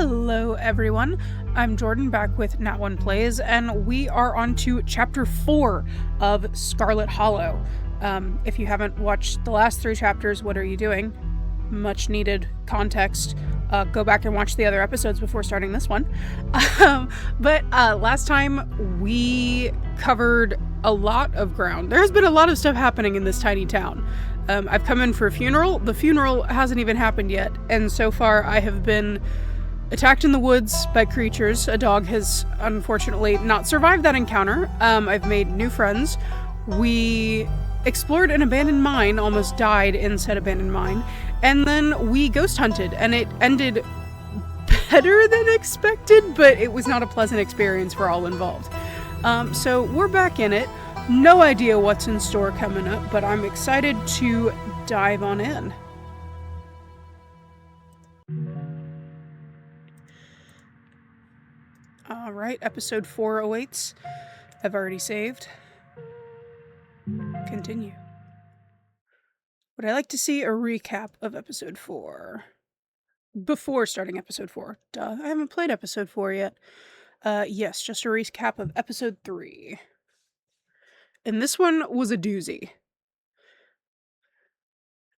Hello everyone, I'm Jordan back with Nat One Plays, and we are on to Chapter 4 of Scarlet Hollow. If you haven't watched the last 3 chapters, what are you doing? Much needed context. Go back and watch the other episodes before starting this one. But last time we covered a lot of ground. There's been a lot of stuff happening in this tiny town. I've come in for a funeral. The funeral hasn't even happened yet, and so far I have been attacked in the woods by creatures. A dog has unfortunately not survived that encounter. I've made new friends. We explored an abandoned mine, almost died in said abandoned mine, and then we ghost hunted, and it ended better than expected, but it was not a pleasant experience for all involved. So we're back in it. No idea what's in store coming up, but I'm excited to dive on in. Alright, episode 4 awaits. I've already saved. Continue. Would I like to see a recap of episode 4? Before starting episode 4. Duh, I haven't played episode 4 yet. Yes, just a recap of episode 3. And this one was a doozy.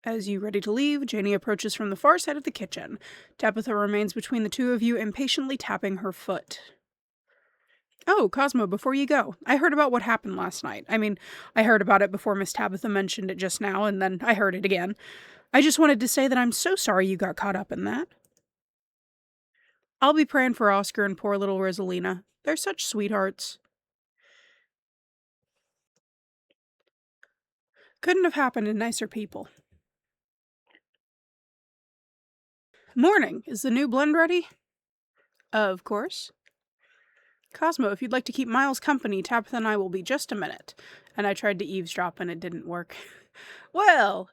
As you ready to leave, Janie approaches from the far side of the kitchen. Tabitha remains between the two of you, impatiently tapping her foot. Oh, Cosmo, before you go, I heard about what happened last night. I mean, I heard about it before Miss Tabitha mentioned it just now, and then I heard it again. I just wanted to say that I'm so sorry you got caught up in that. I'll be praying for Oscar and poor little Rosalina. They're such sweethearts. Couldn't have happened to nicer people. Morning. Is the new blend ready? Of course. Cosmo, if you'd like to keep Miles company, Tabitha and I will be just a minute. And I tried to eavesdrop and it didn't work. Well,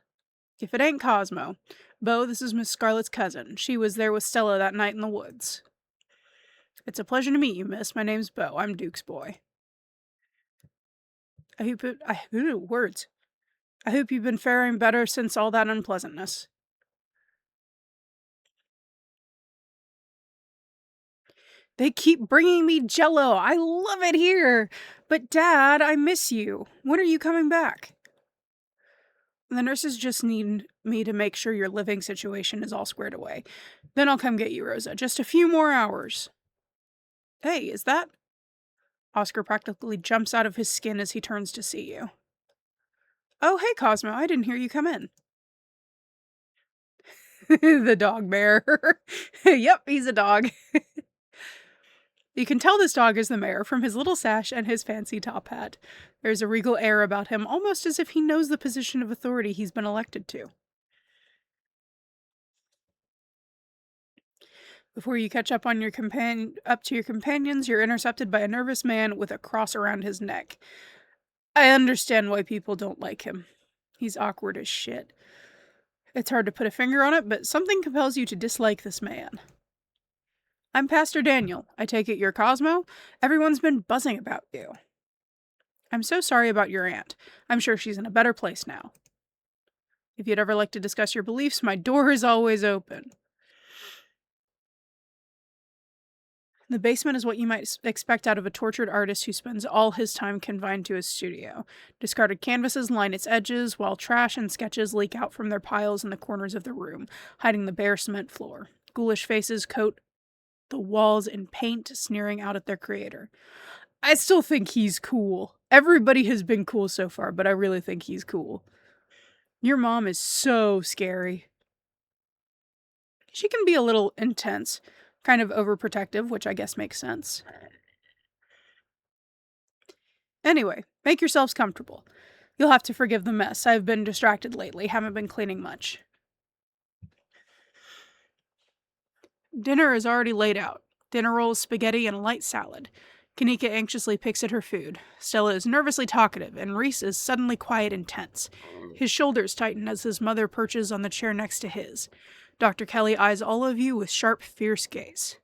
if it ain't Cosmo. Beau, this is Miss Scarlet's cousin. She was there with Stella that night in the woods. It's a pleasure to meet you, miss. My name's Beau. I'm Duke's boy. I hope you've been faring better since all that unpleasantness. They keep bringing me Jell-O. I love it here. But Dad, I miss you. When are you coming back? The nurses just need me to make sure your living situation is all squared away. Then I'll come get you, Rosa. Just a few more hours. Hey, is that? Oscar practically jumps out of his skin as he turns to see you. Oh, hey, Cosmo. I didn't hear you come in. The dog bear. Yep, he's a dog. You can tell this dog is the mayor from his little sash and his fancy top hat. There's a regal air about him, almost as if he knows the position of authority he's been elected to. Before you catch up on your companions, you're intercepted by a nervous man with a cross around his neck. I understand why people don't like him. He's awkward as shit. It's hard to put a finger on it, but something compels you to dislike this man. I'm Pastor Daniel. I take it you're Cosmo? Everyone's been buzzing about you. I'm so sorry about your aunt. I'm sure she's in a better place now. If you'd ever like to discuss your beliefs, my door is always open. The basement is what you might expect out of a tortured artist who spends all his time confined to his studio. Discarded canvases line its edges, while trash and sketches leak out from their piles in the corners of the room, hiding the bare cement floor. Ghoulish faces coat the walls in paint, sneering out at their creator. I still think he's cool. Everybody has been cool so far, but I really think he's cool. Your mom is so scary. She can be a little intense, kind of overprotective, which I guess makes sense. Anyway, make yourselves comfortable. You'll have to forgive the mess. I've been distracted lately, haven't been cleaning much. Dinner is already laid out. Dinner rolls, spaghetti, and a light salad. Kanika anxiously picks at her food. Stella is nervously talkative, and Reese is suddenly quiet and tense. His shoulders tighten as his mother perches on the chair next to his. Dr. Kelly eyes all of you with sharp, fierce gaze.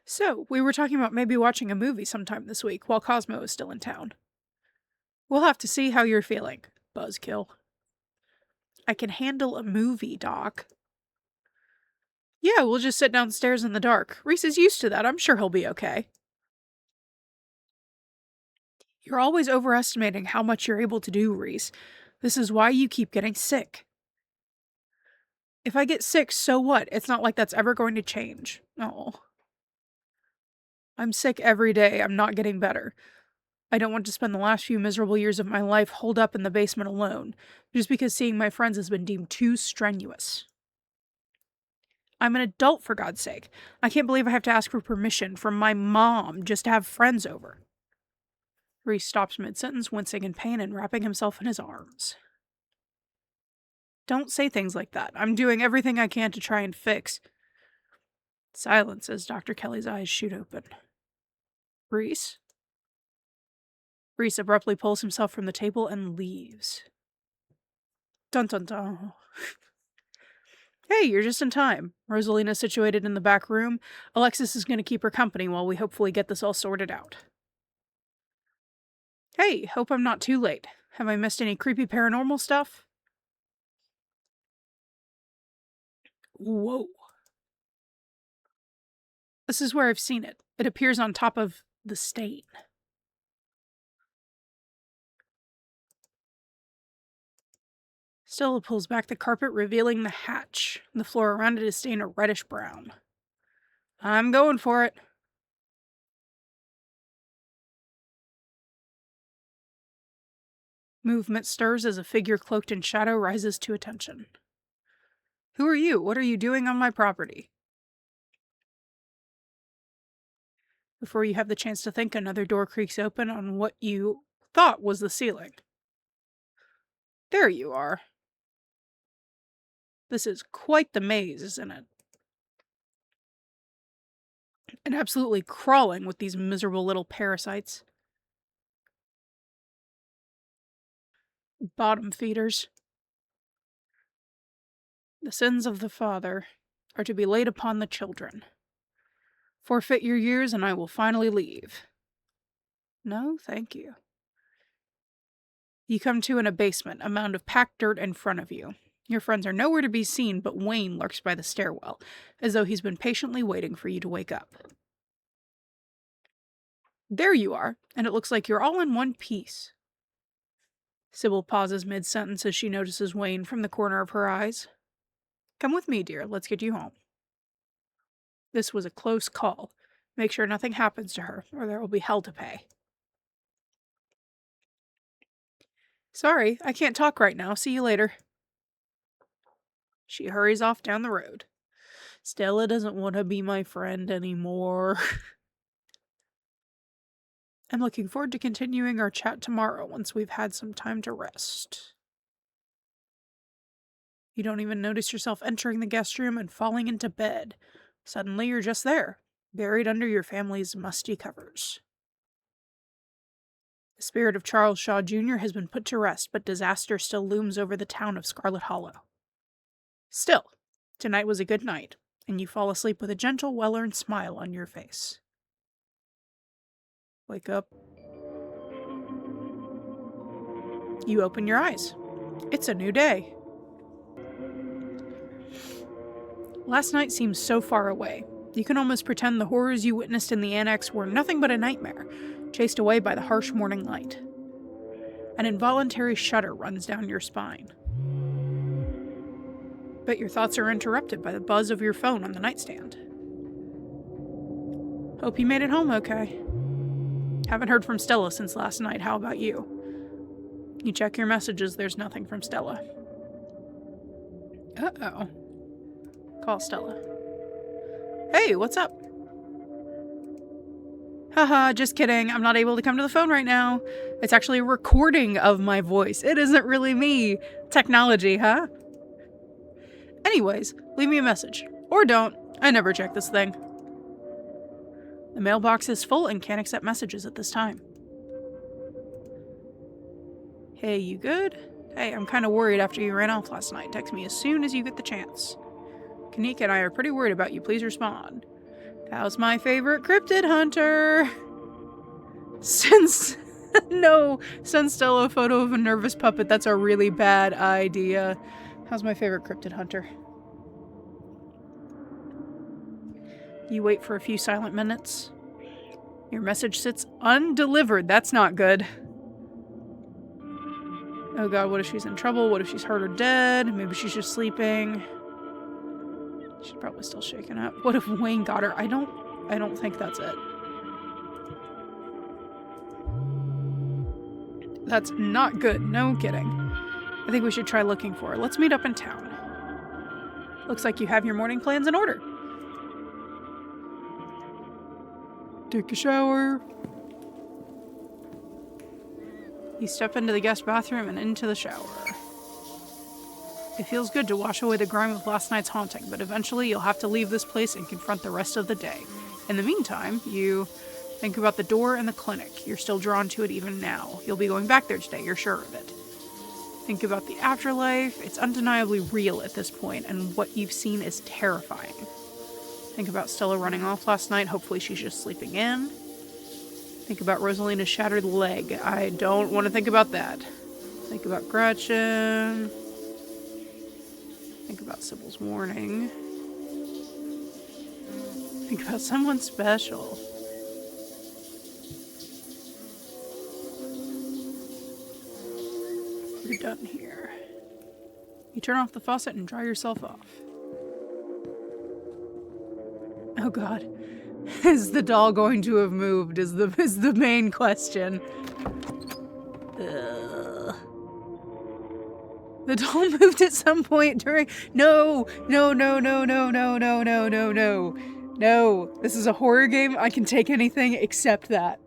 So, we were talking about maybe watching a movie sometime this week while Cosmo is still in town. We'll have to see how you're feeling, buzzkill. I can handle a movie, Doc. Yeah, we'll just sit downstairs in the dark. Reese is used to that. I'm sure he'll be okay. You're always overestimating how much you're able to do, Reese. This is why you keep getting sick. If I get sick, so what? It's not like that's ever going to change. Oh. I'm sick every day. I'm not getting better. I don't want to spend the last few miserable years of my life holed up in the basement alone, just because seeing my friends has been deemed too strenuous. I'm an adult, for God's sake. I can't believe I have to ask for permission from my mom just to have friends over. Reese stops mid-sentence, wincing in pain and wrapping himself in his arms. Don't say things like that. I'm doing everything I can to try and fix. Silence as Dr. Kelly's eyes shoot open. Reese? Reese abruptly pulls himself from the table and leaves. Dun dun dun. Hey, you're just in time. Rosalina's situated in the back room. Alexis is going to keep her company while we hopefully get this all sorted out. Hey, hope I'm not too late. Have I missed any creepy paranormal stuff? Whoa. This is where I've seen it. It appears on top of the stain. Stella pulls back the carpet, revealing the hatch. The floor around it is stained a reddish brown. I'm going for it. Movement stirs as a figure cloaked in shadow rises to attention. Who are you? What are you doing on my property? Before you have the chance to think, another door creaks open on what you thought was the ceiling. There you are. This is quite the maze, isn't it? And absolutely crawling with these miserable little parasites. Bottom feeders. The sins of the father are to be laid upon the children. Forfeit your years and I will finally leave. No, thank you. You come to in a basement, a mound of packed dirt in front of you. Your friends are nowhere to be seen, but Wayne lurks by the stairwell, as though he's been patiently waiting for you to wake up. There you are, and it looks like you're all in one piece. Sybil pauses mid-sentence as she notices Wayne from the corner of her eyes. Come with me, dear. Let's get you home. This was a close call. Make sure nothing happens to her, or there will be hell to pay. Sorry, I can't talk right now. See you later. She hurries off down the road. Stella doesn't want to be my friend anymore. I'm looking forward to continuing our chat tomorrow once we've had some time to rest. You don't even notice yourself entering the guest room and falling into bed. Suddenly you're just there, buried under your family's musty covers. The spirit of Charles Shaw Jr. has been put to rest, but disaster still looms over the town of Scarlet Hollow. Still, tonight was a good night, and you fall asleep with a gentle, well-earned smile on your face. Wake up. You open your eyes. It's a new day. Last night seems so far away. You can almost pretend the horrors you witnessed in the annex were nothing but a nightmare, chased away by the harsh morning light. An involuntary shudder runs down your spine. But your thoughts are interrupted by the buzz of your phone on the nightstand. Hope you made it home okay. Haven't heard from Stella since last night. How about you? You check your messages, there's nothing from Stella. Uh-oh. Call Stella. Hey, what's up? Haha, just kidding. I'm not able to come to the phone right now. It's actually a recording of my voice. It isn't really me. Technology, huh? Anyways, leave me a message. Or don't. I never check this thing. The mailbox is full and can't accept messages at this time. Hey, you good? Hey, I'm kind of worried after you ran off last night. Text me as soon as you get the chance. Kanika and I are pretty worried about you. Please respond. How's my favorite cryptid hunter? Send Stella a photo of a nervous puppet. That's a really bad idea. How's my favorite cryptid hunter? You wait for a few silent minutes. Your message sits undelivered. That's not good. Oh god, what if she's in trouble? What if she's hurt or dead? Maybe she's just sleeping. She's probably still shaken up. What if Wayne got her? I don't think that's it. That's not good. No kidding. I think we should try looking for her. Let's meet up in town. Looks like you have your morning plans in order. Take a shower. You step into the guest bathroom and into the shower. It feels good to wash away the grime of last night's haunting, but eventually you'll have to leave this place and confront the rest of the day. In the meantime, you think about the door and the clinic. You're still drawn to it even now. You'll be going back there today, you're sure of it. Think about the afterlife. It's undeniably real at this point, and what you've seen is terrifying. Think about Stella running off last night. Hopefully she's just sleeping in. Think about Rosalina's shattered leg. I don't want to think about that. Think about Gretchen. Think about Sybil's warning. Think about someone special. You're done here. You turn off the faucet and dry yourself off. Oh god. Is the doll going to have moved is the main question. Ugh. The doll moved at some point during... No! No, no, no, no, no, no, no, no, no. No. This is a horror game. I can take anything except that.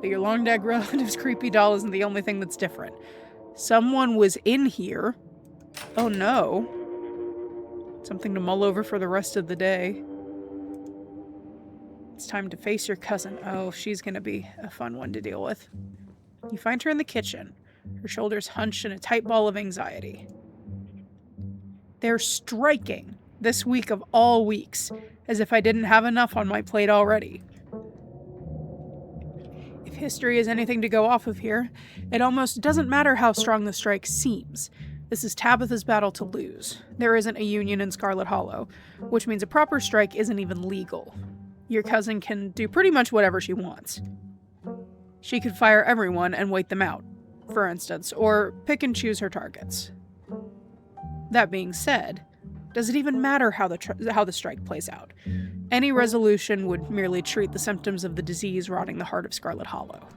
But your long dead relative's creepy doll isn't the only thing that's different. Someone was in here. Oh no. Something to mull over for the rest of the day. It's time to face your cousin. Oh, she's gonna be a fun one to deal with. You find her in the kitchen. Her shoulders hunched in a tight ball of anxiety. They're striking this week of all weeks, as if I didn't have enough on my plate already. If history is anything to go off of here, it almost doesn't matter how strong the strike seems. This is Tabitha's battle to lose. There isn't a union in Scarlet Hollow, which means a proper strike isn't even legal. Your cousin can do pretty much whatever she wants. She could fire everyone and wait them out, for instance, or pick and choose her targets. That being said, does it even matter how the strike plays out? Any resolution would merely treat the symptoms of the disease rotting the heart of Scarlet Hollow.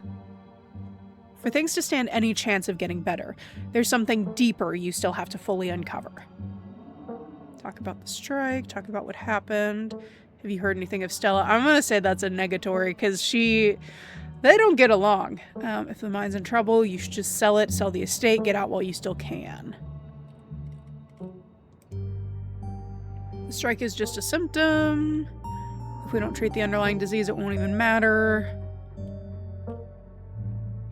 For things to stand any chance of getting better, there's something deeper you still have to fully uncover. Talk about the strike, talk about what happened. Have you heard anything of Stella? I'm going to say that's a negatory, because they don't get along. If the mind's in trouble, you should just sell it, sell the estate, get out while you still can. The strike is just a symptom. If we don't treat the underlying disease, it won't even matter.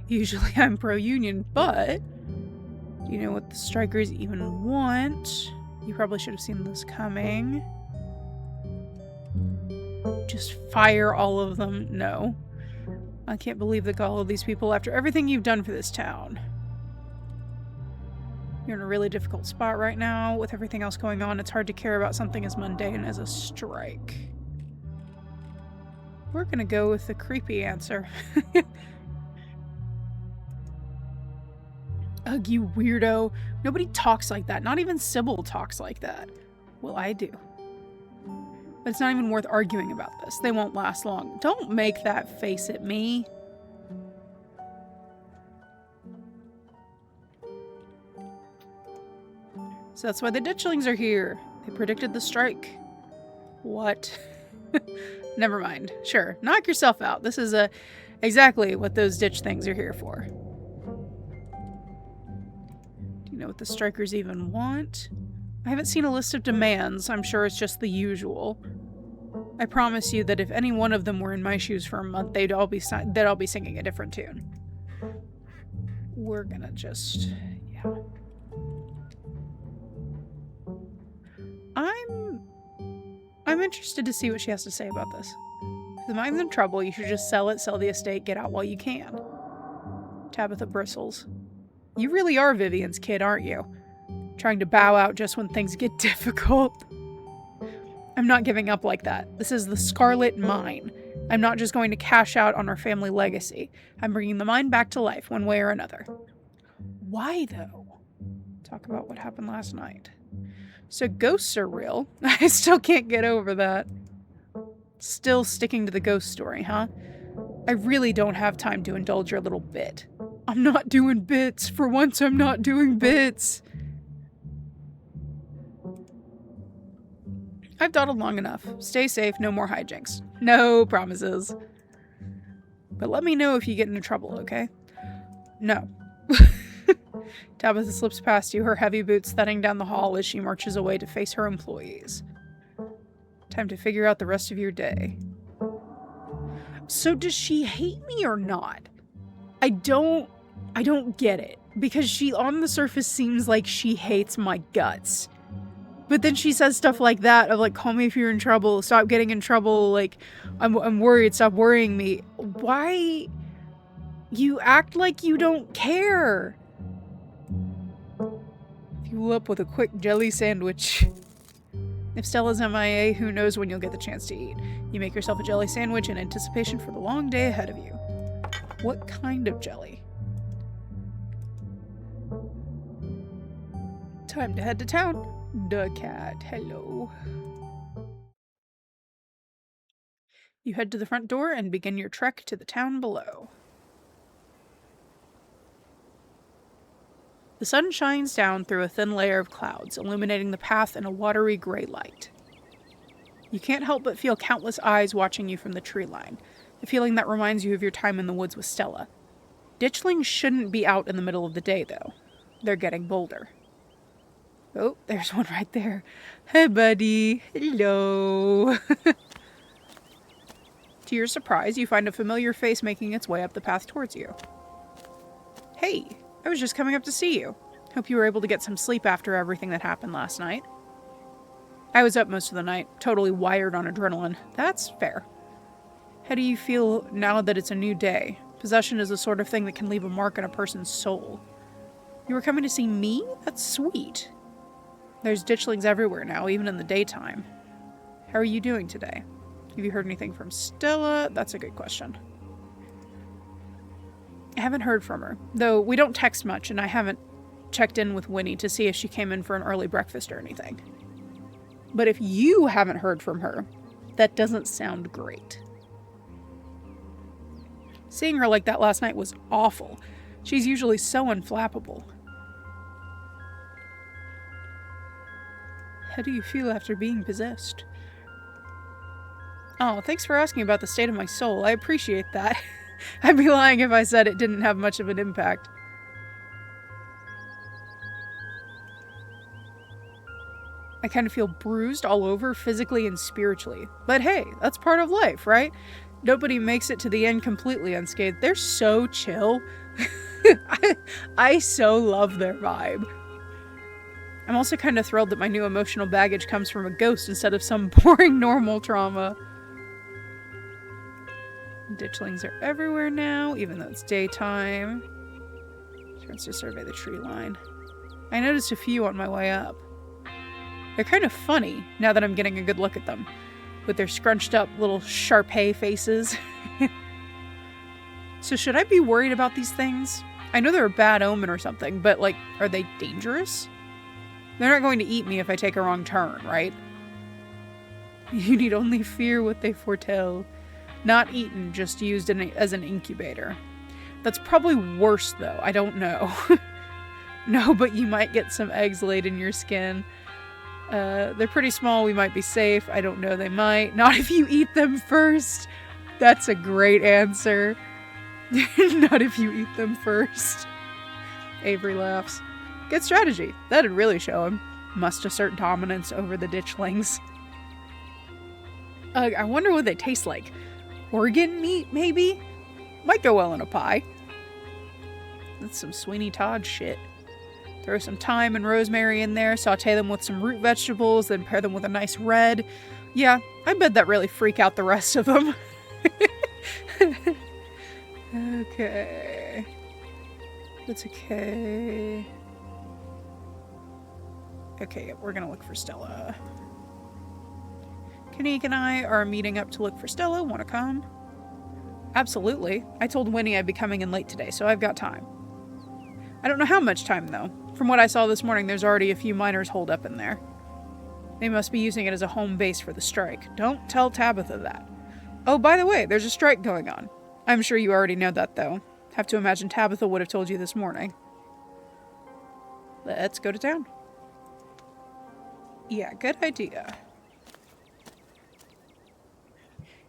Usually I'm pro-union, but do you know what the strikers even want? You probably should have seen this coming. Just fire all of them? No. I can't believe the gall of these people after everything you've done for this town. You're in a really difficult spot right now. With everything else going on, it's hard to care about something as mundane as a strike. We're gonna go with the creepy answer. Ugh, you weirdo. Nobody talks like that. Not even Sybil talks like that. Well, I do. But it's not even worth arguing about this. They won't last long. Don't make that face at me. So that's why the ditchlings are here. They predicted the strike. What? Never mind. Sure, knock yourself out. This is exactly what those ditch things are here for. Do you know what the strikers even want? I haven't seen a list of demands. I'm sure it's just the usual. I promise you that if any one of them were in my shoes for a month, they'd all be singing a different tune. We're gonna just... yeah. I'm interested to see what she has to say about this. If the mind's in trouble, you should just sell it, sell the estate, get out while you can. Tabitha bristles. You really are Vivian's kid, aren't you? trying to bow out just when things get difficult. I'm not giving up like that. This is the Scarlet Mine. I'm not just going to cash out on our family legacy. I'm bringing the mine back to life one way or another. Why, though? Talk about what happened last night. So ghosts are real. I still can't get over that. Still sticking to the ghost story, huh? I really don't have time to indulge your little bit. I'm not doing bits. For once, I'm not doing bits. I've dawdled long enough. Stay safe, no more hijinks. No promises. But let me know if you get into trouble, okay? No. Tabitha slips past you, her heavy boots thudding down the hall as she marches away to face her employees. Time to figure out the rest of your day. So does she hate me or not? I don't get it. Because she, on the surface, seems like she hates my guts. But then she says stuff like that, of like, call me if you're in trouble, stop getting in trouble, like, I'm worried, stop worrying me. Why? You act like you don't care. Fuel up with a quick jelly sandwich. If Stella's MIA, who knows when you'll get the chance to eat. You make yourself a jelly sandwich in anticipation for the long day ahead of you. What kind of jelly? Time to head to town. The cat, hello. You head to the front door and begin your trek to the town below. The sun shines down through a thin layer of clouds, illuminating the path in a watery gray light. You can't help but feel countless eyes watching you from the tree line, a feeling that reminds you of your time in the woods with Stella. Ditchlings shouldn't be out in the middle of the day, though. They're getting bolder. Oh, there's one right there. Hey, buddy. Hello. To your surprise, you find a familiar face making its way up the path towards you. Hey, I was just coming up to see you. Hope you were able to get some sleep after everything that happened last night. I was up most of the night, totally wired on adrenaline. That's fair. How do you feel now that it's a new day? Possession is the sort of thing that can leave a mark on a person's soul. You were coming to see me? That's sweet. There's ditchlings everywhere now, even in the daytime. How are you doing today? Have you heard anything from Stella? That's a good question. I haven't heard from her, though we don't text much, and I haven't checked in with Winnie to see if she came in for an early breakfast or anything. But if you haven't heard from her, that doesn't sound great. Seeing her like that last night was awful. She's usually so unflappable. How do you feel after being possessed? Oh, thanks for asking about the state of my soul. I appreciate that. I'd be lying if I said it didn't have much of an impact. I kind of feel bruised all over, physically and spiritually. But hey, that's part of life, right? Nobody makes it to the end completely unscathed. They're so chill. I so love their vibe. I'm also kind of thrilled that my new emotional baggage comes from a ghost instead of some boring normal trauma. Ditchlings are everywhere now, even though it's daytime. Turns to survey the tree line. I noticed a few on my way up. They're kind of funny, now that I'm getting a good look at them, with their scrunched up little Sharpay faces. So should I be worried about these things? I know they're a bad omen or something, but like, are they dangerous? They're not going to eat me if I take a wrong turn, right? You need only fear what they foretell. Not eaten, just used as an incubator. That's probably worse, though. I don't know. No, but you might get some eggs laid in your skin. They're pretty small. We might be safe. I don't know. They might. Not if you eat them first. That's a great answer. Not if you eat them first. Avery laughs. Good strategy. That'd really show him. Must assert dominance over the ditchlings. I wonder what they taste like. Organ meat, maybe? Might go well in a pie. That's some Sweeney Todd shit. Throw some thyme and rosemary in there, saute them with some root vegetables, then pair them with a nice red. Yeah, I bet that really freak out the rest of them. Okay. That's okay. Okay, we're gonna look for Stella. Kanik and I are meeting up to look for Stella. Wanna come? Absolutely. I told Winnie I'd be coming in late today, so I've got time. I don't know how much time, though. From what I saw this morning, there's already a few miners holed up in there. They must be using it as a home base for the strike. Don't tell Tabitha that. Oh, by the way, there's a strike going on. I'm sure you already know that, though. Have to imagine Tabitha would have told you this morning. Let's go to town. Yeah, good idea.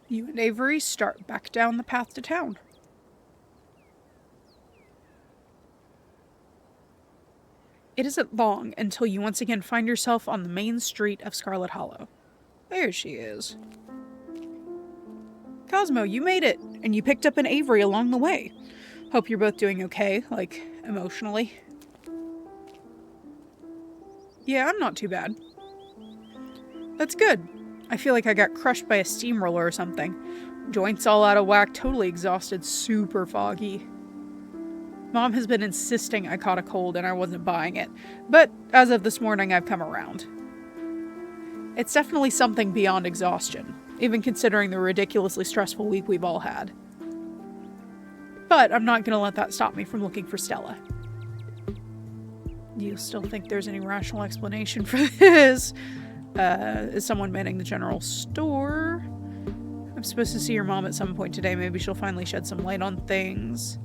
You and Avery start back down the path to town. It isn't long until you once again find yourself on the main street of Scarlet Hollow. There she is. Cosmo, you made it, and you picked up an Avery along the way. Hope you're both doing okay, like, emotionally. Yeah, I'm not too bad. That's good. I feel like I got crushed by a steamroller or something. Joints all out of whack, totally exhausted, super foggy. Mom has been insisting I caught a cold and I wasn't buying it, but as of this morning I've come around. It's definitely something beyond exhaustion, even considering the ridiculously stressful week we've all had. But I'm not gonna let that stop me from looking for Stella. You still think there's any rational explanation for this? Is someone manning the general store? I'm supposed to see your mom at some point today. Maybe she'll finally shed some light on things.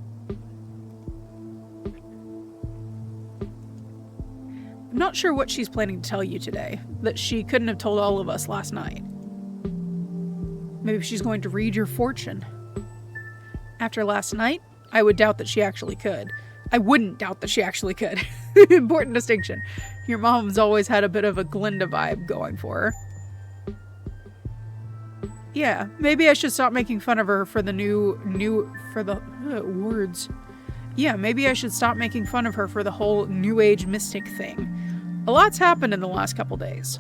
I'm not sure what she's planning to tell you today, that she couldn't have told all of us last night. Maybe she's going to read your fortune. After last night, I would doubt that she actually could. I wouldn't doubt that she actually could. Important distinction. Your mom's always had a bit of a Glinda vibe going for her. Yeah, maybe I should stop making fun of her for the words. Yeah, maybe I should stop making fun of her for the whole New Age mystic thing. A lot's happened in the last couple days.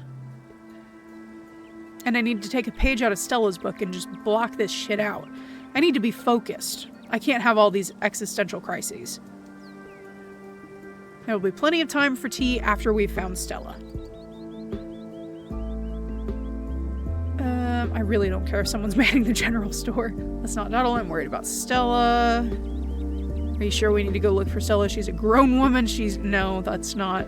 And I need to take a page out of Stella's book and just block this shit out. I need to be focused. I can't have all these existential crises. There will be plenty of time for tea after we've found Stella. I really don't care if someone's manning the general store. That's not all I'm worried about. Stella. Are you sure we need to go look for Stella? She's a grown woman. No, that's not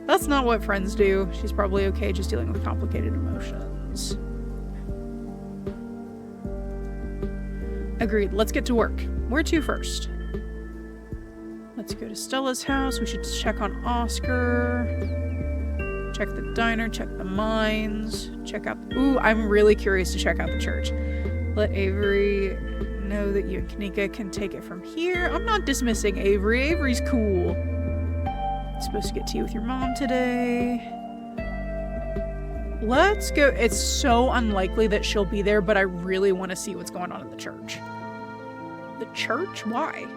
what friends do. She's probably okay just dealing with complicated emotions. Agreed. Let's get to work. Where to first? Let's go to Stella's house. We should check on Oscar. Check the diner. Check the mines. Check out... Ooh, I'm really curious to check out the church. Let Avery know that you and Kanika can take it from here. I'm not dismissing Avery. Avery's cool. Supposed to get tea with your mom today. Let's go. It's so unlikely that she'll be there, but I really want to see what's going on in the church. The church? Why?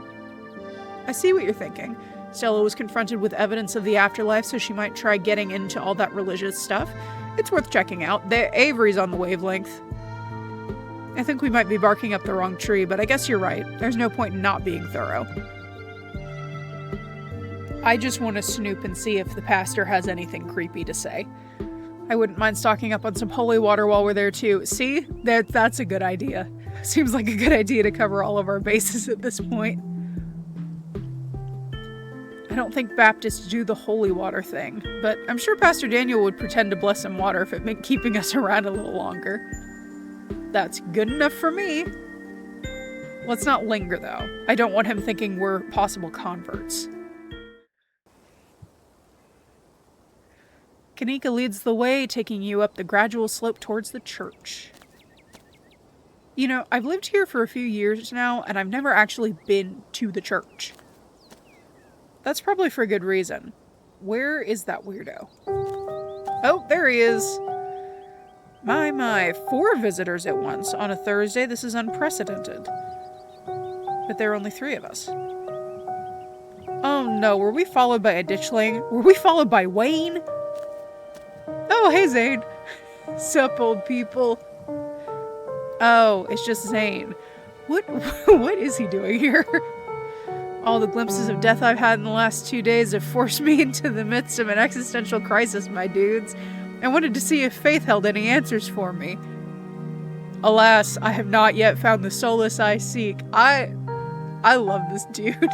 I see what you're thinking. Stella was confronted with evidence of the afterlife, so she might try getting into all that religious stuff. It's worth checking out. Avery's on the wavelength. I think we might be barking up the wrong tree, but I guess you're right. There's no point in not being thorough. I just want to snoop and see if the pastor has anything creepy to say. I wouldn't mind stocking up on some holy water while we're there too. See? That's a good idea. Seems like a good idea to cover all of our bases at this point. I don't think Baptists do the holy water thing, but I'm sure Pastor Daniel would pretend to bless some water if it meant keeping us around a little longer. That's good enough for me. Let's not linger, though. I don't want him thinking we're possible converts. Kanika leads the way, taking you up the gradual slope towards the church. You know, I've lived here for a few years now, and I've never actually been to the church. That's probably for a good reason. Where is that weirdo? Oh, there he is. My, 4 visitors at once on a Thursday. This is unprecedented. But there are only 3 of us. Oh no, were we followed by a ditchling? Were we followed by Wayne? Oh, hey Zane. Sup, old people. Oh, it's just Zane. What is he doing here? All the glimpses of death I've had in the last 2 days have forced me into the midst of an existential crisis, my dudes. I wanted to see if faith held any answers for me. Alas, I have not yet found the solace I seek. I love this dude.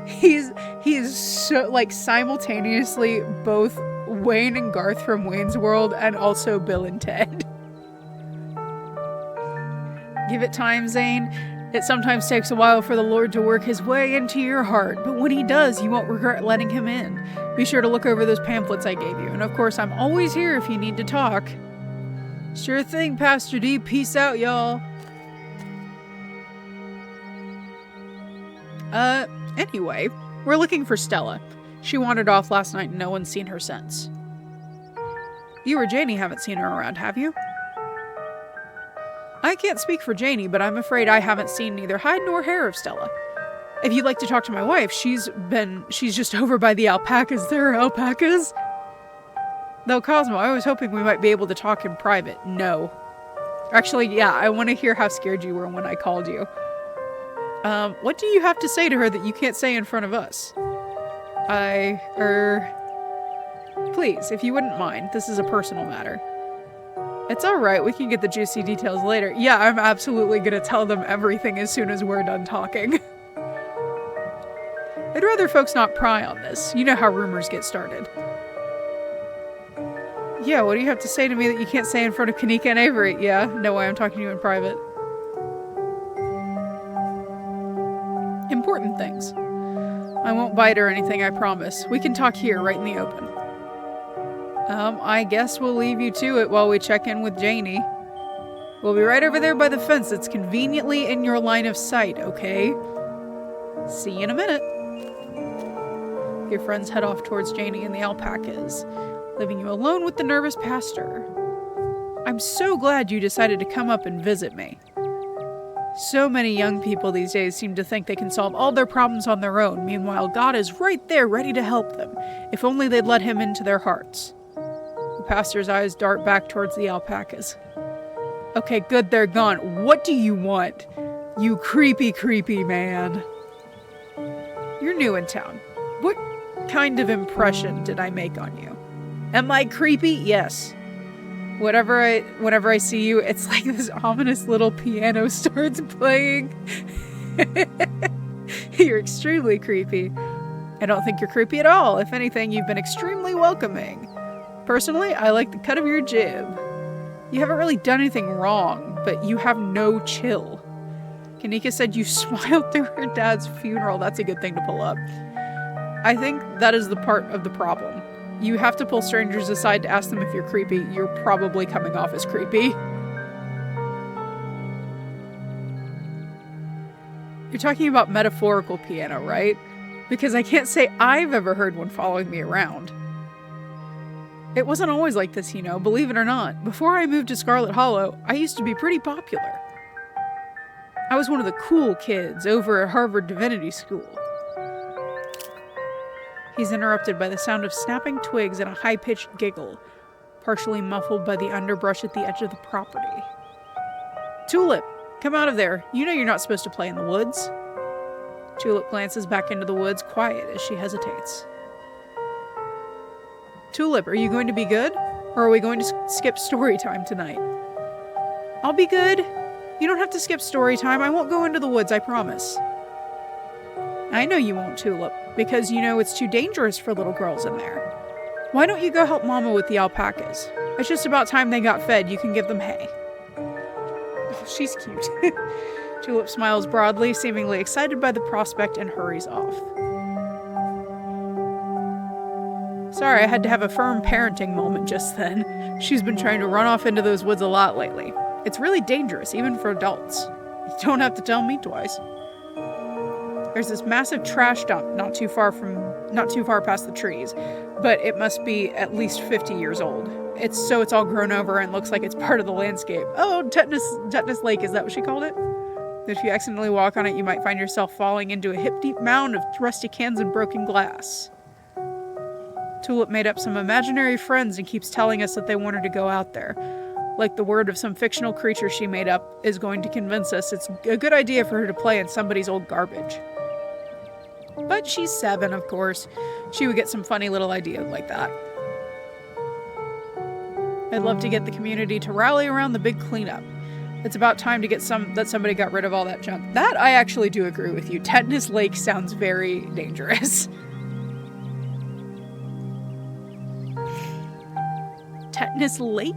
He's so, like, simultaneously both Wayne and Garth from Wayne's World and also Bill and Ted. Give it time, Zane. It sometimes takes a while for the Lord to work his way into your heart, but when he does, you won't regret letting him in. Be sure to look over those pamphlets I gave you, and of course, I'm always here if you need to talk. Sure thing, Pastor D. Peace out, y'all. Anyway, we're looking for Stella. She wandered off last night and no one's seen her since. You or Janie haven't seen her around, have you? I can't speak for Janie, but I'm afraid I haven't seen neither hide nor hair of Stella. If you'd like to talk to my wife, she's just over by the alpacas. There are alpacas? Though, Cosmo, I was hoping we might be able to talk in private. No. Actually, yeah, I want to hear how scared you were when I called you. What do you have to say to her that you can't say in front of us? Please, if you wouldn't mind, this is a personal matter. It's alright, we can get the juicy details later. Yeah, I'm absolutely gonna tell them everything as soon as we're done talking. I'd rather folks not pry on this. You know how rumors get started. Yeah, what do you have to say to me that you can't say in front of Kanika and Avery? Yeah, no way, I'm talking to you in private. Important things. I won't bite or anything, I promise. We can talk here, right in the open. I guess we'll leave you to it while we check in with Janie. We'll be right over there by the fence that's conveniently in your line of sight, okay? See you in a minute. Your friends head off towards Janie and the alpacas, leaving you alone with the nervous pastor. I'm so glad you decided to come up and visit me. So many young people these days seem to think they can solve all their problems on their own. Meanwhile, God is right there ready to help them, if only they'd let him into their hearts. The pastor's eyes dart back towards the alpacas. Okay, good, they're gone. What do you want? You creepy, creepy man. You're new in town. What kind of impression did I make on you? Am I creepy? Yes. Whenever I see you, it's like this ominous little piano starts playing. You're extremely creepy. I don't think you're creepy at all. If anything, you've been extremely welcoming. Personally, I like the cut of your jib. You haven't really done anything wrong, but you have no chill. Kanika said you smiled through her dad's funeral. That's a good thing to pull up. I think that is the part of the problem. You have to pull strangers aside to ask them if you're creepy. You're probably coming off as creepy. You're talking about metaphorical piano, right? Because I can't say I've ever heard one following me around. It wasn't always like this, you know, believe it or not. Before I moved to Scarlet Hollow, I used to be pretty popular. I was one of the cool kids over at Harvard Divinity School. He's interrupted by the sound of snapping twigs and a high-pitched giggle, partially muffled by the underbrush at the edge of the property. Tulip, come out of there. You know you're not supposed to play in the woods. Tulip glances back into the woods, quiet as she hesitates. Tulip, are you going to be good? Or are we going to skip story time tonight? I'll be good. You don't have to skip story time. I won't go into the woods, I promise. I know you won't, Tulip, because you know it's too dangerous for little girls in there. Why don't you go help Mama with the alpacas? It's just about time they got fed. You can give them hay. Oh, she's cute. Tulip smiles broadly, seemingly excited by the prospect, and hurries off. Sorry, I had to have a firm parenting moment just then. She's been trying to run off into those woods a lot lately. It's really dangerous, even for adults. You don't have to tell me twice. There's this massive trash dump not too far past the trees, but it must be at least 50 years old. It's all grown over and looks like it's part of the landscape. Oh, Tetanus Lake, is that what she called it? If you accidentally walk on it, you might find yourself falling into a hip-deep mound of rusty cans and broken glass. Tulip made up some imaginary friends and keeps telling us that they want her to go out there. like the word of some fictional creature she made up is going to convince us it's a good idea for her to play in somebody's old garbage. But she's 7, of course. She would get some funny little ideas like that. I'd love to get the community to rally around the big cleanup. It's about time to get somebody got rid of all that junk. That I actually do agree with you. Tetanus Lake sounds very dangerous. Tetanus Lake?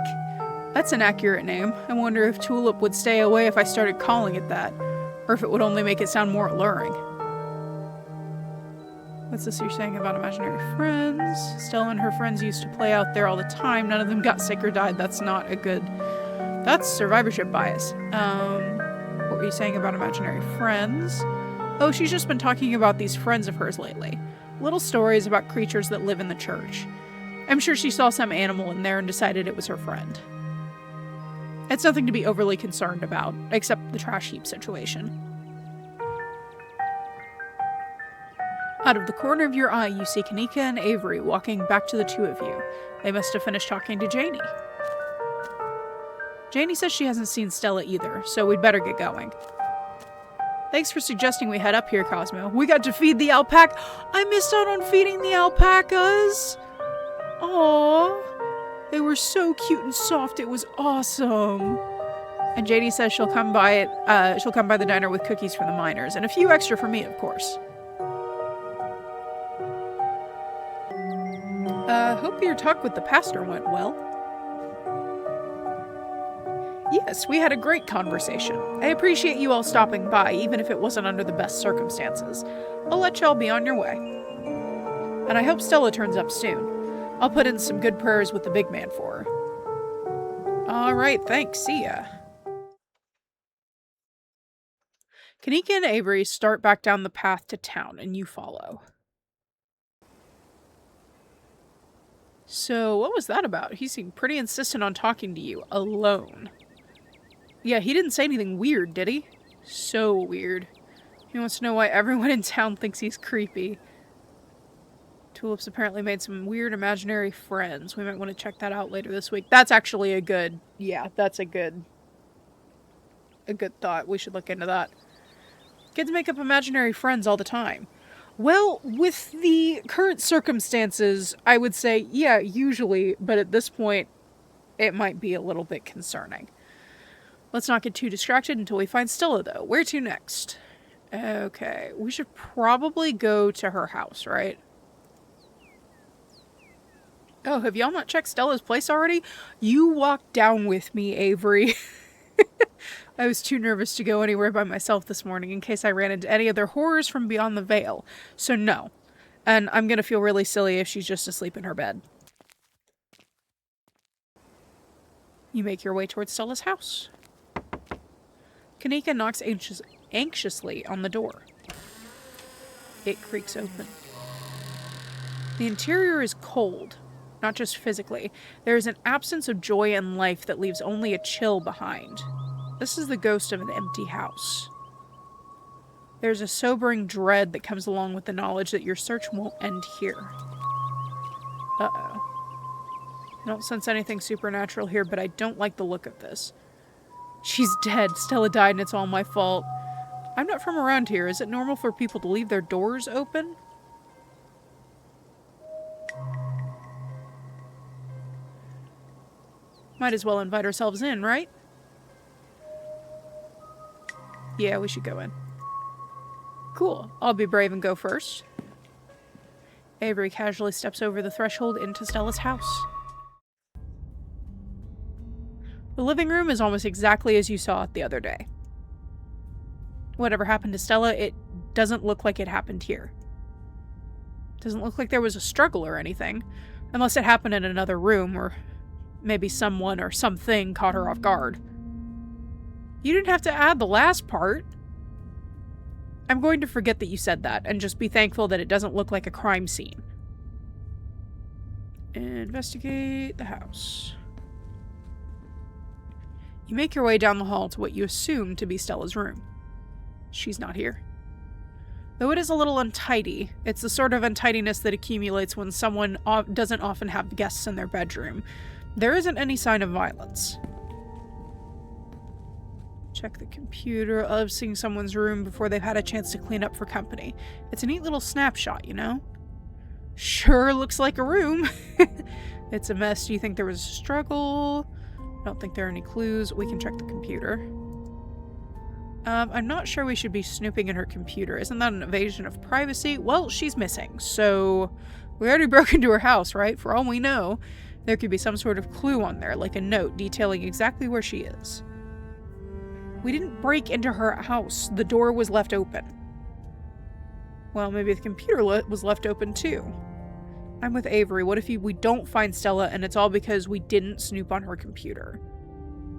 That's an accurate name. I wonder if Tulip would stay away if I started calling it that, or if it would only make it sound more alluring. What's this you're saying about imaginary friends? Stella and her friends used to play out there all the time. None of them got sick or died. That's not a good... That's survivorship bias. What were you saying about imaginary friends? Oh, she's just been talking about these friends of hers lately. Little stories about creatures that live in the church. I'm sure she saw some animal in there and decided it was her friend. It's nothing to be overly concerned about, except the trash heap situation. Out of the corner of your eye, you see Kanika and Avery walking back to the two of you. They must have finished talking to Janie. Janie says she hasn't seen Stella either, so we'd better get going. Thanks for suggesting we head up here, Cosmo. We got to feed the alpaca. I missed out on feeding the alpacas. Aww. They were so cute and soft. It was awesome. And Janie says she'll come by the diner with cookies for the miners, and a few extra for me, of course. Hope your talk with the pastor went well. Yes, we had a great conversation. I appreciate you all stopping by, even if it wasn't under the best circumstances. I'll let y'all be on your way. And I hope Stella turns up soon. I'll put in some good prayers with the big man for her. Alright, thanks. See ya. Kanika and Avery start back down the path to town, and you follow. So, what was that about? He seemed pretty insistent on talking to you, alone. Yeah, he didn't say anything weird, did he? So weird. He wants to know why everyone in town thinks he's creepy. Tulip's apparently made some weird imaginary friends. We might want to check that out later this week. That's actually a good thought. We should look into that. Kids make up imaginary friends all the time. Well, with the current circumstances, I would say, yeah, usually, but at this point, it might be a little bit concerning. Let's not get too distracted until we find Stella, though. Where to next? Okay, we should probably go to her house, right? Oh, have y'all not checked Stella's place already? You walked down with me, Avery. I was too nervous to go anywhere by myself this morning in case I ran into any other horrors from beyond the veil. So no. And I'm gonna feel really silly if she's just asleep in her bed. You make your way towards Stella's house. Kanika knocks anxiously on the door. It creaks open. The interior is cold, not just physically. There is an absence of joy and life that leaves only a chill behind. This is the ghost of an empty house. There's a sobering dread that comes along with the knowledge that your search won't end here. Uh-oh. I don't sense anything supernatural here, but I don't like the look of this. She's dead. Stella died and it's all my fault. I'm not from around here. Is it normal for people to leave their doors open? Might as well invite ourselves in, right? Yeah, we should go in. Cool. I'll be brave and go first. Avery casually steps over the threshold into Stella's house. The living room is almost exactly as you saw it the other day. Whatever happened to Stella, it doesn't look like it happened here. Doesn't look like there was a struggle or anything, unless it happened in another room, or maybe someone or something caught her off guard. You didn't have to add the last part. I'm going to forget that you said that, and just be thankful that it doesn't look like a crime scene. Investigate the house. You make your way down the hall to what you assume to be Stella's room. She's not here. Though it is a little untidy, it's the sort of untidiness that accumulates when someone doesn't often have guests in their bedroom. There isn't any sign of violence. Check the computer. I love seeing someone's room before they've had a chance to clean up for company. It's a neat little snapshot, you know? Sure looks like a room. It's a mess. Do you think there was a struggle? I don't think there are any clues. We can check the computer. I'm not sure we should be snooping in her computer. Isn't that an invasion of privacy? Well, she's missing, so we already broke into her house, right? For all we know, there could be some sort of clue on there, like a note detailing exactly where she is. We didn't break into her house. The door was left open. Well, maybe the computer was left open too. I'm with Avery. What if we don't find Stella and it's all because we didn't snoop on her computer?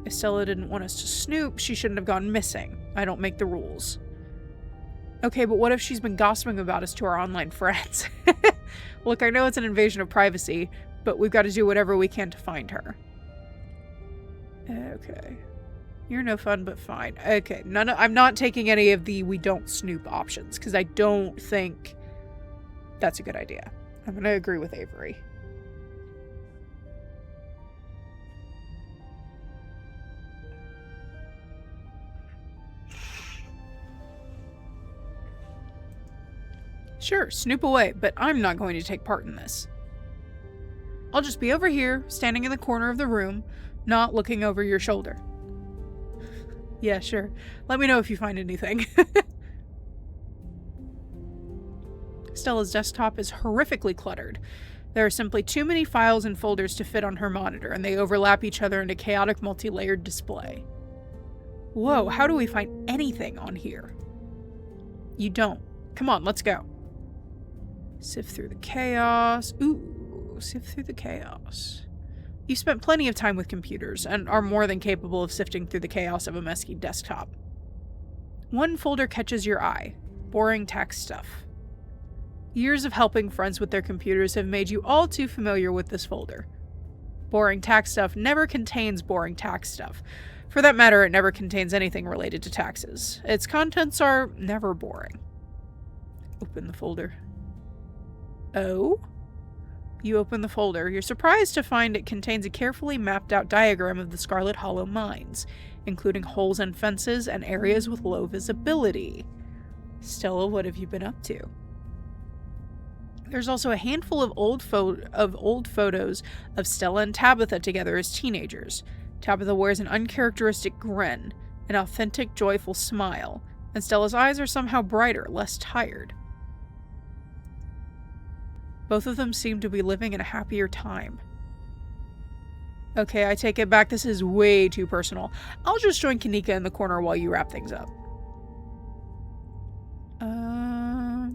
If Stella didn't want us to snoop, she shouldn't have gone missing. I don't make the rules. Okay, but what if she's been gossiping about us to our online friends? Look, I know it's an invasion of privacy, but we've got to do whatever we can to find her. Okay. You're no fun, but fine. Okay, I'm not taking any of the we don't snoop options, because I don't think that's a good idea. I'm going to agree with Avery. Sure, snoop away, but I'm not going to take part in this. I'll just be over here, standing in the corner of the room, not looking over your shoulder. Yeah, sure. Let me know if you find anything. Stella's desktop is horrifically cluttered. There are simply too many files and folders to fit on her monitor, and they overlap each other in a chaotic multi-layered display. Whoa, how do we find anything on here? You don't. Come on, let's go. Sift through the chaos. Ooh, sift through the chaos. You've spent plenty of time with computers, and are more than capable of sifting through the chaos of a messy desktop. One folder catches your eye. Boring tax stuff. Years of helping friends with their computers have made you all too familiar with this folder. Boring tax stuff never contains boring tax stuff. For that matter, it never contains anything related to taxes. Its contents are never boring. Open the folder. Oh? You open the folder. You're surprised to find it contains a carefully mapped out diagram of the Scarlet Hollow mines, including holes and fences and areas with low visibility. Stella, what have you been up to? There's also a handful of old photos of Stella and Tabitha together as teenagers. Tabitha wears an uncharacteristic grin, an authentic, joyful smile, and Stella's eyes are somehow brighter, less tired. Both of them seem to be living in a happier time. Okay, I take it back. This is way too personal. I'll just join Kanika in the corner while you wrap things up.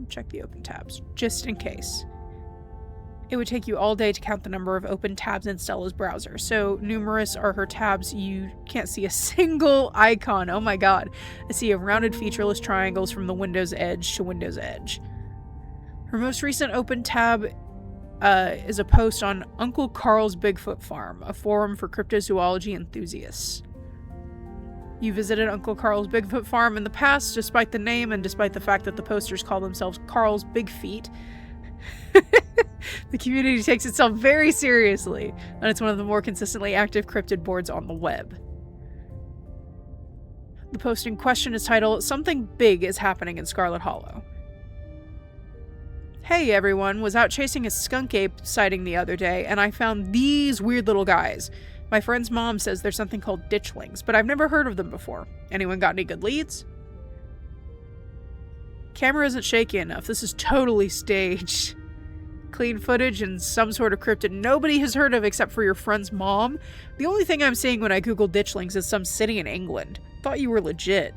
Check the open tabs, just in case. It would take you all day to count the number of open tabs in Stella's browser. So numerous are her tabs, you can't see a single icon. Oh my god. I see of rounded featureless triangles from the Windows edge to Windows edge. Her most recent open tab is a post on Uncle Carl's Bigfoot Farm, a forum for cryptozoology enthusiasts. You visited Uncle Carl's Bigfoot Farm in the past, despite the name and despite the fact that the posters call themselves Carl's Big Feet. The community takes itself very seriously, and it's one of the more consistently active cryptid boards on the web. The post in question is titled, "Something Big is Happening in Scarlet Hollow." Hey everyone, was out chasing a skunk ape sighting the other day, and I found these weird little guys. My friend's mom says there's something called ditchlings, but I've never heard of them before. Anyone got any good leads? Camera isn't shaky enough. This is totally staged. Clean footage and some sort of cryptid nobody has heard of except for your friend's mom. The only thing I'm seeing when I Google ditchlings is some city in England. Thought you were legit.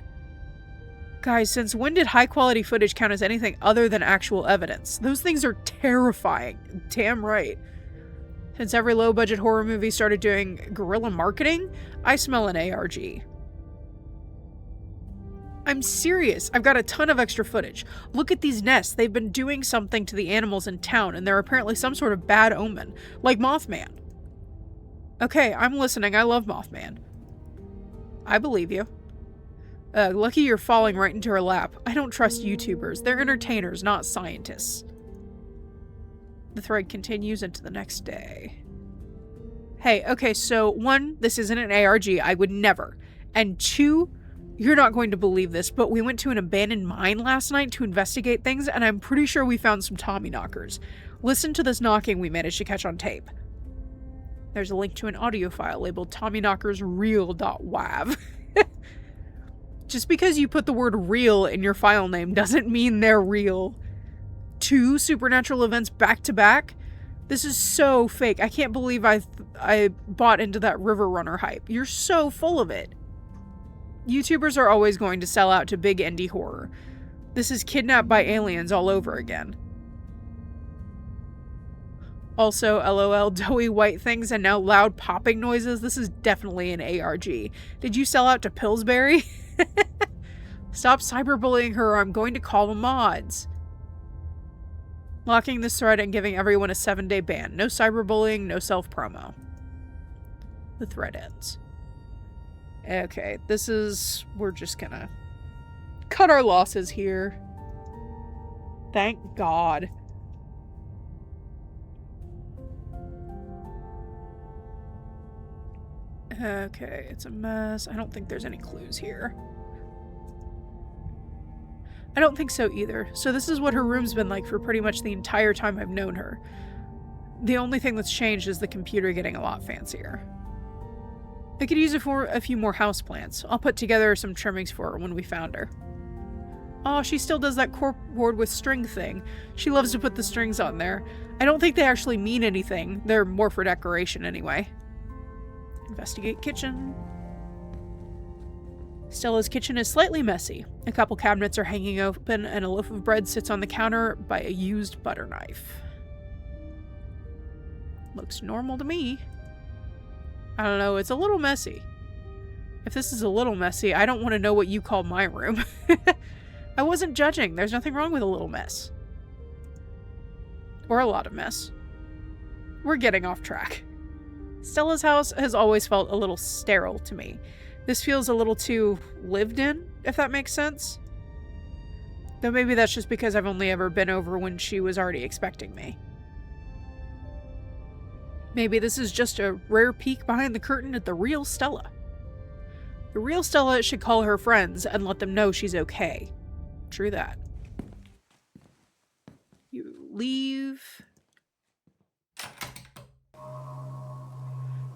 Guys, since when did high-quality footage count as anything other than actual evidence? Those things are terrifying. Damn right. Since every low-budget horror movie started doing guerrilla marketing, I smell an ARG. I'm serious. I've got a ton of extra footage. Look at these nests. They've been doing something to the animals in town, and they're apparently some sort of bad omen. Like Mothman. Okay, I'm listening. I love Mothman. I believe you. Lucky you're falling right into her lap. I don't trust YouTubers. They're entertainers, not scientists. The thread continues into the next day. Hey, okay, so 1, this isn't an ARG. I would never. And 2, You're not going to believe this, but we went to an abandoned mine last night to investigate things, and I'm pretty sure we found some Tommyknockers. Listen to this knocking we managed to catch on tape. There's a link to an audio file labeled tommyknockersreal.wav. Just because you put the word real in your file name doesn't mean they're real. 2 supernatural events back to back? This is so fake. I can't believe I bought into that River Runner hype. You're so full of it. YouTubers are always going to sell out to big indie horror. This is Kidnapped by Aliens all over again. Also, LOL, doughy white things and now loud popping noises. This is definitely an ARG. Did you sell out to Pillsbury? Stop cyberbullying her or I'm going to call the mods. Locking this thread and giving everyone a 7-day ban. No cyberbullying, no self-promo. The thread ends. Okay, we're just gonna cut our losses here. Thank God. Okay, it's a mess. I don't think there's any clues here. I don't think so either. So this is what her room's been like for pretty much the entire time I've known her. The only thing that's changed is the computer getting a lot fancier. I could use it for a few more houseplants. I'll put together some trimmings for her when we found her. Oh, she still does that corkboard with string thing. She loves to put the strings on there. I don't think they actually mean anything. They're more for decoration anyway. Investigate kitchen. Stella's kitchen is slightly messy. A couple cabinets are hanging open and a loaf of bread sits on the counter by a used butter knife. Looks normal to me. I don't know, it's a little messy. If this is a little messy, I don't want to know what you call my room. I wasn't judging. There's nothing wrong with a little mess. Or a lot of mess. We're getting off track. Stella's house has always felt a little sterile to me. This feels a little too lived in, if that makes sense. Though maybe that's just because I've only ever been over when she was already expecting me. Maybe this is just a rare peek behind the curtain at the real Stella. The real Stella should call her friends and let them know she's okay. True that. You leave.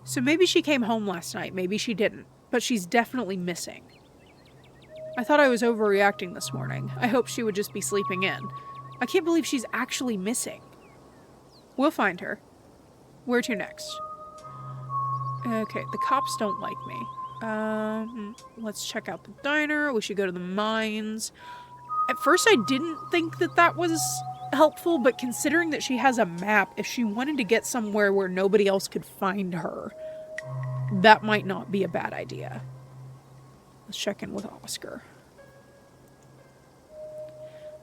So maybe she came home last night, maybe she didn't, but she's definitely missing. I thought I was overreacting this morning. I hoped she would just be sleeping in. I can't believe she's actually missing. We'll find her. Where to next? Okay, the cops don't like me. Let's check out the diner. We should go to the mines. At first I didn't think that was helpful, but considering that she has a map, if she wanted to get somewhere where nobody else could find her, that might not be a bad idea. Let's check in with Oscar.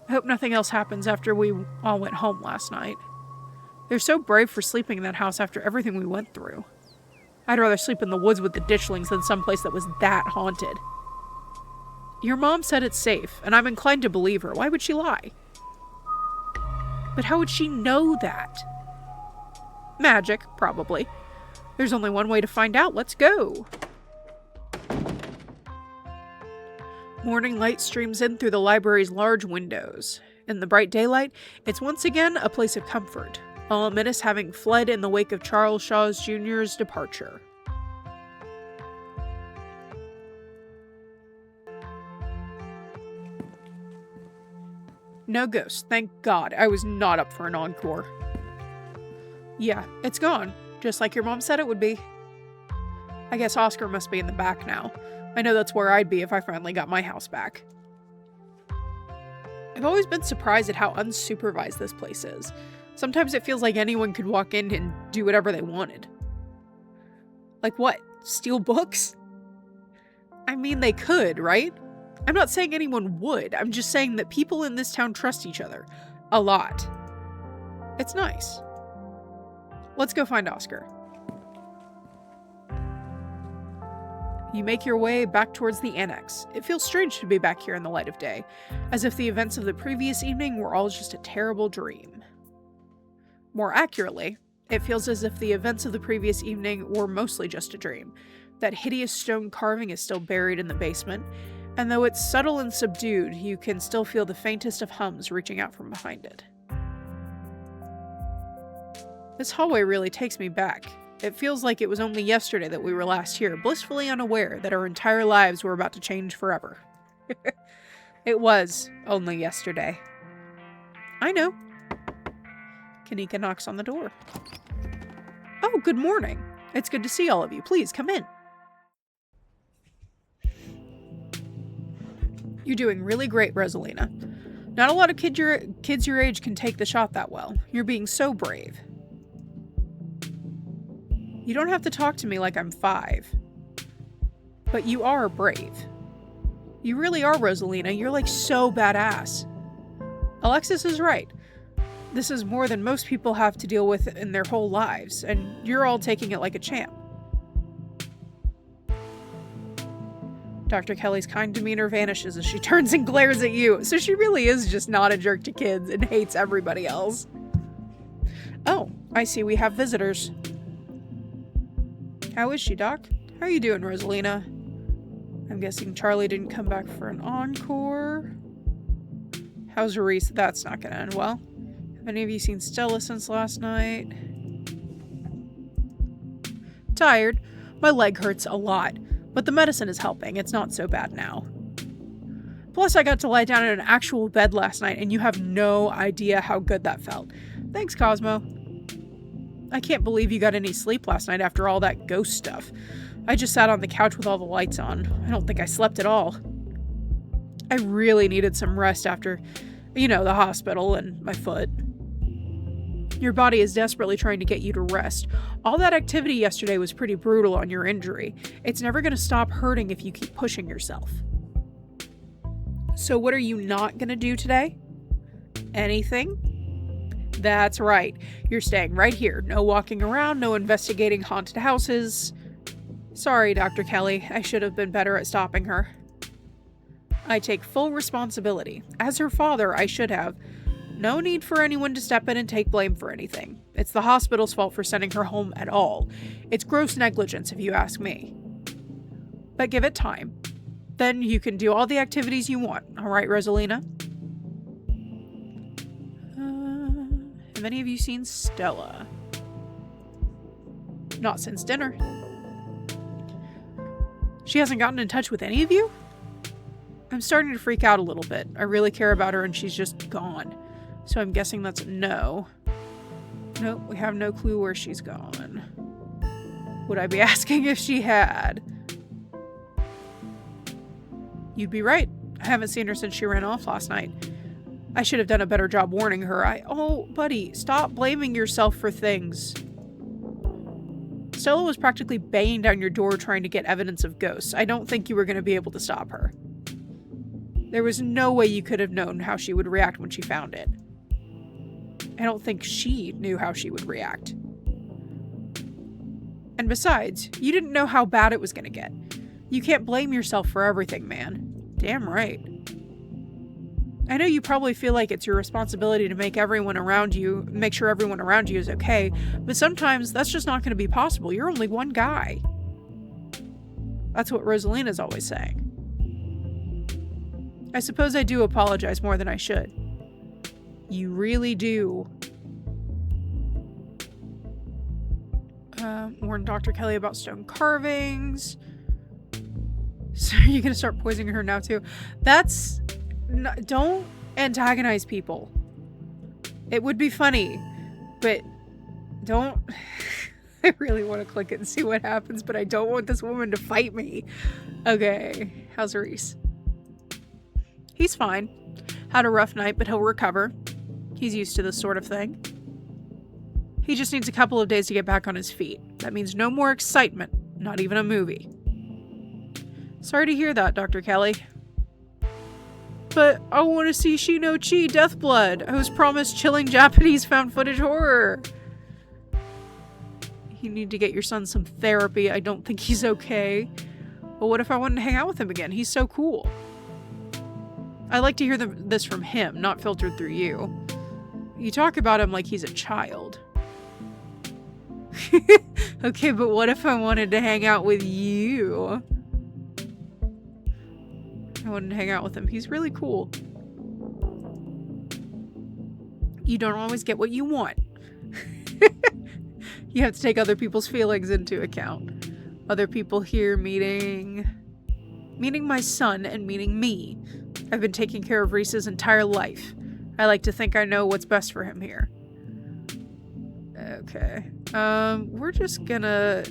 I hope nothing else happens after we all went home last night. They're so brave for sleeping in that house after everything we went through. I'd rather sleep in the woods with the ditchlings than someplace that was that haunted. Your mom said it's safe, and I'm inclined to believe her. Why would she lie? But how would she know that? Magic, probably. There's only one way to find out. Let's go. Morning light streams in through the library's large windows. In the bright daylight, it's once again a place of comfort, all ominous having fled in the wake of Charles Shaw Jr.'s departure. No ghost, thank God. I was not up for an encore. Yeah, it's gone, just like your mom said it would be. I guess Oscar must be in the back now. I know that's where I'd be if I finally got my house back. I've always been surprised at how unsupervised this place is. Sometimes it feels like anyone could walk in and do whatever they wanted. Like what? Steal books? I mean, they could, right? I'm not saying anyone would. I'm just saying that people in this town trust each other. A lot. It's nice. Let's go find Oscar. You make your way back towards the annex. It feels strange to be back here in the light of day, as if the events of the previous evening were all just a terrible dream. More accurately, it feels as if the events of the previous evening were mostly just a dream. That hideous stone carving is still buried in the basement. And though it's subtle and subdued, you can still feel the faintest of hums reaching out from behind it. This hallway really takes me back. It feels like it was only yesterday that we were last here, blissfully unaware that our entire lives were about to change forever. It was only yesterday. I know. Kanika knocks on the door. Oh, good morning. It's good to see all of you. Please, come in. You're doing really great, Rosalina. Not a lot of kids your age can take the shot that well. You're being so brave. You don't have to talk to me like I'm 5. But you are brave. You really are, Rosalina. You're like so badass. Alexis is right. This is more than most people have to deal with in their whole lives, and you're all taking it like a champ. Dr. Kelly's kind demeanor vanishes as she turns and glares at you, so she really is just not a jerk to kids and hates everybody else. Oh, I see we have visitors. How is she, Doc? How are you doing, Rosalina? I'm guessing Charlie didn't come back for an encore. How's Reese? That's not gonna end well. Have any of you seen Stella since last night? Tired. My leg hurts a lot, but the medicine is helping. It's not so bad now. Plus, I got to lie down in an actual bed last night, and you have no idea how good that felt. Thanks, Cosmo. I can't believe you got any sleep last night after all that ghost stuff. I just sat on the couch with all the lights on. I don't think I slept at all. I really needed some rest after, the hospital and my foot. Your body is desperately trying to get you to rest. All that activity yesterday was pretty brutal on your injury. It's never going to stop hurting if you keep pushing yourself. So what are you not going to do today? Anything? That's right. You're staying right here. No walking around, no investigating haunted houses. Sorry, Dr. Kelly. I should have been better at stopping her. I take full responsibility. As her father, I should have. No need for anyone to step in and take blame for anything. It's the hospital's fault for sending her home at all. It's gross negligence, if you ask me. But give it time. Then you can do all the activities you want. All right, Rosalina? Have any of you seen Stella? Not since dinner. She hasn't gotten in touch with any of you? I'm starting to freak out a little bit. I really care about her and she's just gone. So I'm guessing that's a no. Nope, we have no clue where she's gone. Would I be asking if she had? You'd be right. I haven't seen her since she ran off last night. I should have done a better job warning her. Oh, buddy, stop blaming yourself for things. Stella was practically banging down your door trying to get evidence of ghosts. I don't think you were going to be able to stop her. There was no way you could have known how she would react when she found it. I don't think she knew how she would react. And besides, you didn't know how bad it was going to get. You can't blame yourself for everything, man. Damn right. I know you probably feel like it's your responsibility to make sure everyone around you is okay, but sometimes that's just not going to be possible. You're only one guy. That's what Rosalina's always saying. I suppose I do apologize more than I should. You really do. Warn Dr. Kelly about stone carvings. So are you going to start poisoning her now too? Don't antagonize people. It would be funny, but don't. I really want to click it and see what happens, but I don't want this woman to fight me. Okay, how's Reese? He's fine. Had a rough night, but he'll recover. He's used to this sort of thing. He just needs a couple of days to get back on his feet. That means no more excitement, not even a movie. Sorry to hear that, Dr. Kelly. But I want to see Shi-no-Chi Deathblood. I was promised chilling Japanese found footage horror. You need to get your son some therapy. I don't think he's okay. But what if I wanted to hang out with him again? He's so cool. I like to hear this from him, not filtered through you. You talk about him like he's a child. Okay, but what if I wanted to hang out with you? I wouldn't hang out with him. He's really cool. You don't always get what you want. You have to take other people's feelings into account. Other people here meaning my son and meaning me. I've been taking care of Reese's entire life. I like to think I know what's best for him here. Okay. We're just gonna...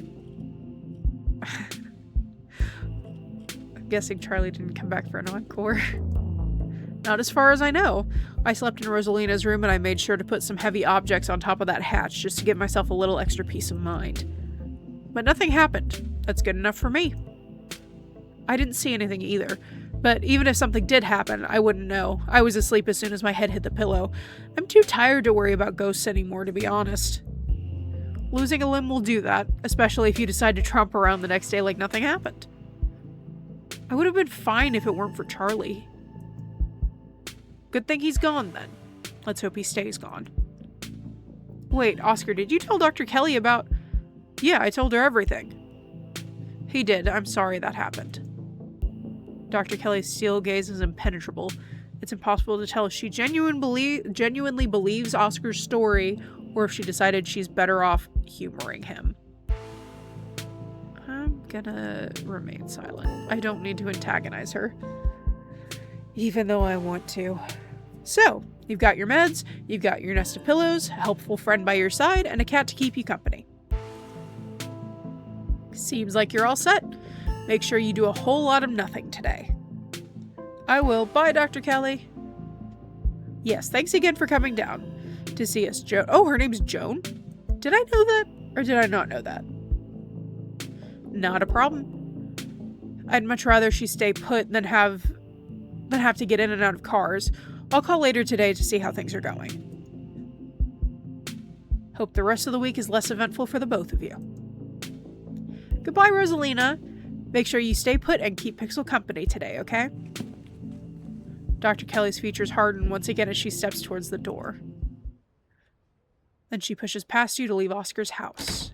I'm guessing Charlie didn't come back for an encore. Not as far as I know. I slept in Rosalina's room and I made sure to put some heavy objects on top of that hatch just to give myself a little extra peace of mind. But nothing happened. That's good enough for me. I didn't see anything either. But even if something did happen, I wouldn't know. I was asleep as soon as my head hit the pillow. I'm too tired to worry about ghosts anymore, to be honest. Losing a limb will do that, especially if you decide to tromp around the next day like nothing happened. I would have been fine if it weren't for Charlie. Good thing he's gone, then. Let's hope he stays gone. Wait, Oscar, did you tell Dr. Kelly about... Yeah, I told her everything. He did. I'm sorry that happened. Dr. Kelly's steel gaze is impenetrable. It's impossible to tell if she genuinely believes Oscar's story or if she decided she's better off humoring him. I'm gonna remain silent. I don't need to antagonize her. Even though I want to. So, you've got your meds, you've got your nest of pillows, a helpful friend by your side, and a cat to keep you company. Seems like you're all set. Make sure you do a whole lot of nothing today. I will. Bye, Dr. Kelly. Yes, thanks again for coming down to see us, Joan. Oh, her name's Joan? Did I know that? Or did I not know that? Not a problem. I'd much rather she stay put than have to get in and out of cars. I'll call later today to see how things are going. Hope the rest of the week is less eventful for the both of you. Goodbye, Rosalina. Make sure you stay put and keep Pixel company today, okay? Dr. Kelly's features harden once again as she steps towards the door. Then she pushes past you to leave Oscar's house.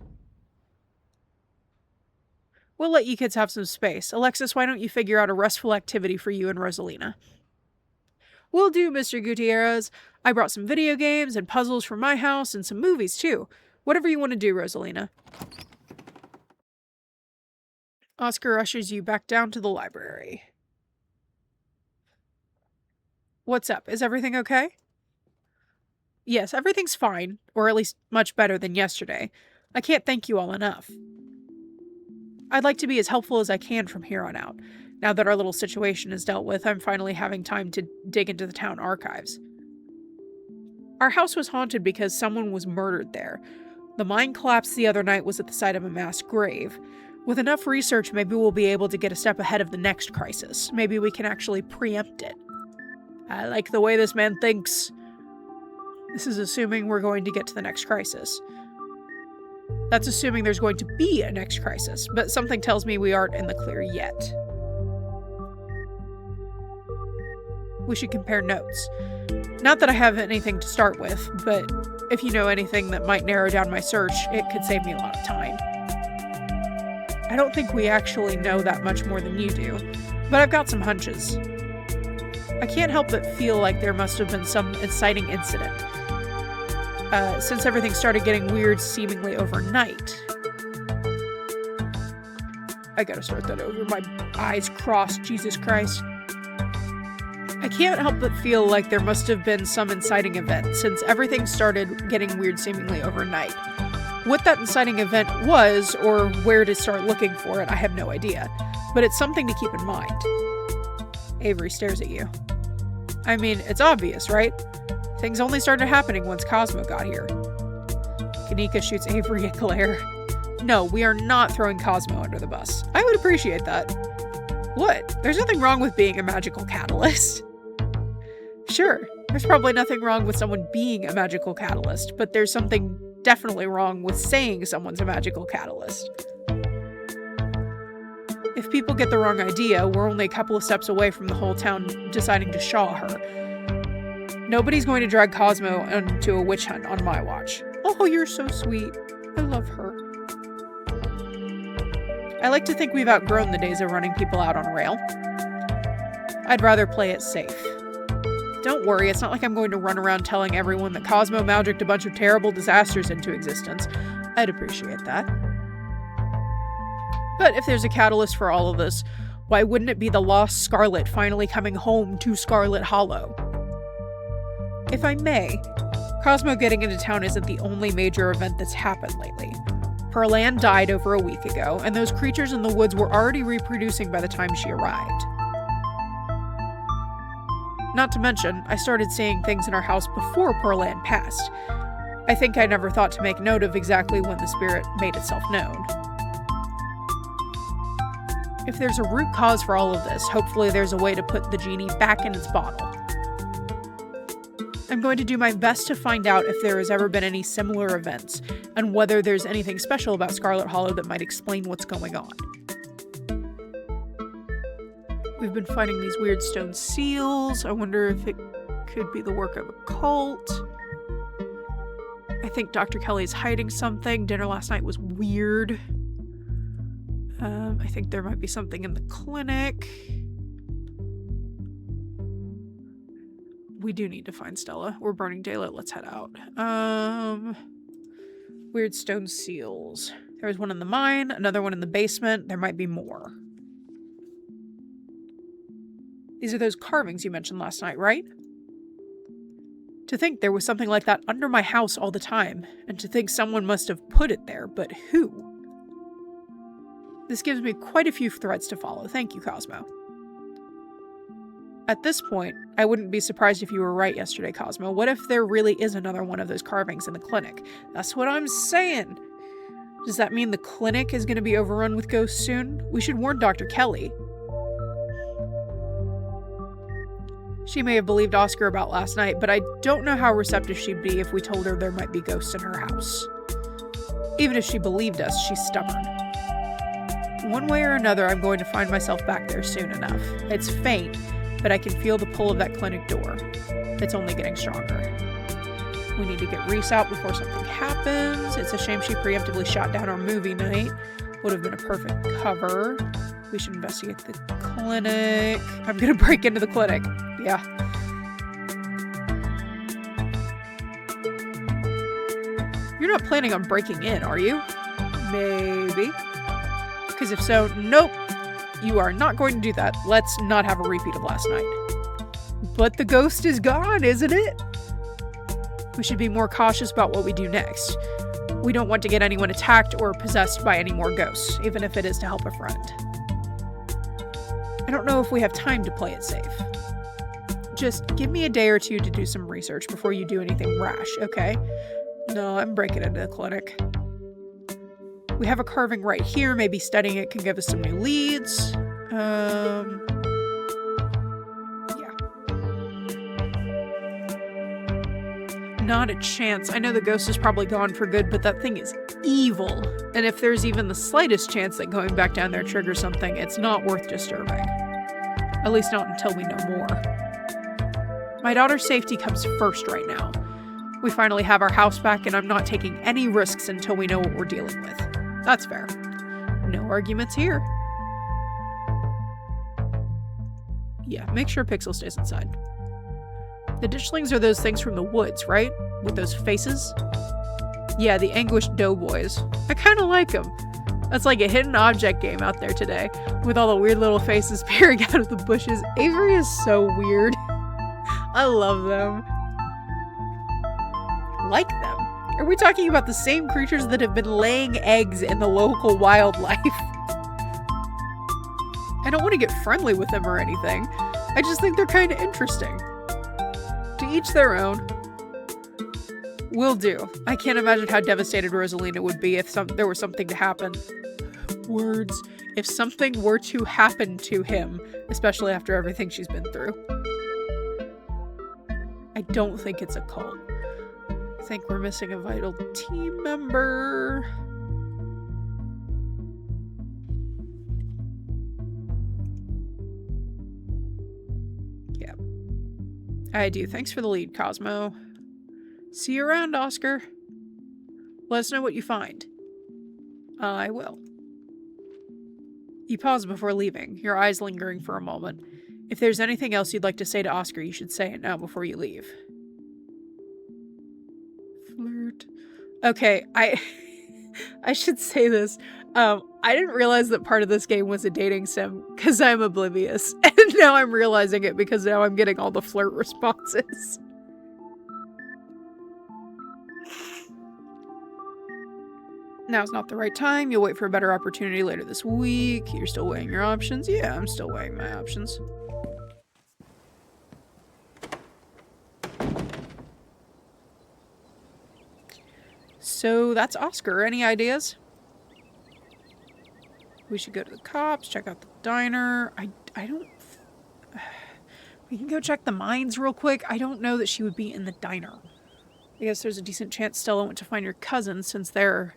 We'll let you kids have some space. Alexis, why don't you figure out a restful activity for you and Rosalina? Will do, Mr. Gutierrez. I brought some video games and puzzles from my house and some movies, too. Whatever you want to do, Rosalina. Oscar ushers you back down to the library. What's up? Is everything okay? Yes, everything's fine, or at least much better than yesterday. I can't thank you all enough. I'd like to be as helpful as I can from here on out. Now that our little situation is dealt with, I'm finally having time to dig into the town archives. Our house was haunted because someone was murdered there. The mine collapse the other night was at the site of a mass grave. With enough research, maybe we'll be able to get a step ahead of the next crisis. Maybe we can actually preempt it. I like the way this man thinks. This is assuming we're going to get to the next crisis. That's assuming there's going to be a next crisis, but something tells me we aren't in the clear yet. We should compare notes. Not that I have anything to start with, but if you know anything that might narrow down my search, it could save me a lot of time. I don't think we actually know that much more than you do, but I've got some hunches. I can't help but feel like there must have been some inciting incident. Since everything started getting weird seemingly overnight. I gotta start that over. My eyes crossed, Jesus Christ. I can't help but feel like there must have been some inciting event since everything started getting weird seemingly overnight. What that inciting event was, or where to start looking for it, I have no idea. But it's something to keep in mind. Avery stares at you. I mean, it's obvious, right? Things only started happening once Cosmo got here. Kanika shoots Avery a glare. No, we are not throwing Cosmo under the bus. I would appreciate that. What? There's nothing wrong with being a magical catalyst. Sure, there's probably nothing wrong with someone being a magical catalyst, but there's something definitely wrong with saying someone's a magical catalyst. If people get the wrong idea, we're only a couple of steps away from the whole town deciding to shaw her. Nobody's going to drag Cosmo into a witch hunt on my watch. Oh, you're so sweet. I love her. I like to think we've outgrown the days of running people out on rail. I'd rather play it safe. Don't worry, it's not like I'm going to run around telling everyone that Cosmo magicked a bunch of terrible disasters into existence. I'd appreciate that. But if there's a catalyst for all of this, why wouldn't it be the lost Scarlet finally coming home to Scarlet Hollow? If I may, Cosmo getting into town isn't the only major event that's happened lately. Pearl Ann died over a week ago, and those creatures in the woods were already reproducing by the time she arrived. Not to mention, I started seeing things in our house before Pearl Ann passed. I think I never thought to make note of exactly when the spirit made itself known. If there's a root cause for all of this, hopefully there's a way to put the genie back in its bottle. I'm going to do my best to find out if there has ever been any similar events, and whether there's anything special about Scarlet Hollow that might explain what's going on. We've been finding these weird stone seals. I wonder if it could be the work of a cult. I think Dr. Kelly's hiding something. Dinner last night was weird. I think there might be something in the clinic. We do need to find Stella. We're burning daylight. Let's head out. Weird stone seals. There was one in the mine, another one in the basement. There might be more. These are those carvings you mentioned last night, right? To think there was something like that under my house all the time, and to think someone must have put it there, but who? This gives me quite a few threads to follow. Thank you, Cosmo. At this point, I wouldn't be surprised if you were right yesterday, Cosmo. What if there really is another one of those carvings in the clinic? That's what I'm saying. Does that mean the clinic is going to be overrun with ghosts soon? We should warn Dr. Kelly. She may have believed Oscar about last night, but I don't know how receptive she'd be if we told her there might be ghosts in her house. Even if she believed us, she's stubborn. One way or another, I'm going to find myself back there soon enough. It's faint, but I can feel the pull of that clinic door. It's only getting stronger. We need to get Reese out before something happens. It's a shame she preemptively shot down our movie night. Would have been a perfect cover. We should investigate the clinic. I'm gonna break into the clinic. Yeah. You're not planning on breaking in, are you? Maybe. Because if so, nope. You are not going to do that. Let's not have a repeat of last night. But the ghost is gone, isn't it? We should be more cautious about what we do next. We don't want to get anyone attacked or possessed by any more ghosts, even if it is to help a friend. I don't know if we have time to play it safe. Just give me a day or two to do some research before you do anything rash, okay? No, I'm breaking into the clinic. We have a carving right here. Maybe studying it can give us some new leads. Yeah. Not a chance. I know the ghost is probably gone for good, but that thing is evil. And if there's even the slightest chance that going back down there triggers something, it's not worth disturbing. At least not until we know more. My daughter's safety comes first right now. We finally have our house back, and I'm not taking any risks until we know what we're dealing with. That's fair. No arguments here. Yeah, make sure Pixel stays inside. The ditchlings are those things from the woods, right? With those faces? Yeah, the anguished doughboys. I kind of like them. That's like a hidden object game out there today, with all the weird little faces peering out of the bushes. Avery is so weird. I love them. Like them? Are we talking about the same creatures that have been laying eggs in the local wildlife? I don't want to get friendly with them or anything. I just think they're kind of interesting. To each their own. Will do. I can't imagine how devastated Rosalina would be if there was something to happen. Words. If something were to happen to him, especially after everything she's been through. I don't think it's a cult. I think we're missing a vital team member. Yeah. I do. Thanks for the lead, Cosmo. See you around, Oscar. Let us know what you find. I will. You pause before leaving, your eyes lingering for a moment. If there's anything else you'd like to say to Oscar, you should say it now before you leave. Flirt. Okay, I should say this. I didn't realize that part of this game was a dating sim because I'm oblivious. And now I'm realizing it because now I'm getting all the flirt responses. Now's not the right time. You'll wait for a better opportunity later this week. You're still weighing your options? Yeah, I'm still weighing my options. So that's Oscar. Any ideas? We should go to the cops, check out the diner. I don't... We can go check the mines real quick. I don't know that she would be in the diner. I guess there's a decent chance Stella went to find your cousin since they're...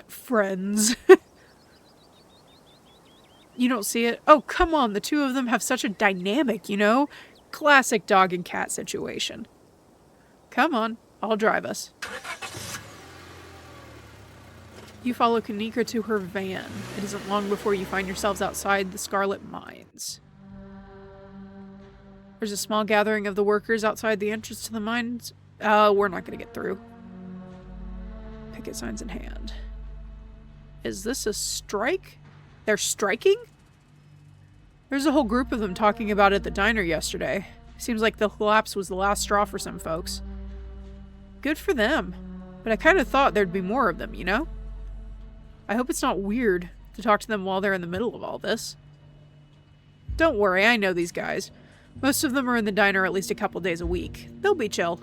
friends. You don't see it? Oh, come on. The two of them have such a dynamic, you know? Classic dog and cat situation. Come on. I'll drive us. You follow Kanika to her van. It isn't long before you find yourselves outside the Scarlet Mines. There's a small gathering of the workers outside the entrance to the mines. We're not going to get through. Picket signs in hand. Is this a strike? They're striking? There's a whole group of them talking about it at the diner yesterday. Seems like the collapse was the last straw for some folks. Good for them. But I kind of thought there'd be more of them, you know? I hope it's not weird to talk to them while they're in the middle of all this. Don't worry, I know these guys. Most of them are in the diner at least a couple days a week. They'll be chill.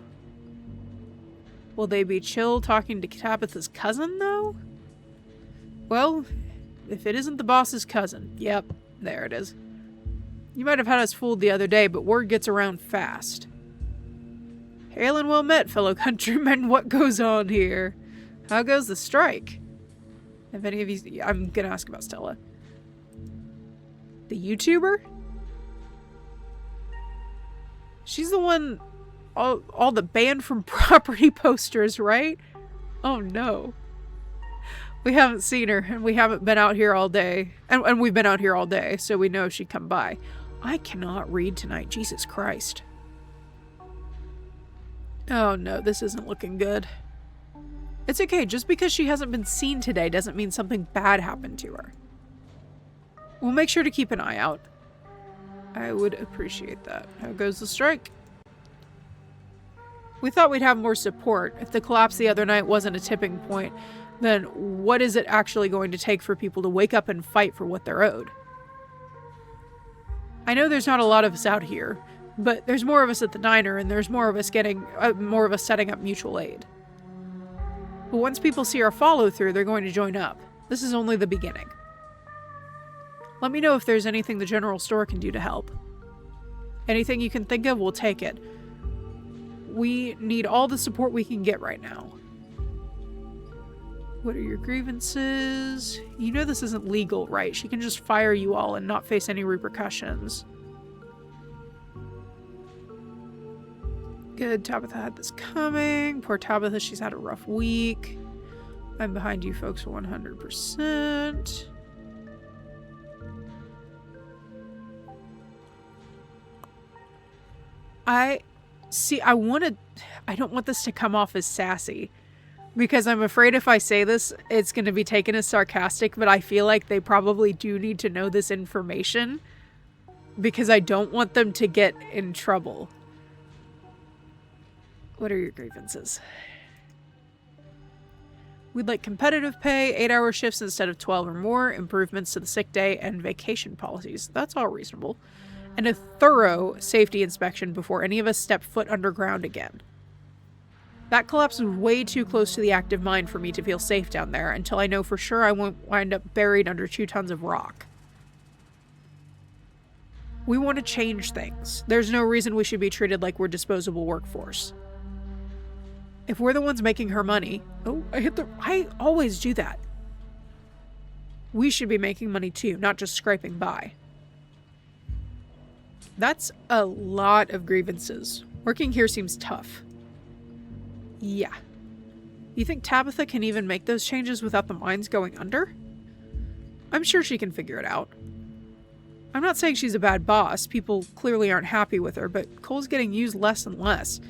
Will they be chill talking to Tabitha's cousin, though? Well, if it isn't the boss's cousin. Yep, there it is. You might have had us fooled the other day, but word gets around fast. Hail and well met, fellow countrymen. What goes on here? How goes the strike? If any of you... I'm gonna ask about Stella. The YouTuber? She's the one... All the banned from property posters, right? Oh no. We haven't seen her, and we haven't been out here all day. And we've been out here all day, so we know she'd come by. I cannot read tonight, Jesus Christ. Oh no, this isn't looking good. It's okay, just because she hasn't been seen today doesn't mean something bad happened to her. We'll make sure to keep an eye out. I would appreciate that. How goes the strike? We thought we'd have more support. If the collapse the other night wasn't a tipping point, then what is it actually going to take for people to wake up and fight for what they're owed? I know there's not a lot of us out here, but there's more of us at the diner, and there's more of us setting up mutual aid. But once people see our follow-through, they're going to join up. This is only the beginning. Let me know if there's anything the general store can do to help. Anything you can think of, we'll take it. We need all the support we can get right now. What are your grievances? You know this isn't legal, right? She can just fire you all and not face any repercussions. Good, Tabitha had this coming. Poor Tabitha, she's had a rough week. I'm behind you folks 100%. I don't want this to come off as sassy. Because I'm afraid if I say this, it's going to be taken as sarcastic, but I feel like they probably do need to know this information. Because I don't want them to get in trouble. What are your grievances? We'd like competitive pay, 8-hour shifts instead of 12 or more, improvements to the sick day and vacation policies. That's all reasonable. And a thorough safety inspection before any of us step foot underground again. That collapse was way too close to the active mine for me to feel safe down there until I know for sure I won't wind up buried under 2 tons of rock. We want to change things. There's no reason we should be treated like we're disposable workforce. If we're the ones making her money... Oh, I always do that. We should be making money too, not just scraping by. That's a lot of grievances. Working here seems tough. Yeah. You think Tabitha can even make those changes without the mines going under? I'm sure she can figure it out. I'm not saying she's a bad boss. People clearly aren't happy with her, but Cole's getting used less and less.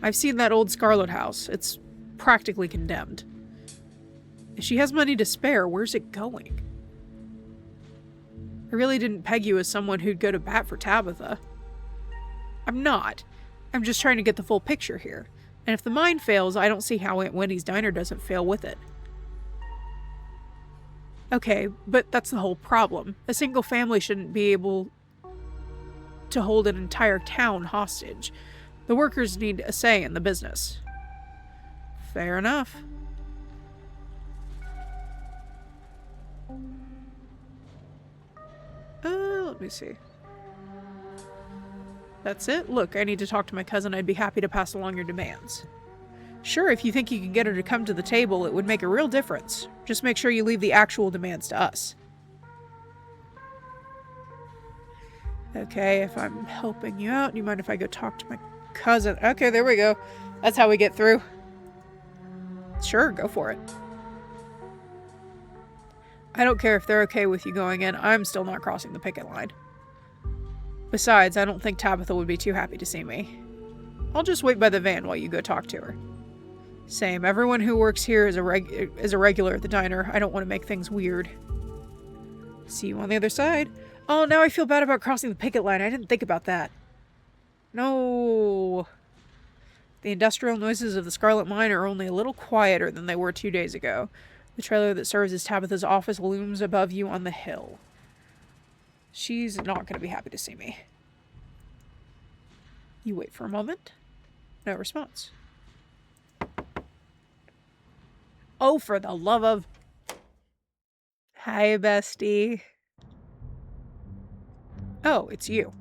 I've seen that old Scarlet house. It's practically condemned. If she has money to spare, where's it going? I really didn't peg you as someone who'd go to bat for Tabitha. I'm not. I'm just trying to get the full picture here. And if the mine fails, I don't see how Aunt Wendy's diner doesn't fail with it. Okay, but that's the whole problem. A single family shouldn't be able to hold an entire town hostage. The workers need a say in the business. Fair enough. Let me see. That's it? Look, I need to talk to my cousin. I'd be happy to pass along your demands. Sure, if you think you can get her to come to the table, it would make a real difference. Just make sure you leave the actual demands to us. Okay, if I'm helping you out, do you mind if I go talk to my cousin? Okay, there we go. That's how we get through. Sure, go for it. I don't care if they're okay with you going in. I'm still not crossing the picket line. Besides, I don't think Tabitha would be too happy to see me. I'll just wait by the van while you go talk to her. Same. Everyone who works here is a regular at the diner. I don't want to make things weird. See you on the other side. Oh, now I feel bad about crossing the picket line. I didn't think about that. No. The industrial noises of the Scarlet Mine are only a little quieter than they were 2 days ago. The trailer that serves as Tabitha's office looms above you on the hill. She's not going to be happy to see me. You wait for a moment. No response. Oh, for the love of... Hi, bestie. Oh, it's you.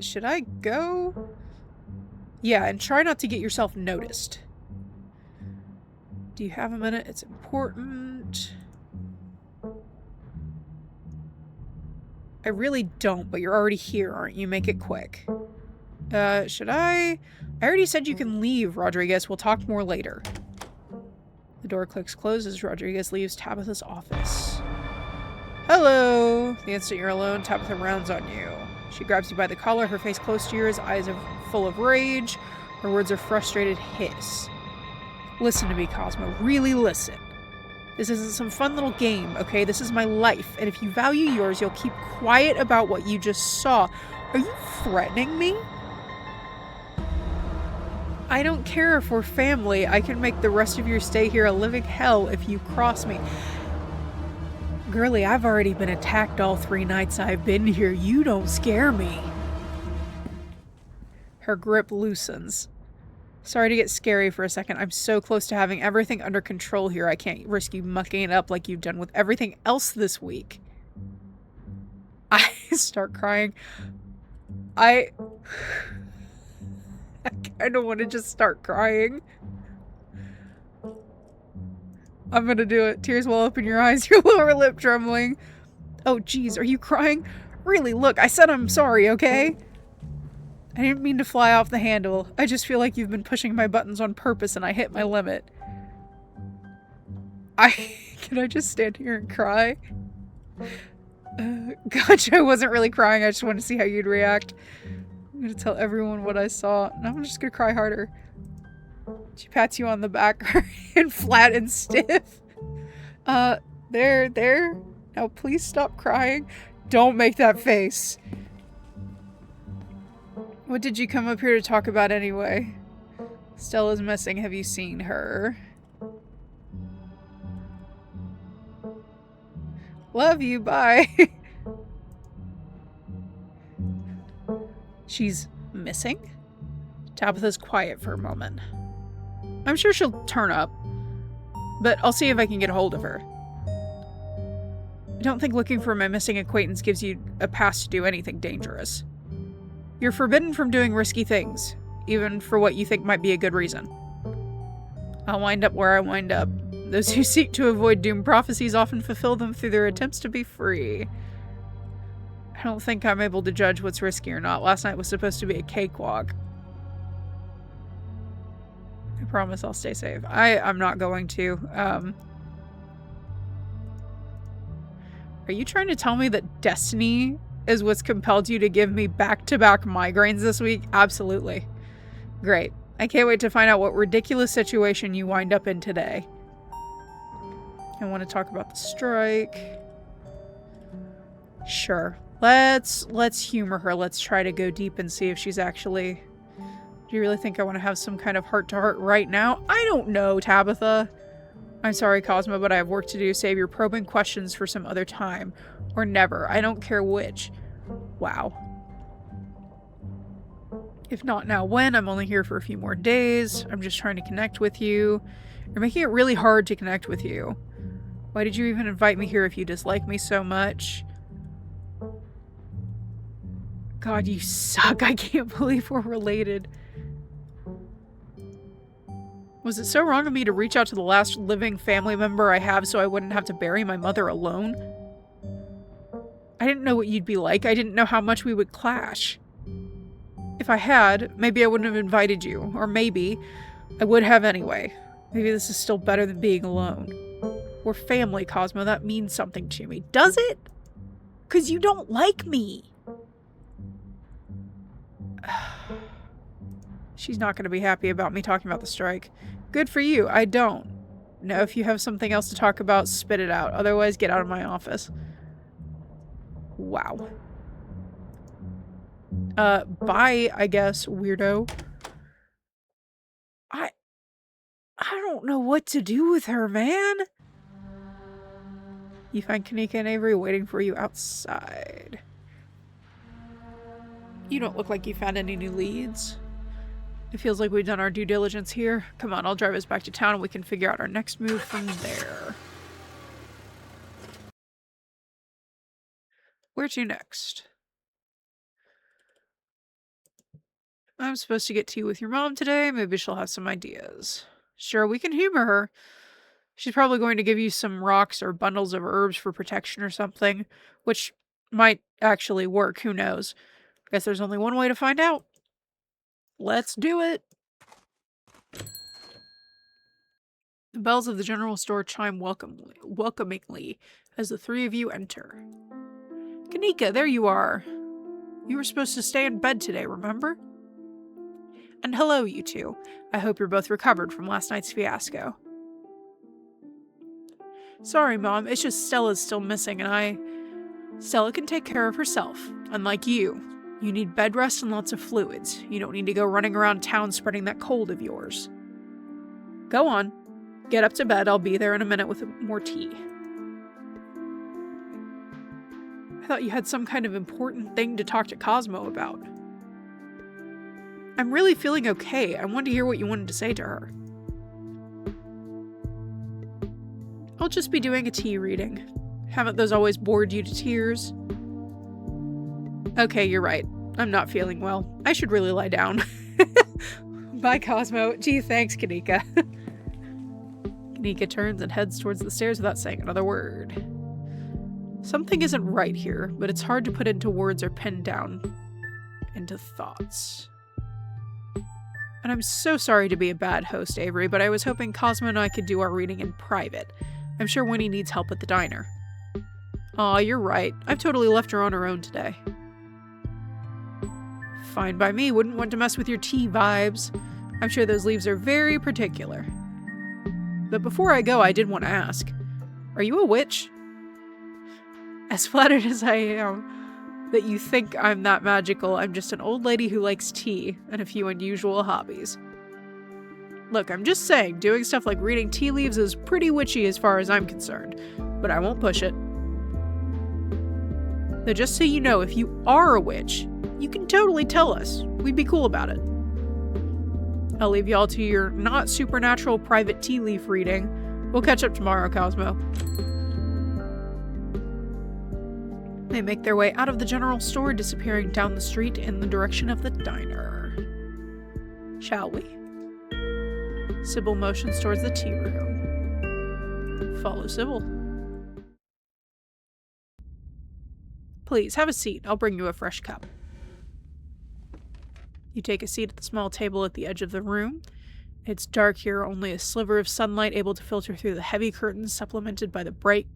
Should I go? Yeah, and try not to get yourself noticed. Do you have a minute? It's important. I really don't, but you're already here, aren't you? Make it quick. Should I? I already said you can leave, Rodriguez. We'll talk more later. The door clicks closed as Rodriguez leaves Tabitha's office. Hello! The instant you're alone, Tabitha rounds on you. She grabs you by the collar, her face close to yours, eyes are full of rage. Her words are frustrated hiss. Listen to me, Cosmo. Really listen. This isn't some fun little game, okay? This is my life, and if you value yours, you'll keep quiet about what you just saw. Are you threatening me? I don't care if we're family. I can make the rest of your stay here a living hell if you cross me. Girlie, I've already been attacked all 3 nights I've been here. You don't scare me. Her grip loosens. Sorry to get scary for a second. I'm so close to having everything under control here. I can't risk you mucking it up like you've done with everything else this week. I start crying. I kind of want to just start crying. I'm gonna do it. Tears well up in your eyes, your lower lip trembling. Oh, geez, are you crying? Really, look, I said I'm sorry, okay? I didn't mean to fly off the handle. I just feel like you've been pushing my buttons on purpose and I hit my limit. Can I just stand here and cry? Gotcha, I wasn't really crying. I just wanted to see how you'd react. I'm gonna tell everyone what I saw, and I'm just gonna cry harder. She pats you on the back, her hand flat and stiff. There. Now please stop crying. Don't make that face. What did you come up here to talk about anyway? Stella's missing. Have you seen her? Love you, bye. She's missing? Tabitha's quiet for a moment. I'm sure she'll turn up, but I'll see if I can get a hold of her. I don't think looking for my missing acquaintance gives you a pass to do anything dangerous. You're forbidden from doing risky things, even for what you think might be a good reason. I'll wind up where I wind up. Those who seek to avoid doomed prophecies often fulfill them through their attempts to be free. I don't think I'm able to judge what's risky or not. Last night was supposed to be a cakewalk. I promise I'll stay safe. I'm not going to. Are you trying to tell me that destiny is what's compelled you to give me back-to-back migraines this week? Absolutely. Great. I can't wait to find out what ridiculous situation you wind up in today. I want to talk about the strike. Sure. Let's humor her. Let's try to go deep and see if she's actually... Do you really think I want to have some kind of heart-to-heart right now? I don't know, Tabitha. I'm sorry, Cosmo, but I have work to do. Save your probing questions for some other time. Or never. I don't care which. Wow. If not now, when? I'm only here for a few more days. I'm just trying to connect with you. You're making it really hard to connect with you. Why did you even invite me here if you dislike me so much? God, you suck. I can't believe we're related. Was it so wrong of me to reach out to the last living family member I have so I wouldn't have to bury my mother alone? I didn't know what you'd be like. I didn't know how much we would clash. If I had, maybe I wouldn't have invited you. Or maybe I would have anyway. Maybe this is still better than being alone. We're family, Cosmo. That means something to me. Does it? 'Cause you don't like me. She's not going to be happy about me talking about the strike. Good for you. I don't. No, if you have something else to talk about, spit it out. Otherwise, get out of my office. Wow. Bye, I guess, weirdo. I don't know what to do with her, man. You find Kanika and Avery waiting for you outside. You don't look like you found any new leads. It feels like we've done our due diligence here. Come on, I'll drive us back to town and we can figure out our next move from there. Where to next? I'm supposed to get tea with your mom today. Maybe she'll have some ideas. Sure, we can humor her. She's probably going to give you some rocks or bundles of herbs for protection or something, which might actually work. Who knows? Guess there's only one way to find out. Let's do it! The bells of the general store chime welcomingly as the three of you enter. Kanika, there you are. You were supposed to stay in bed today, remember? And hello, you two. I hope you're both recovered from last night's fiasco. Sorry, Mom. It's just Stella's still missing and Stella can take care of herself. Unlike you. You need bed rest and lots of fluids. You don't need to go running around town spreading that cold of yours. Go on. Get up to bed. I'll be there in a minute with more tea. I thought you had some kind of important thing to talk to Cosmo about. I'm really feeling okay. I wanted to hear what you wanted to say to her. I'll just be doing a tea reading. Haven't those always bored you to tears? Okay, you're right. I'm not feeling well. I should really lie down. Bye, Cosmo. Gee, thanks, Kanika. Kanika turns and heads towards the stairs without saying another word. Something isn't right here, but it's hard to put into words or pin down into thoughts. And I'm so sorry to be a bad host, Avery, but I was hoping Cosmo and I could do our reading in private. I'm sure Winnie needs help at the diner. Aw, you're right. I've totally left her on her own today. Fine by me. Wouldn't want to mess with your tea vibes. I'm sure those leaves are very particular. But before I go, I did want to ask. Are you a witch? As flattered as I am that you think I'm that magical, I'm just an old lady who likes tea and a few unusual hobbies. Look, I'm just saying, doing stuff like reading tea leaves is pretty witchy as far as I'm concerned, but I won't push it. Though just so you know, if you are a witch, you can totally tell us. We'd be cool about it. I'll leave y'all to your not supernatural private tea leaf reading. We'll catch up tomorrow, Cosmo. They make their way out of the general store, disappearing down the street in the direction of the diner. Shall we? Sybil motions towards the tea room. Follow Sybil. Please, have a seat. I'll bring you a fresh cup. You take a seat at the small table at the edge of the room. It's dark here, only a sliver of sunlight able to filter through the heavy curtains, supplemented by the bright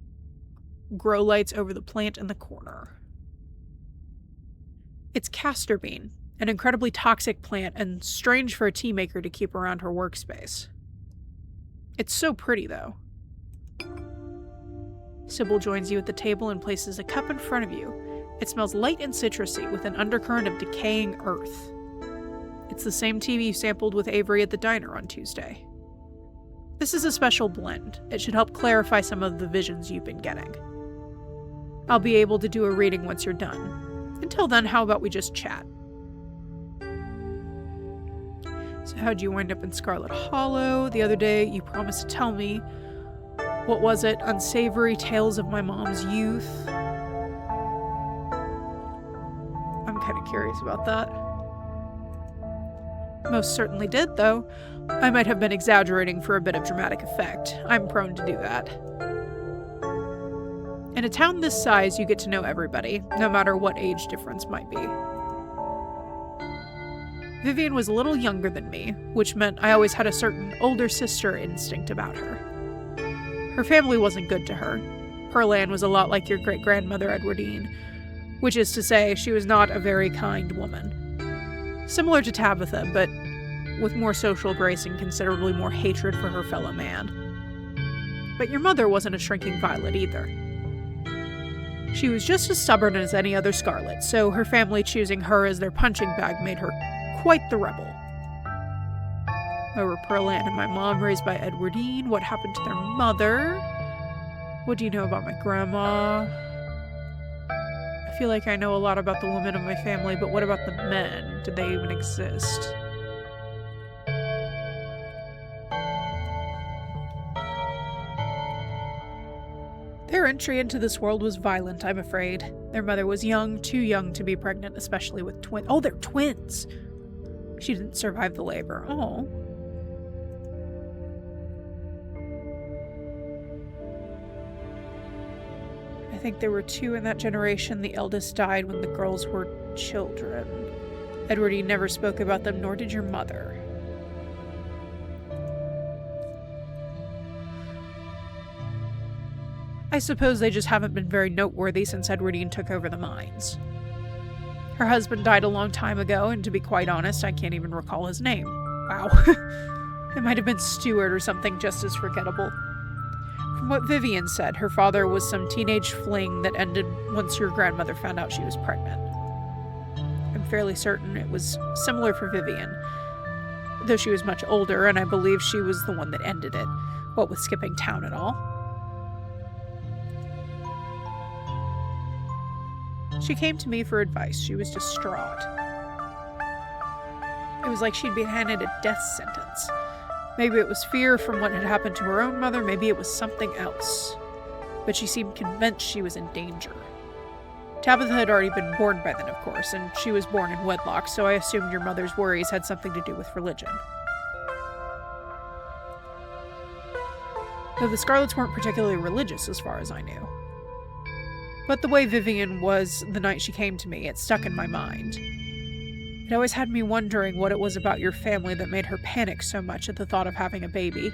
grow lights over the plant in the corner. It's castor bean, an incredibly toxic plant and strange for a tea maker to keep around her workspace. It's so pretty, though. Sybil joins you at the table and places a cup in front of you. It smells light and citrusy with an undercurrent of decaying earth. It's the same tea you sampled with Avery at the diner on Tuesday. This is a special blend. It should help clarify some of the visions you've been getting. I'll be able to do a reading once you're done. Until then, how about we just chat? So how'd you wind up in Scarlet Hollow? The other day, you promised to tell me. What was it? Unsavory tales of my mom's youth? I'm kind of curious about that. Most certainly did, though. I might have been exaggerating for a bit of dramatic effect. I'm prone to do that. In a town this size, you get to know everybody, no matter what age difference might be. Vivian was a little younger than me, which meant I always had a certain older sister instinct about her. Her family wasn't good to her. Pearl Ann was a lot like your great-grandmother Edwardine, which is to say, she was not a very kind woman. Similar to Tabitha, but with more social grace and considerably more hatred for her fellow man. But your mother wasn't a shrinking violet either. She was just as stubborn as any other Scarlet, so her family choosing her as their punching bag made her quite the rebel. Where were Pearl Ann and my mom raised by Edwardine? What happened to their mother? What do you know about my grandma? I feel like I know a lot about the women of my family, but what about the men? Did they even exist? Their entry into this world was violent, I'm afraid. Their mother was young, too young to be pregnant, especially with twins. Oh, they're twins! She didn't survive the labor. Oh. I think there were two in that generation. The eldest died when the girls were children. Edwardine never spoke about them, nor did your mother. I suppose they just haven't been very noteworthy since Edwardine took over the mines. Her husband died a long time ago, and to be quite honest, I can't even recall his name. Wow. It might have been Stuart or something just as forgettable. From what Vivian said, her father was some teenage fling that ended once your grandmother found out she was pregnant. I'm fairly certain it was similar for Vivian, though she was much older, and I believe she was the one that ended it, what with skipping town and all. She came to me for advice. She was distraught. It was like she'd been handed a death sentence. Maybe it was fear from what had happened to her own mother, maybe it was something else. But she seemed convinced she was in danger. Tabitha had already been born by then, of course, and she was born in wedlock, so I assumed your mother's worries had something to do with religion. Though the Scarlets weren't particularly religious as far as I knew. But the way Vivian was the night she came to me, it stuck in my mind. It always had me wondering what it was about your family that made her panic so much at the thought of having a baby.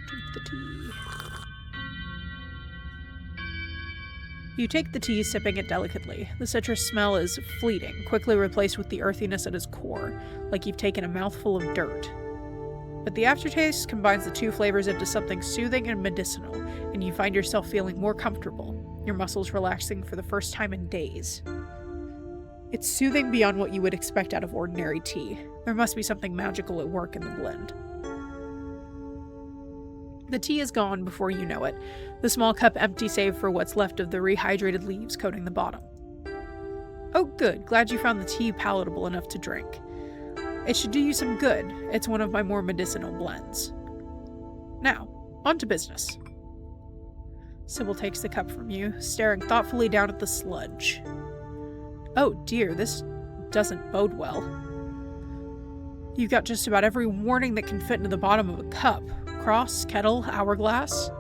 Drink the tea. You take the tea, sipping it delicately. The citrus smell is fleeting, quickly replaced with the earthiness at its core, like you've taken a mouthful of dirt. But the aftertaste combines the two flavors into something soothing and medicinal, and you find yourself feeling more comfortable, your muscles relaxing for the first time in days. It's soothing beyond what you would expect out of ordinary tea. There must be something magical at work in the blend. The tea is gone before you know it, the small cup empty save for what's left of the rehydrated leaves coating the bottom. Oh good, glad you found the tea palatable enough to drink. It should do you some good. It's one of my more medicinal blends. Now, on to business. Sybil takes the cup from you, staring thoughtfully down at the sludge. Oh dear, this doesn't bode well. You've got just about every warning that can fit into the bottom of a cup. Cross, kettle, hourglass.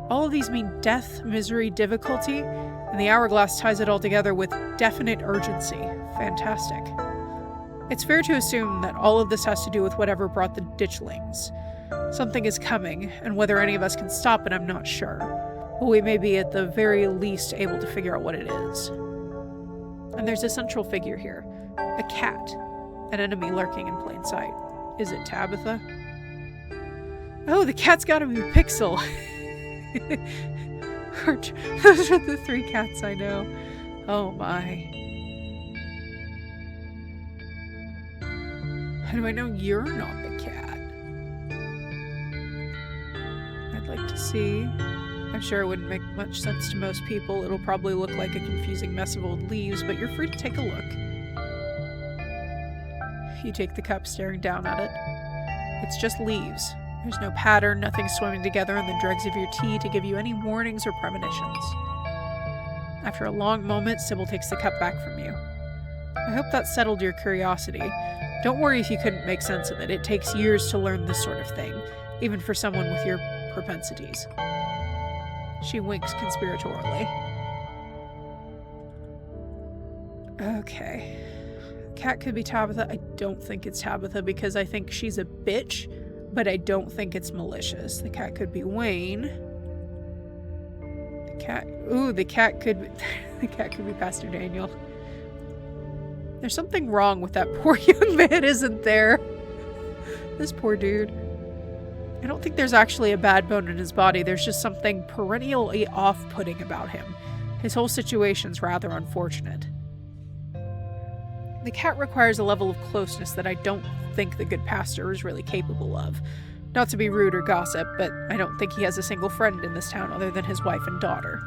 All of these mean death, misery, difficulty, and the hourglass ties it all together with definite urgency. Fantastic. It's fair to assume that all of this has to do with whatever brought the ditchlings. Something is coming, and whether any of us can stop it, I'm not sure. But we may be at the very least able to figure out what it is. And there's a central figure here. A cat. An enemy lurking in plain sight. Is it Tabitha? Oh, the cat's gotta be Pixel. Those are the 3 cats I know. Oh my. How do I know you're not the cat? I'd like to see. I'm sure it wouldn't make much sense to most people. It'll probably look like a confusing mess of old leaves, but you're free to take a look. You take the cup, staring down at it. It's just leaves. There's no pattern, nothing swimming together in the dregs of your tea to give you any warnings or premonitions. After a long moment, Sybil takes the cup back from you. I hope that settled your curiosity. Don't worry if you couldn't make sense of it. It takes years to learn this sort of thing, even for someone with your propensities. She winks conspiratorially. Okay. Cat could be Tabitha. I don't think it's Tabitha because I think she's a bitch, but I don't think it's malicious. The cat could be Wayne. The cat could be Pastor Daniel. There's something wrong with that poor young man, isn't there? This poor dude. I don't think there's actually a bad bone in his body. There's just something perennially off-putting about him. His whole situation's rather unfortunate. The cat requires a level of closeness that I don't think the good pastor is really capable of. Not to be rude or gossip, but I don't think he has a single friend in this town other than his wife and daughter.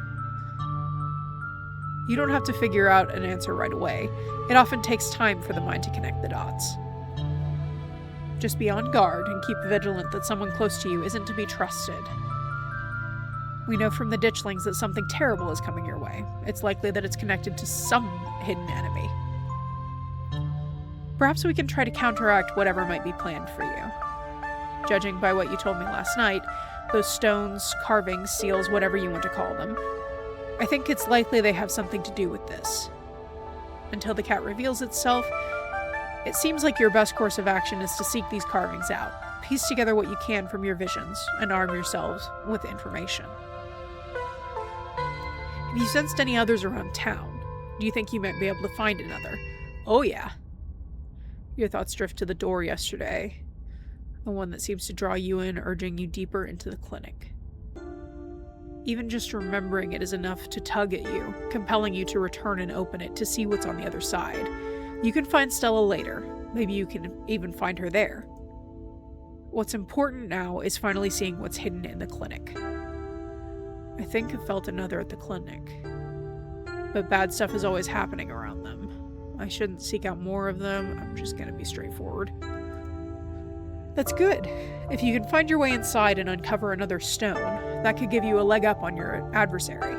You don't have to figure out an answer right away. It often takes time for the mind to connect the dots. Just be on guard and keep vigilant that someone close to you isn't to be trusted. We know from the ditchlings that something terrible is coming your way. It's likely that it's connected to some hidden enemy. Perhaps we can try to counteract whatever might be planned for you. Judging by what you told me last night, those stones, carvings, seals, whatever you want to call them, I think it's likely they have something to do with this. Until the cat reveals itself, it seems like your best course of action is to seek these carvings out, piece together what you can from your visions, and arm yourselves with information. Have you sensed any others around town? Do you think you might be able to find another? Oh yeah. Your thoughts drift to the door yesterday, the one that seems to draw you in, urging you deeper into the clinic. Even just remembering it is enough to tug at you, compelling you to return and open it to see what's on the other side. You can find Stella later. Maybe you can even find her there. What's important now is finally seeing what's hidden in the clinic. I think I felt another at the clinic. But bad stuff is always happening around them. I shouldn't seek out more of them. I'm just going to be straightforward. That's good. If you can find your way inside and uncover another stone, that could give you a leg up on your adversary.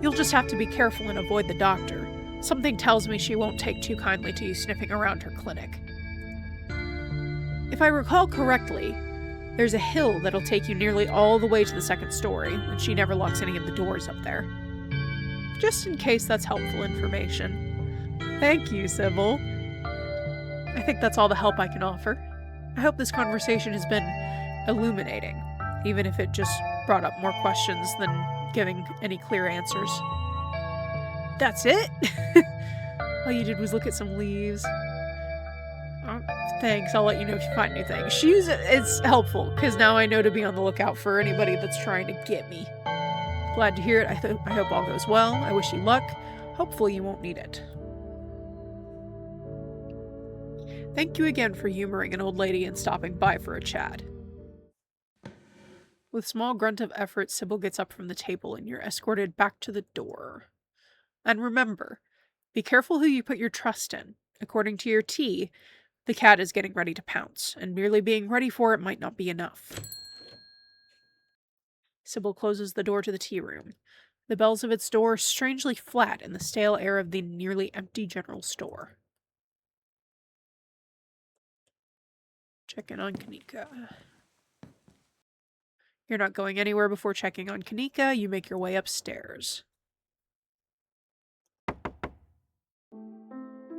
You'll just have to be careful and avoid the doctor. Something tells me she won't take too kindly to you sniffing around her clinic. If I recall correctly, there's a hill that'll take you nearly all the way to the second story, and she never locks any of the doors up there. Just in case that's helpful information. Thank you, Sybil. I think that's all the help I can offer. I hope this conversation has been illuminating, even if it just brought up more questions than giving any clear answers. That's it? All you did was look at some leaves. Oh, thanks, I'll let you know if you find anything. It's helpful, because now I know to be on the lookout for anybody that's trying to get me. Glad to hear it. I hope all goes well. I wish you luck. Hopefully you won't need it. Thank you again for humoring an old lady and stopping by for a chat. With small grunt of effort, Sybil gets up from the table and you're escorted back to the door. And remember, be careful who you put your trust in. According to your tea, the cat is getting ready to pounce, and merely being ready for it might not be enough. Sybil closes the door to the tea room. The bells of its door strangely flat in the stale air of the nearly empty general store. Check in on Kanika. You're not going anywhere before checking on Kanika. You make your way upstairs.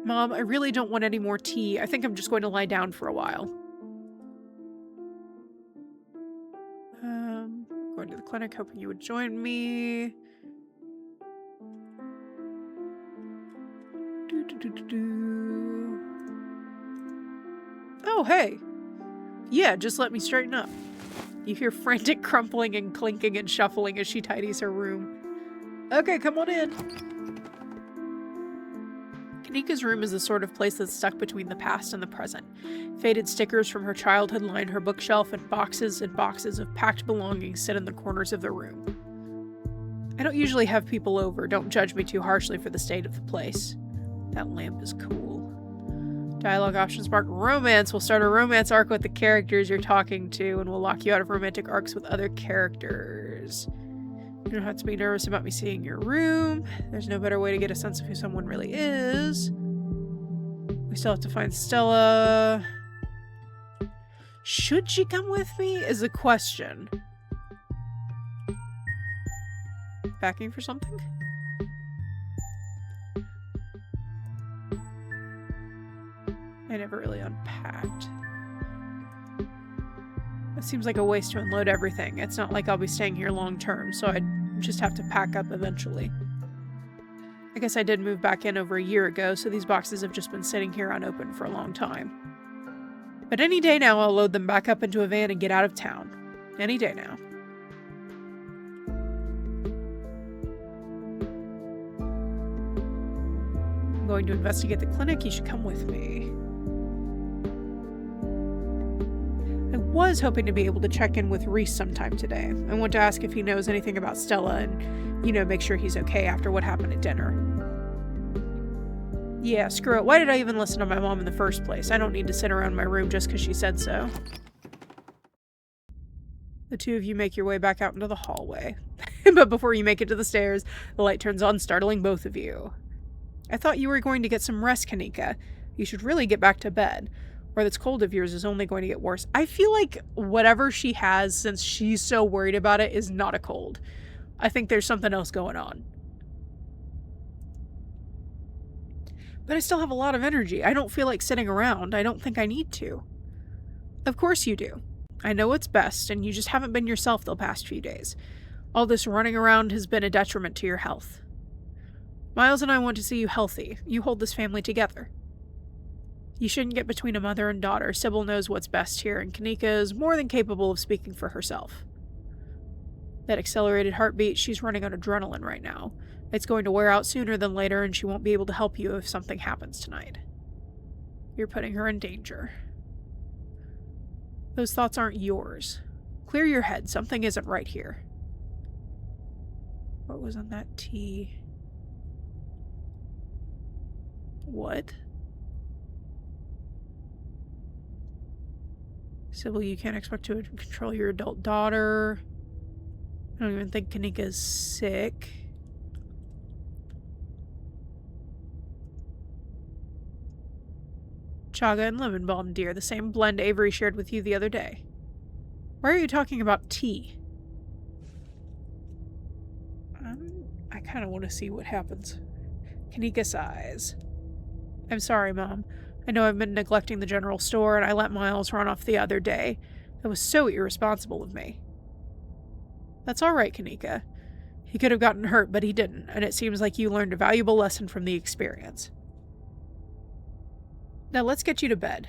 Mom, I really don't want any more tea. I think I'm just going to lie down for a while. Going to the clinic, hoping you would join me. Oh, hey. Yeah, just let me straighten up. You hear frantic crumpling and clinking and shuffling as she tidies her room. Okay, come on in. Kanika's room is the sort of place that's stuck between the past and the present. Faded stickers from her childhood line her bookshelf, and boxes of packed belongings sit in the corners of the room. I don't usually have people over. Don't judge me too harshly for the state of the place. That lamp is cool. Dialogue options mark romance. We'll start a romance arc with the characters you're talking to, and we'll lock you out of romantic arcs with other characters. You don't have to be nervous about me seeing your room. There's no better way to get a sense of who someone really is. We still have to find Stella. Should she come with me is the question. Packing for something? I never really unpacked. It seems like a waste to unload everything. It's not like I'll be staying here long term, so I'd just have to pack up eventually. I guess I did move back in over a year ago, so these boxes have just been sitting here unopened for a long time. But any day now, I'll load them back up into a van and get out of town. Any day now. I'm going to investigate the clinic. You should come with me. I was hoping to be able to check in with Reese sometime today. I want to ask if he knows anything about Stella and, make sure he's okay after what happened at dinner. Yeah, screw it. Why did I even listen to my mom in the first place? I don't need to sit around my room just because she said so. The two of you make your way back out into the hallway. But before you make it to the stairs, the light turns on, startling both of you. I thought you were going to get some rest, Kanika. You should really get back to bed. Or this cold of yours is only going to get worse. I feel like whatever she has, since she's so worried about it, is not a cold. I think there's something else going on. But I still have a lot of energy. I don't feel like sitting around. I don't think I need to. Of course you do. I know what's best, and you just haven't been yourself the past few days. All this running around has been a detriment to your health. Miles and I want to see you healthy. You hold this family together. You shouldn't get between a mother and daughter. Sybil knows what's best here, and Kanika is more than capable of speaking for herself. That accelerated heartbeat, she's running on adrenaline right now. It's going to wear out sooner than later, and she won't be able to help you if something happens tonight. You're putting her in danger. Those thoughts aren't yours. Clear your head. Something isn't right here. What was on that tea? What? Sybil, you can't expect to control your adult daughter. I don't even think Kanika's sick. Chaga and lemon balm, dear. The same blend Avery shared with you the other day. Why are you talking about tea? I kind of want to see what happens. Kanika sighs. I'm sorry, Mom. I know I've been neglecting the general store, and I let Miles run off the other day. That was so irresponsible of me. That's all right, Kanika. He could have gotten hurt, but he didn't, and it seems like you learned a valuable lesson from the experience. Now let's get you to bed.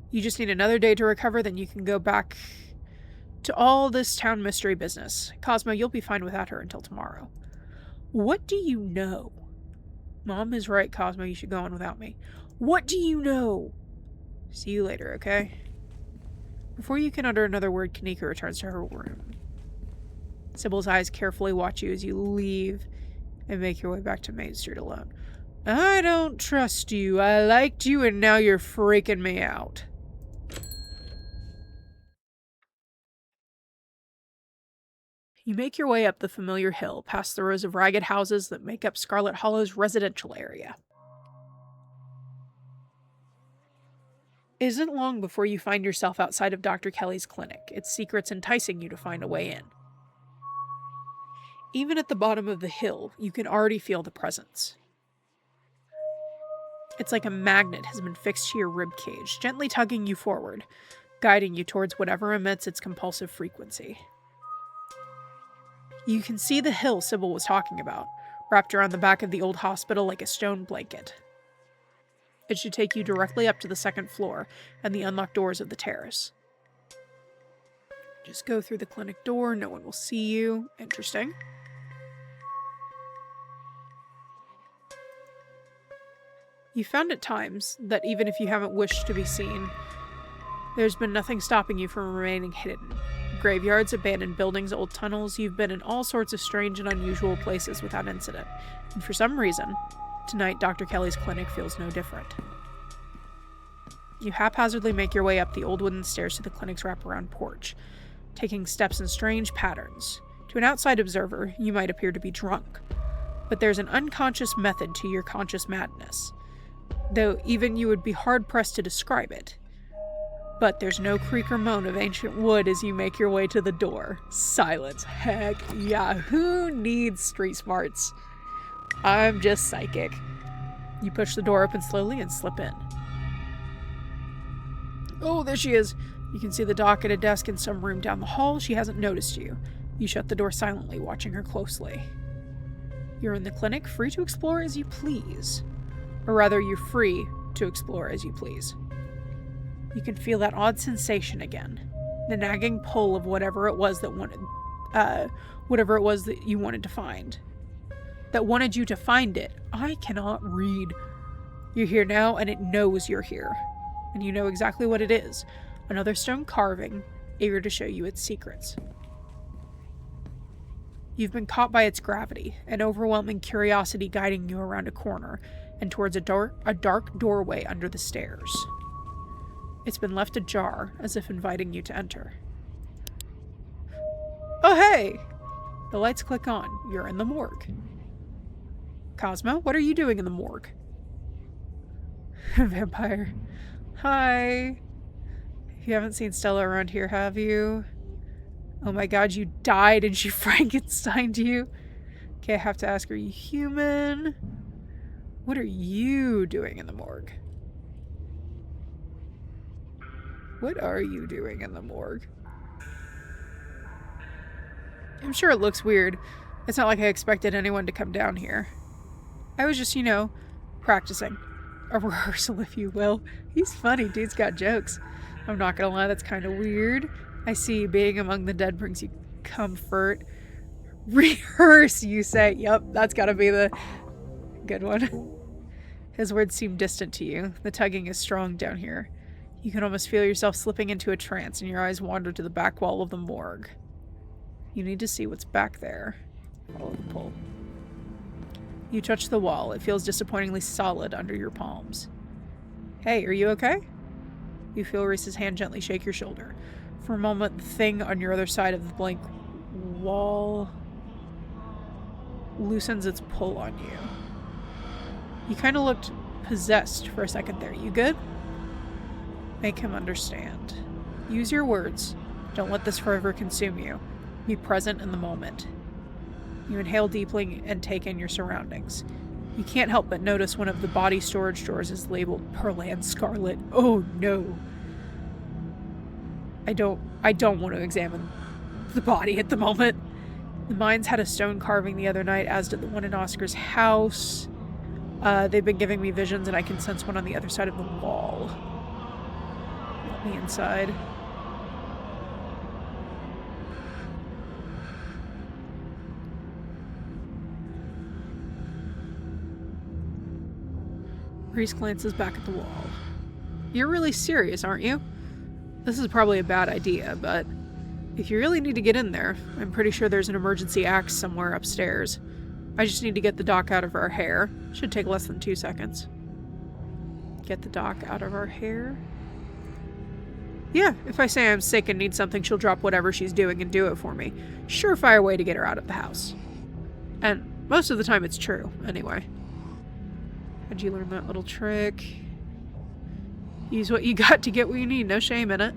You just need another day to recover, then you can go back to all this town mystery business. Cosmo, you'll be fine without her until tomorrow. What do you know? Mom is right, Cosmo. You should go on without me. What do you know? See you later, okay? Before you can utter another word, Kanika returns to her room. Sybil's eyes carefully watch you as you leave and make your way back to Main Street alone. I don't trust you. I liked you, and now you're freaking me out. You make your way up the familiar hill, past the rows of ragged houses that make up Scarlet Hollow's residential area. It isn't long before you find yourself outside of Dr. Kelly's clinic, its secrets enticing you to find a way in. Even at the bottom of the hill, you can already feel the presence. It's like a magnet has been fixed to your rib cage, gently tugging you forward, guiding you towards whatever emits its compulsive frequency. You can see the hill Sybil was talking about, wrapped around the back of the old hospital like a stone blanket. It should take you directly up to the second floor and the unlocked doors of the terrace. Just go through the clinic door, no one will see you. Interesting. You found at times that even if you haven't wished to be seen, there's been nothing stopping you from remaining hidden. Graveyards, abandoned buildings, old tunnels, you've been in all sorts of strange and unusual places without incident. And for some reason, tonight Dr. Kelly's clinic feels no different. You haphazardly make your way up the old wooden stairs to the clinic's wraparound porch, taking steps in strange patterns. To an outside observer, you might appear to be drunk, but there's an unconscious method to your conscious madness, though even you would be hard-pressed to describe it. But there's no creak or moan of ancient wood as you make your way to the door. Silence. Heck yeah, who needs street smarts? I'm just psychic. You push the door open slowly and slip in. Oh, there she is. You can see the doc at a desk in some room down the hall. She hasn't noticed you. You shut the door silently, watching her closely. You're in the clinic, free to explore as you please. Or rather, you're free to explore as you please. You can feel that odd sensation again. The nagging pull of whatever it was that you wanted to find. That wanted you to find it. I cannot read. You're here now, and it knows you're here. And you know exactly what it is. Another stone carving, eager to show you its secrets. You've been caught by its gravity, an overwhelming curiosity guiding you around a corner, and towards a dark doorway under the stairs. It's been left ajar, as if inviting you to enter. Oh hey! The lights click on. You're in the morgue. Cosmo, what are you doing in the morgue? Vampire. Hi. You haven't seen Stella around here, have you? Oh my god, you died and she Frankensteined you? Okay, I have to ask, are you human? What are you doing in the morgue? What are you doing in the morgue? I'm sure it looks weird. It's not like I expected anyone to come down here. I was just, practicing. A rehearsal, if you will. He's funny, dude's got jokes. I'm not gonna lie, that's kind of weird. I see being among the dead brings you comfort. Rehearse, you say. Yep, that's gotta be the good one. His words seem distant to you. The tugging is strong down here. You can almost feel yourself slipping into a trance, and your eyes wander to the back wall of the morgue. You need to see what's back there. Follow the pull. You touch the wall. It feels disappointingly solid under your palms. Hey, are you okay? You feel Reese's hand gently shake your shoulder. For a moment, the thing on your other side of the blank wall loosens its pull on you. You kind of looked possessed for a second there. You good? Make him understand. Use your words. Don't let this forever consume you. Be present in the moment. You inhale deeply and take in your surroundings. You can't help but notice one of the body storage drawers is labeled Pearl and Scarlet. Oh no. I don't want to examine the body at the moment. The mines had a stone carving the other night, as did the one in Oscar's house. They've been giving me visions, and I can sense one on the other side of the wall. Let me inside. Reese glances back at the wall. You're really serious, aren't you? This is probably a bad idea, but if you really need to get in there, I'm pretty sure there's an emergency axe somewhere upstairs. I just need to get the doc out of our hair. Should take less than 2 seconds. Get the doc out of our hair? Yeah, if I say I'm sick and need something, she'll drop whatever she's doing and do it for me. Surefire way to get her out of the house. And most of the time it's true, anyway. How'd you learn that little trick? Use what you got to get what you need, no shame in it.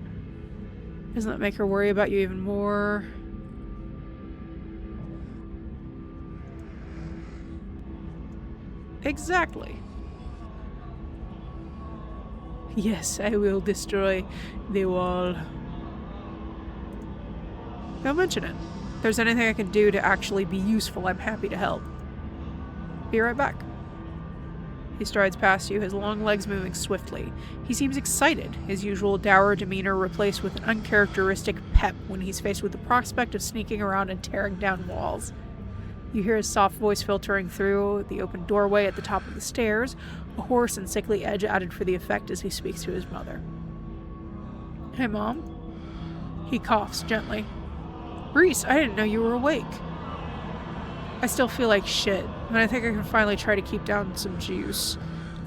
Doesn't that make her worry about you even more? Exactly. Yes, I will destroy the wall. Don't mention it. If there's anything I can do to actually be useful, I'm happy to help. Be right back. He strides past you, his long legs moving swiftly. He seems excited, his usual dour demeanor replaced with an uncharacteristic pep when he's faced with the prospect of sneaking around and tearing down walls. You hear his soft voice filtering through the open doorway at the top of the stairs, a hoarse and sickly edge added for the effect as he speaks to his mother. Hey, Mom? He coughs gently. Reese, I didn't know you were awake. I still feel like shit, and I think I can finally try to keep down some juice.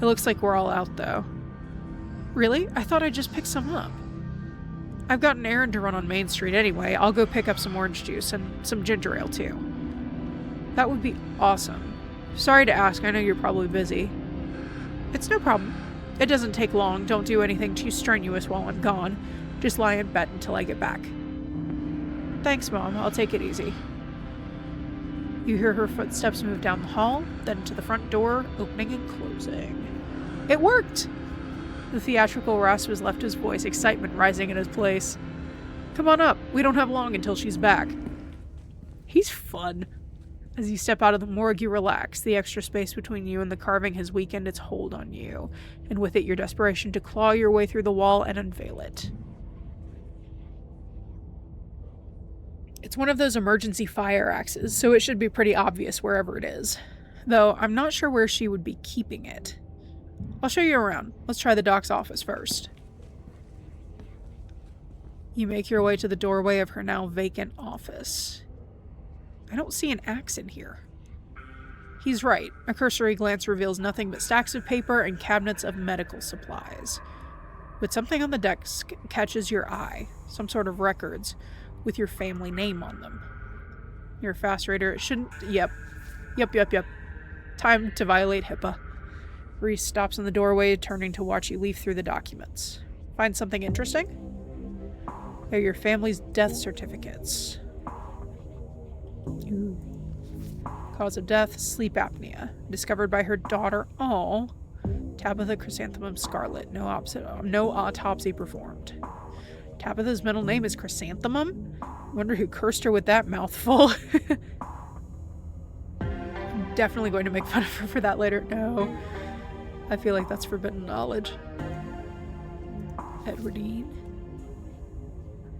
It looks like we're all out, though. Really? I thought I just picked some up. I've got an errand to run on Main Street anyway. I'll go pick up some orange juice and some ginger ale, too. That would be awesome. Sorry to ask, I know you're probably busy. It's no problem. It doesn't take long. Don't do anything too strenuous while I'm gone. Just lie in bed until I get back. Thanks, Mom. I'll take it easy. You hear her footsteps move down the hall, then to the front door, opening and closing. It worked! The theatrical rasp has left his voice, excitement rising in his place. Come on up. We don't have long until she's back. He's fun. As you step out of the morgue, you relax. The extra space between you and the carving has weakened its hold on you, and with it your desperation to claw your way through the wall and unveil it. It's one of those emergency fire axes, so it should be pretty obvious wherever it is. Though, I'm not sure where she would be keeping it. I'll show you around. Let's try the doc's office first. You make your way to the doorway of her now vacant office. I don't see an axe in here. He's right. A cursory glance reveals nothing but stacks of paper and cabinets of medical supplies. But something on the desk catches your eye. Some sort of records with your family name on them. You're a fast reader. It shouldn't... Yep. Time to violate HIPAA. Reese stops in the doorway, turning to watch you leaf through the documents. Find something interesting? They're your family's death certificates. Ooh. Cause of death, sleep apnea. Discovered by her daughter, Tabitha Chrysanthemum Scarlet. No autopsy performed. Tabitha's middle name is Chrysanthemum? Wonder who cursed her with that mouthful. I'm definitely going to make fun of her for that later. No. I feel like that's forbidden knowledge. Edwardine.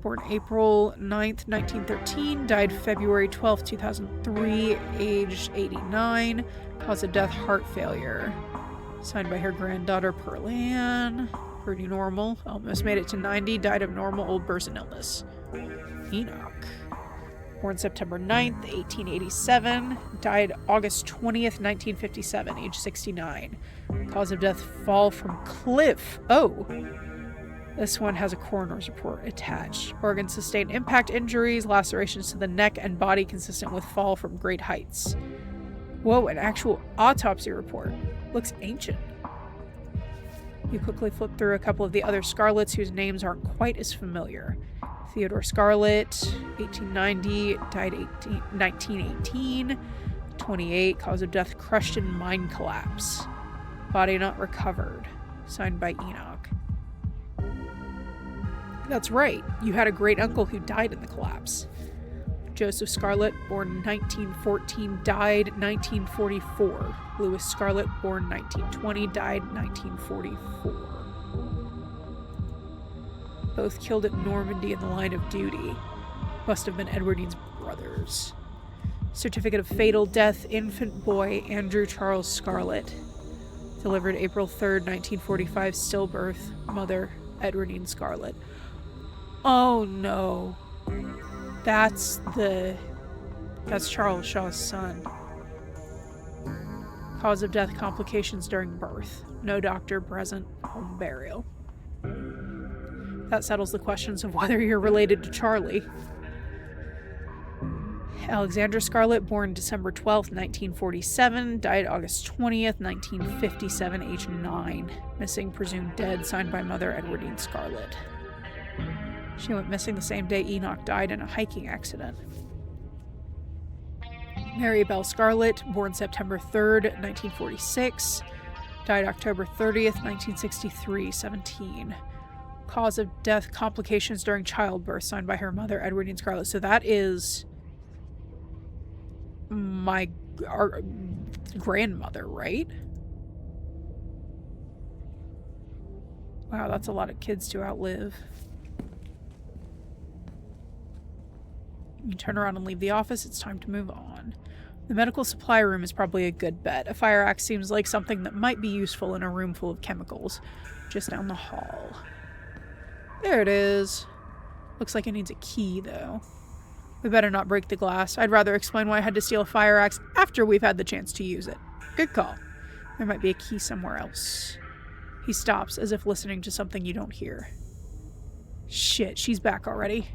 Born April 9th, 1913. Died February 12th, 2003. Aged 89. Cause of death, heart failure. Signed by her granddaughter, Pearl Ann. Pretty normal. Almost made it to 90. Died of normal old person illness. Enoch. Born September 9th, 1887. Died August 20th, 1957. Age 69. Cause of death, fall from cliff. Oh. This one has a coroner's report attached. Organs sustained impact injuries, lacerations to the neck and body consistent with fall from great heights. Whoa, an actual autopsy report. Looks ancient. You quickly flip through a couple of the other Scarlets whose names aren't quite as familiar. Theodore Scarlett, 1890, died 1918, 28, cause of death crushed in mine collapse. Body not recovered. Signed by Enoch. That's right, you had a great uncle who died in the collapse. Joseph Scarlett, born 1914, died 1944. Louis Scarlett, born 1920, died 1944. Both killed at Normandy in the line of duty. Must have been Edwardine's brothers. Certificate of fatal death, infant boy Andrew Charles Scarlett. Delivered April 3rd, 1945, stillbirth, mother Edwardine Scarlett. Oh no. That's Charles Shaw's son. Cause of death, complications during birth. No doctor present. Home burial. That settles the questions of whether you're related to Charlie. Alexandra Scarlett, born December 12th, 1947, died August 20th, 1957, age 9. Missing, presumed dead, signed by mother Edwardine Scarlett. She went missing the same day Enoch died in a hiking accident. Mary Bell Scarlett, born September 3rd, 1946, Died October 30th, 1963, 17. Cause of death, complications during childbirth, signed by her mother, Edwardine Scarlet. So that is our grandmother, right? Wow, that's a lot of kids to outlive. You turn around and leave the office. It's time to move on. The medical supply room is probably a good bet. A fire axe seems like something that might be useful in a room full of chemicals. Just down the hall. There it is. Looks like it needs a key, though. We better not break the glass. I'd rather explain why I had to steal a fire axe after we've had the chance to use it. Good call. There might be a key somewhere else. He stops, as if listening to something you don't hear. Shit, she's back already.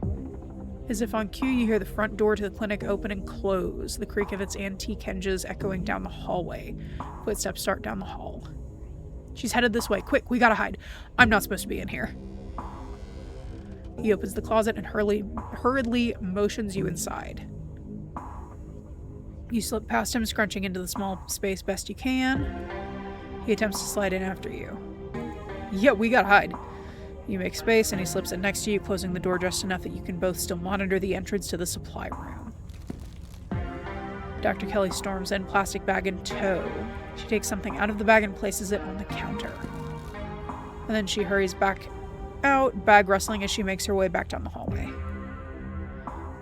As if on cue, you hear the front door to the clinic open and close, the creak of its antique hinges echoing down the hallway. Footsteps start down the hall. She's headed this way. Quick, we gotta hide. I'm not supposed to be in here. He opens the closet and hurriedly motions you inside. You slip past him, scrunching into the small space best you can. He attempts to slide in after you. Yeah, we gotta hide. You make space, and he slips in next to you, closing the door just enough that you can both still monitor the entrance to the supply room. Dr. Kelly storms in, plastic bag in tow. She takes something out of the bag and places it on the counter. And then she hurries back out, bag rustling as she makes her way back down the hallway.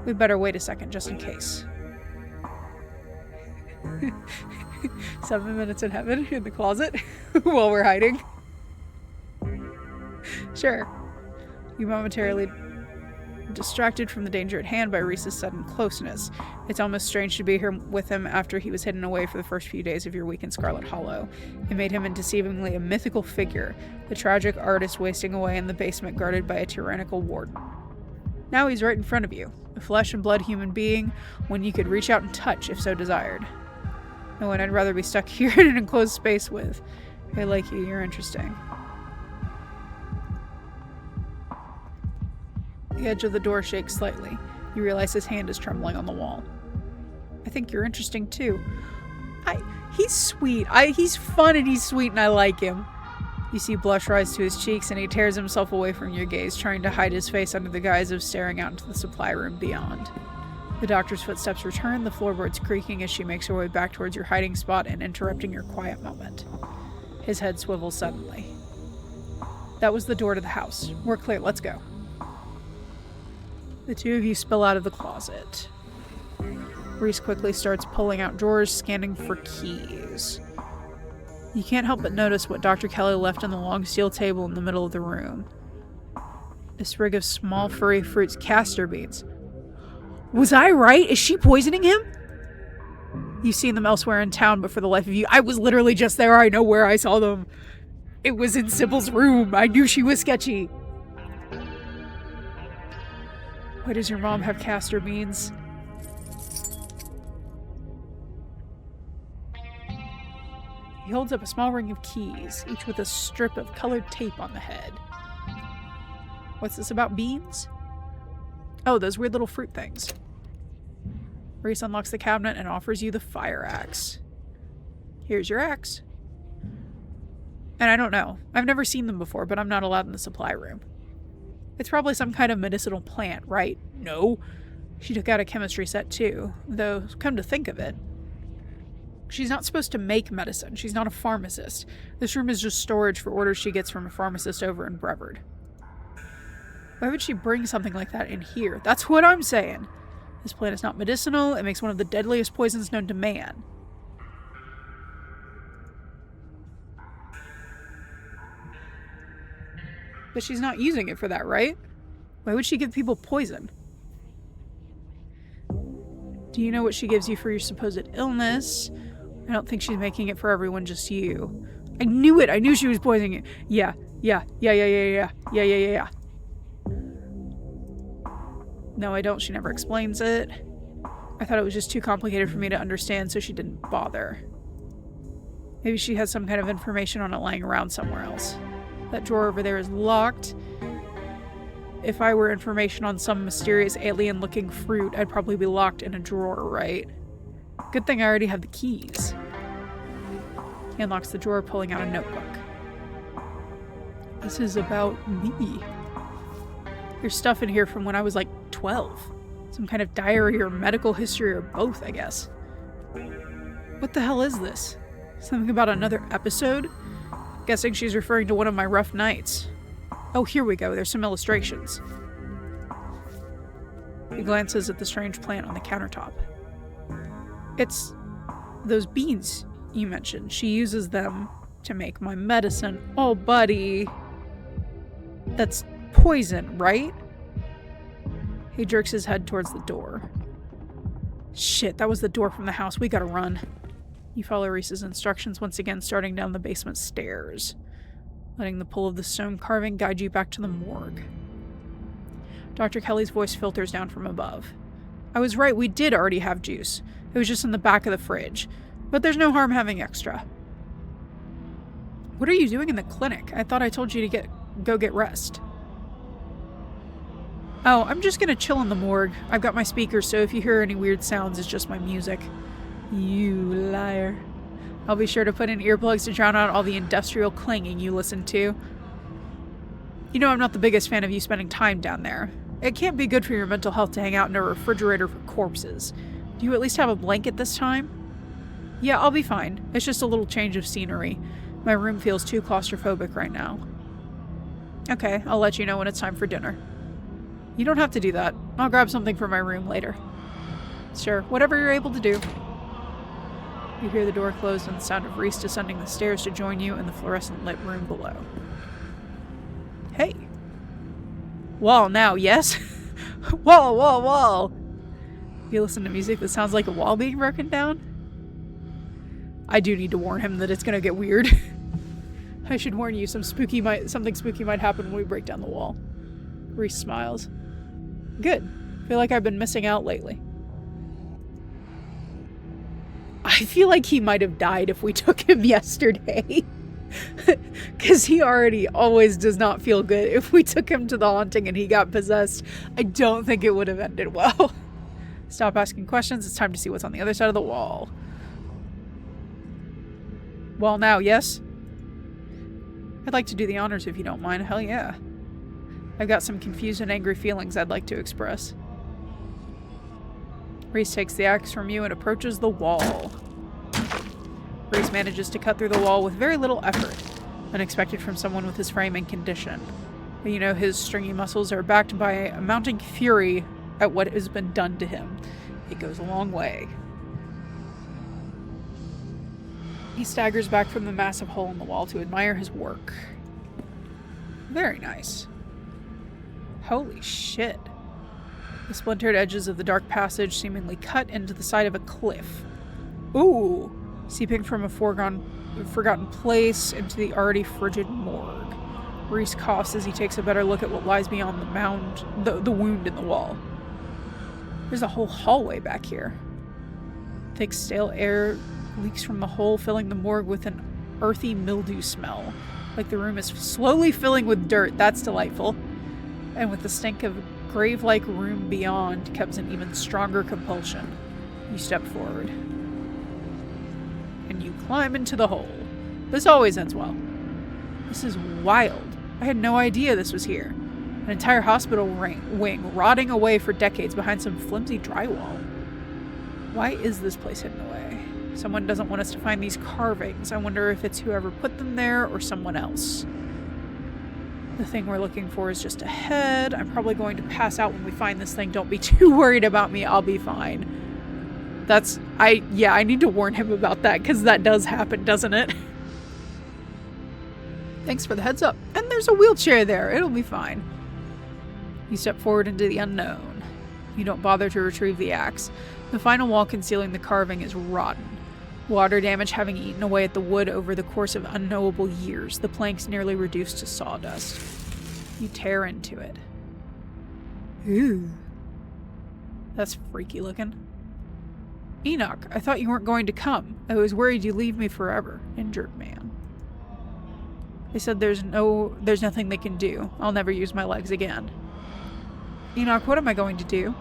We better wait a second, just in case. 7 minutes in heaven in the closet while we're hiding. Sure. You momentarily distracted from the danger at hand by Reese's sudden closeness. It's almost strange to be here with him after he was hidden away for the first few days of your week in Scarlet Hollow. It made him into seemingly a mythical figure, the tragic artist wasting away in the basement guarded by a tyrannical warden. Now he's right in front of you, a flesh and blood human being, one you could reach out and touch if so desired. No one I'd rather be stuck here in an enclosed space with. I like you, you're interesting. The edge of the door shakes slightly. You realize his hand is trembling on the wall. I think you're interesting too. He's sweet. He's fun and he's sweet and I like him. You see blush rise to his cheeks and he tears himself away from your gaze, trying to hide his face under the guise of staring out into the supply room beyond. The doctor's footsteps return, the floorboards creaking as she makes her way back towards your hiding spot and interrupting your quiet moment. His head swivels suddenly. That was the door to the house. We're clear, let's go. The two of you spill out of the closet. Reese quickly starts pulling out drawers, scanning for keys. You can't help but notice what Dr. Kelly left on the long steel table in the middle of the room. A sprig of small furry fruits, castor beans. Was I right? Is she poisoning him? You've seen them elsewhere in town, but for the life of you, I was literally just there. I know where I saw them. It was in Sybil's room. I knew she was sketchy. Why does your mom have castor beans? He holds up a small ring of keys, each with a strip of colored tape on the head. What's this about beans? Oh, those weird little fruit things. Reese unlocks the cabinet and offers you the fire axe. Here's your axe. And I don't know. I've never seen them before, but I'm not allowed in the supply room. It's probably some kind of medicinal plant, right? No. She took out a chemistry set too, though, come to think of it, she's not supposed to make medicine. She's not a pharmacist. This room is just storage for orders she gets from a pharmacist over in Brevard. Why would she bring something like that in here? That's what I'm saying. This plant is not medicinal. It makes one of the deadliest poisons known to man. But she's not using it for that, right? Why would she give people poison? Do you know what she gives you for your supposed illness? I don't think she's making it for everyone, just you. I knew it! I knew she was poisoning it! Yeah. No, I don't. She never explains it. I thought it was just too complicated for me to understand, so she didn't bother. Maybe she has some kind of information on it lying around somewhere else. That drawer over there is locked. If I were information on some mysterious alien-looking fruit, I'd probably be locked in a drawer, right? Good thing I already have the keys. He unlocks the drawer, pulling out a notebook. This is about me. There's stuff in here from when I was like 12. Some kind of diary or medical history or both, I guess. What the hell is this? Something about another episode? Guessing she's referring to one of my rough nights. Oh, here we go. There's some illustrations. He glances at the strange plant on the countertop. It's those beans you mentioned. She uses them to make my medicine. Oh, buddy. That's poison, right? He jerks his head towards the door. Shit, that was the door from the house. We gotta run. You follow Reese's instructions, once again starting down the basement stairs, letting the pull of the stone carving guide you back to the morgue. Dr. Kelly's voice filters down from above. I was right, we did already have juice. It was just in the back of the fridge. But there's no harm having extra. What are you doing in the clinic? I thought I told you to go get rest. Oh, I'm just gonna chill in the morgue. I've got my speakers, so if you hear any weird sounds, it's just my music. You liar. I'll be sure to put in earplugs to drown out all the industrial clanging you listen to. You know I'm not the biggest fan of you spending time down there. It can't be good for your mental health to hang out in a refrigerator for corpses. Do you at least have a blanket this time? Yeah, I'll be fine. It's just a little change of scenery. My room feels too claustrophobic right now. Okay, I'll let you know when it's time for dinner. You don't have to do that. I'll grab something from my room later. Sure, whatever you're able to do. You hear the door close and the sound of Reese descending the stairs to join you in the fluorescent lit room below. Hey. Wall now, yes? Wall, wall, wall! You listen to music that sounds like a wall being broken down? I do need to warn him that it's gonna get weird. I should warn you, something spooky might happen when we break down the wall. Reese smiles. Good. Feel like I've been missing out lately. I feel like he might have died if we took him yesterday. Because he already always does not feel good. If we took him to the haunting and he got possessed, I don't think it would have ended well. Stop asking questions. It's time to see what's on the other side of the wall. Wall now, yes? I'd like to do the honors if you don't mind. Hell yeah. I've got some confused and angry feelings I'd like to express. Reese takes the axe from you and approaches the wall. Reese manages to cut through the wall with very little effort, unexpected from someone with his frame and condition. But you know his stringy muscles are backed by a mounting fury at what has been done to him. It goes a long way. He staggers back from the massive hole in the wall to admire his work. Very nice. Holy shit. The splintered edges of the dark passage seemingly cut into the side of a cliff. Ooh! Seeping from a forgotten place into the already frigid morgue. Reese coughs as he takes a better look at what lies beyond the mound, the wound in the wall. There's a whole hallway back here. Thick, stale air leaks from the hole, filling the morgue with an earthy mildew smell. Like the room is slowly filling with dirt. That's delightful. And with the stink of grave-like room beyond comes an even stronger compulsion. You step forward. And you climb into the hole. This always ends well. This is wild. I had no idea this was here. An entire hospital wing rotting away for decades behind some flimsy drywall. Why is this place hidden away? Someone doesn't want us to find these carvings. I wonder if it's whoever put them there or someone else. The thing we're looking for is just ahead. I'm probably going to pass out when we find this thing. Don't be too worried about me. I'll be fine. I need to warn him about that because that does happen, doesn't it? Thanks for the heads up. And there's a wheelchair there. It'll be fine. You step forward into the unknown. You don't bother to retrieve the axe. The final wall concealing the carving is rotten. Water damage having eaten away at the wood over the course of unknowable years, the planks nearly reduced to sawdust. You tear into it. Ooh. That's freaky looking. Enoch, I thought you weren't going to come. I was worried you'd leave me forever. Injured man. They said there's nothing they can do. I'll never use my legs again. Enoch, what am I going to do?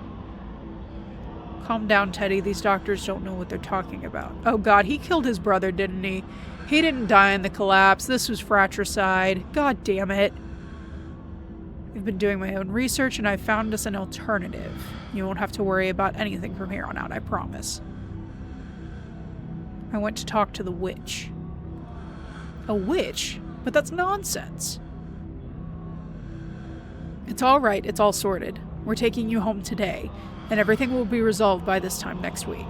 Calm down, Teddy. These doctors don't know what they're talking about. Oh god, he killed his brother, didn't he? He didn't die in the collapse. This was fratricide. God damn it. I've been doing my own research and I've found us an alternative. You won't have to worry about anything from here on out, I promise. I went to talk to the witch. A witch? But that's nonsense. It's all right. It's all sorted. We're taking you home today, and everything will be resolved by this time next week.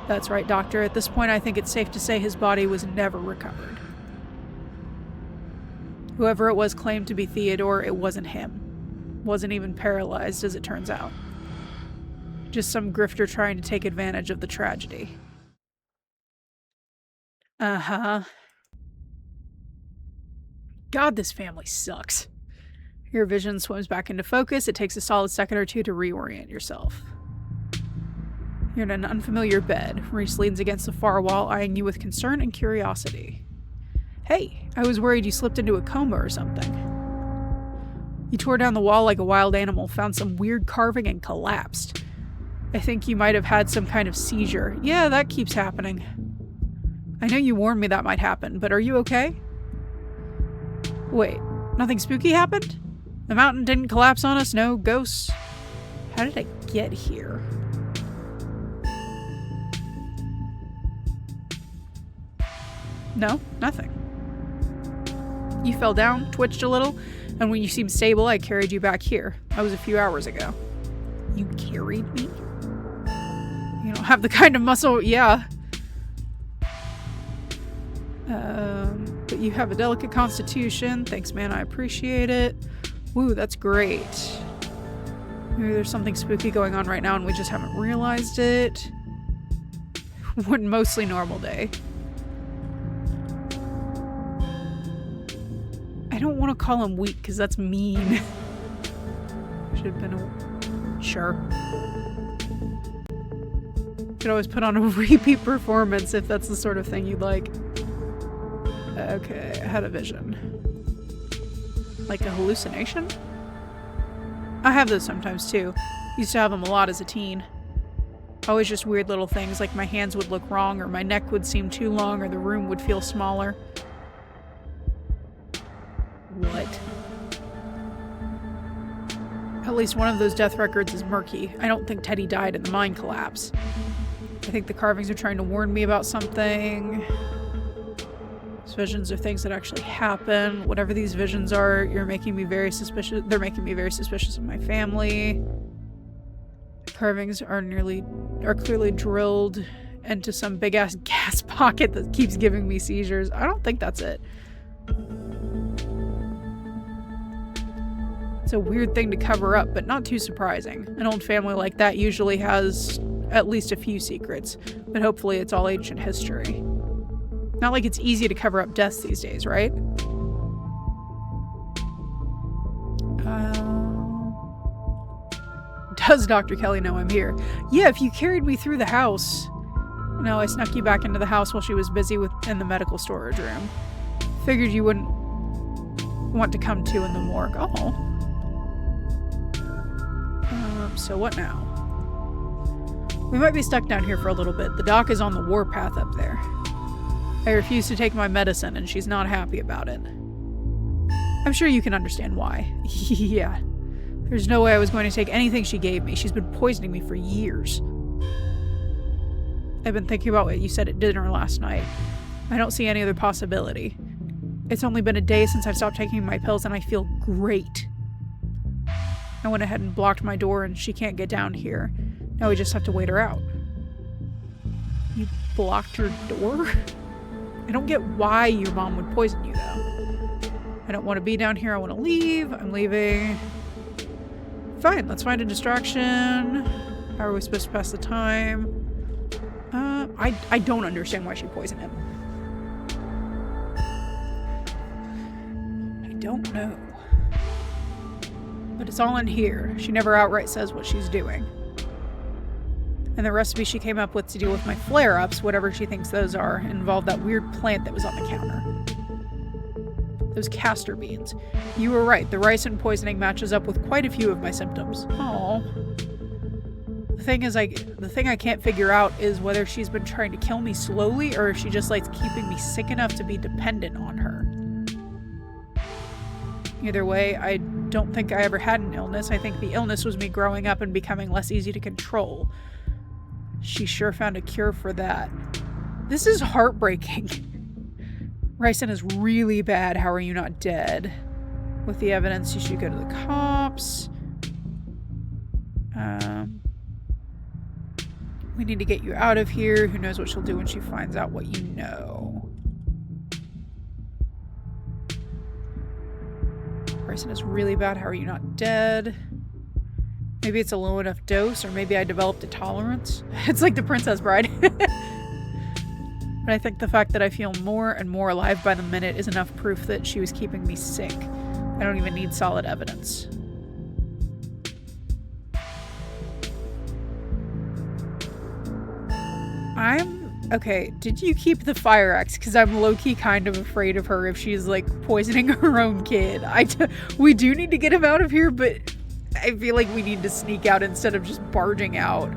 That's right, Doctor. At this point, I think it's safe to say his body was never recovered. Whoever it was claimed to be Theodore. It wasn't him. Wasn't even paralyzed, as it turns out. Just some grifter trying to take advantage of the tragedy. Uh-huh. God, this family sucks. Your vision swims back into focus. It takes a solid second or two to reorient yourself. You're in an unfamiliar bed. Reese leans against the far wall, eyeing you with concern and curiosity. Hey, I was worried you slipped into a coma or something. You tore down the wall like a wild animal, found some weird carving, and collapsed. I think you might have had some kind of seizure. Yeah, that keeps happening. I know you warned me that might happen, but are you okay? Wait, nothing spooky happened? The mountain didn't collapse on us? No ghosts? How did I get here? No, nothing. You fell down, twitched a little, and when you seemed stable, I carried you back here. That was a few hours ago. You carried me? You don't have the kind of muscle... Yeah. But you have a delicate constitution. Thanks, man. I appreciate it. Woo, that's great. Maybe there's something spooky going on right now and we just haven't realized it. One mostly normal day. I don't want to call him weak because that's mean. Should have been a... Sure. Could always put on a repeat performance if that's the sort of thing you'd like. Okay, I had a vision. Like a hallucination? I have those sometimes too. Used to have them a lot as a teen. Always just weird little things, like my hands would look wrong, or my neck would seem too long, or the room would feel smaller. What? At least one of those death records is murky. I don't think Teddy died in the mine collapse. I think the carvings are trying to warn me about something. These visions are things that actually happen. Whatever these visions are, you're making me very suspicious. They're making me very suspicious of my family. The carvings are clearly drilled into some big ass gas pocket that keeps giving me seizures. I don't think that's it. It's a weird thing to cover up, but not too surprising. An old family like that usually has at least a few secrets, but hopefully it's all ancient history. Not like it's easy to cover up deaths these days, right? Does Dr. Kelly know I'm here? Yeah, if you carried me through the house. No, I snuck you back into the house while she was busy in the medical storage room. Figured you wouldn't want to come to in the morgue. Oh. So what now? We might be stuck down here for a little bit. The doc is on the warpath up there. I refuse to take my medicine, and she's not happy about it. I'm sure you can understand why. Yeah. There's no way I was going to take anything she gave me. She's been poisoning me for years. I've been thinking about what you said at dinner last night. I don't see any other possibility. It's only been a day since I've stopped taking my pills, and I feel great. I went ahead and blocked my door, and she can't get down here. Now we just have to wait her out. You blocked her door? I don't get why your mom would poison you, though. I don't want to be down here. I want to leave. I'm leaving. Fine, let's find a distraction. How are we supposed to pass the time? I don't understand why she poisoned him. I don't know. But it's all in here. She never outright says what she's doing. And the recipe she came up with to deal with my flare-ups, whatever she thinks those are, involved that weird plant that was on the counter. Those castor beans. You were right, the ricin poisoning matches up with quite a few of my symptoms. Aww. The thing I can't figure out is whether she's been trying to kill me slowly or if she just likes keeping me sick enough to be dependent on her. Either way, I don't think I ever had an illness. I think the illness was me growing up and becoming less easy to control. She sure found a cure for that. This is heartbreaking. Ryson is really bad. How are you not dead? With the evidence, you should go to the cops. We need to get you out of here. Who knows what she'll do when she finds out what you know. Ryson is really bad. How are you not dead? Maybe it's a low enough dose, or maybe I developed a tolerance. It's like the Princess Bride. But I think the fact that I feel more and more alive by the minute is enough proof that she was keeping me sick. I don't even need solid evidence. Okay, did you keep the fire axe? Because I'm low-key kind of afraid of her if she's, like, poisoning her own kid. We do need to get him out of here, but I feel like we need to sneak out instead of just barging out.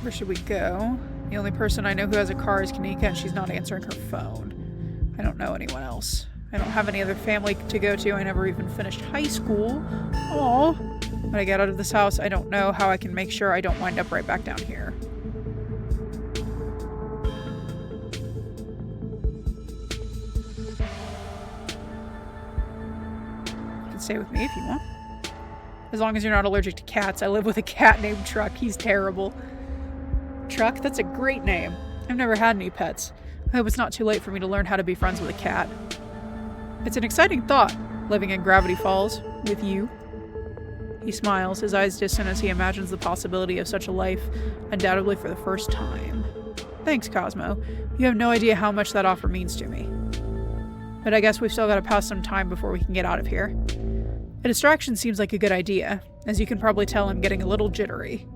Where should we go? The only person I know who has a car is Kanika, and she's not answering her phone. I don't know anyone else. I don't have any other family to go to. I never even finished high school. Aww. When I get out of this house, I don't know how I can make sure I don't wind up right back down here. You can stay with me if you want. As long as you're not allergic to cats. I live with a cat named Truck. He's terrible. Truck? That's a great name. I've never had any pets. I hope it's not too late for me to learn how to be friends with a cat. It's an exciting thought, living in Gravity Falls with you. He smiles, his eyes distant as he imagines the possibility of such a life, undoubtedly for the first time. Thanks, Cosmo. You have no idea how much that offer means to me. But I guess we've still got to pass some time before we can get out of here. A distraction seems like a good idea. As you can probably tell, I'm getting a little jittery.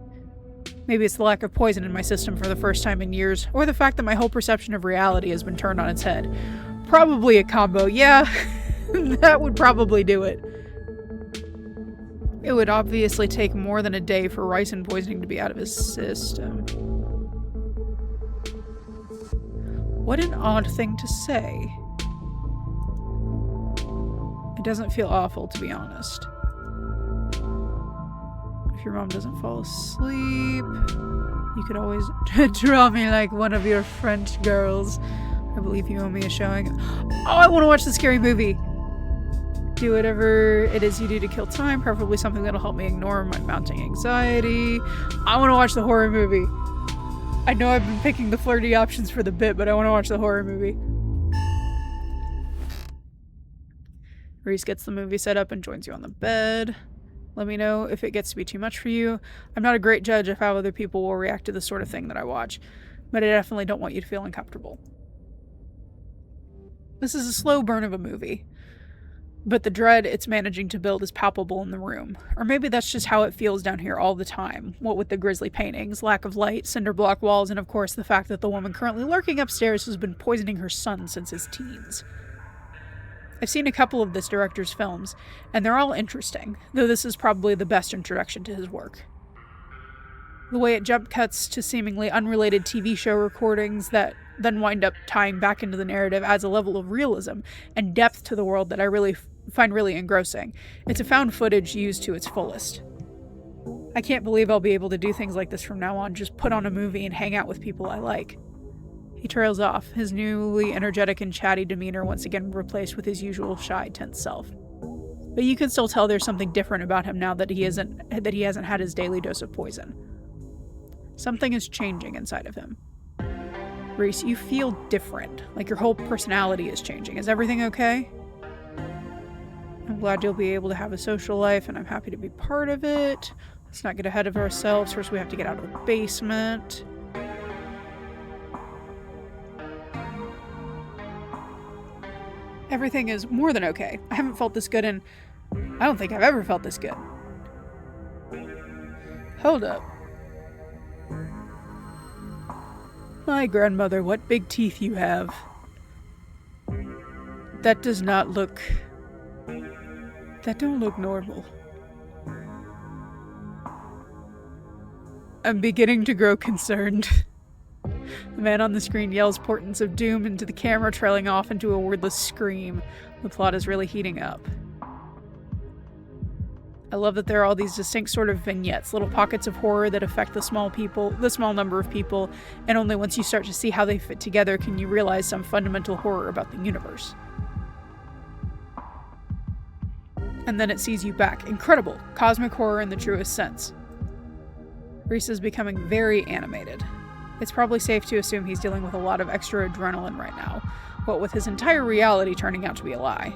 Maybe it's the lack of poison in my system for the first time in years, or the fact that my whole perception of reality has been turned on its head. Probably a combo, yeah. That would probably do it. It would obviously take more than a day for ricin poisoning to be out of his system. What an odd thing to say. It doesn't feel awful, to be honest. If your mom doesn't fall asleep, you could always draw me like one of your French girls. I believe you owe me a showing. Oh, I want to watch the scary movie! Do whatever it is you do to kill time, preferably something that'll help me ignore my mounting anxiety. I want to watch the horror movie. I know I've been picking the flirty options for the bit, but I want to watch the horror movie. Reese gets the movie set up and joins you on the bed. Let me know if it gets to be too much for you. I'm not a great judge of how other people will react to the sort of thing that I watch, but I definitely don't want you to feel uncomfortable. This is a slow burn of a movie. But the dread it's managing to build is palpable in the room. Or maybe that's just how it feels down here all the time. What with the grisly paintings, lack of light, cinder block walls, and of course the fact that the woman currently lurking upstairs has been poisoning her son since his teens. I've seen a couple of this director's films, and they're all interesting, though this is probably the best introduction to his work. The way it jump cuts to seemingly unrelated TV show recordings that then wind up tying back into the narrative adds a level of realism and depth to the world that I really find really engrossing. It's a found footage used to its fullest. I can't believe I'll be able to do things like this from now on, just put on a movie and hang out with people I like. He trails off, his newly energetic and chatty demeanor once again replaced with his usual shy, tense self. But you can still tell there's something different about him now that he hasn't had his daily dose of poison. Something is changing inside of him. Reese, you feel different, like your whole personality is changing. Is everything okay? I'm glad you'll be able to have a social life, and I'm happy to be part of it. Let's not get ahead of ourselves. First, we have to get out of the basement. Everything is more than okay. I haven't felt this good in... I don't think I've ever felt this good. Hold up. My grandmother, what big teeth you have. That does not look That don't look normal. I'm beginning to grow concerned. The man on the screen yells portents of doom into the camera, trailing off into a wordless scream. The plot is really heating up. I love that there are all these distinct sort of vignettes, little pockets of horror that affect the small number of people, and only once you start to see how they fit together can you realize some fundamental horror about the universe. And then it sees you back. Incredible. Cosmic horror in the truest sense. Reese is becoming very animated. It's probably safe to assume he's dealing with a lot of extra adrenaline right now, what with his entire reality turning out to be a lie.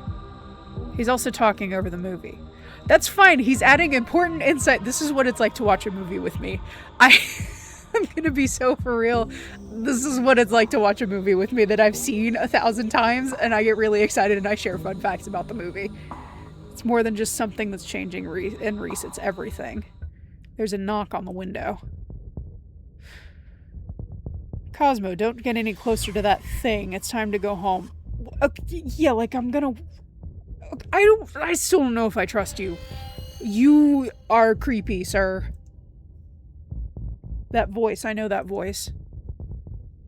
He's also talking over the movie. That's fine, he's adding important insight. This is what it's like to watch a movie with me. I'm gonna be so for real. This is what it's like to watch a movie with me that I've seen 1,000 times, and I get really excited and I share fun facts about the movie. It's more than just something that's changing in Reese, it's everything. There's a knock on the window. Cosmo, don't get any closer to that thing. It's time to go home. Okay, yeah, like I'm gonna... I still don't know if I trust you. You are creepy, sir. That voice, I know that voice.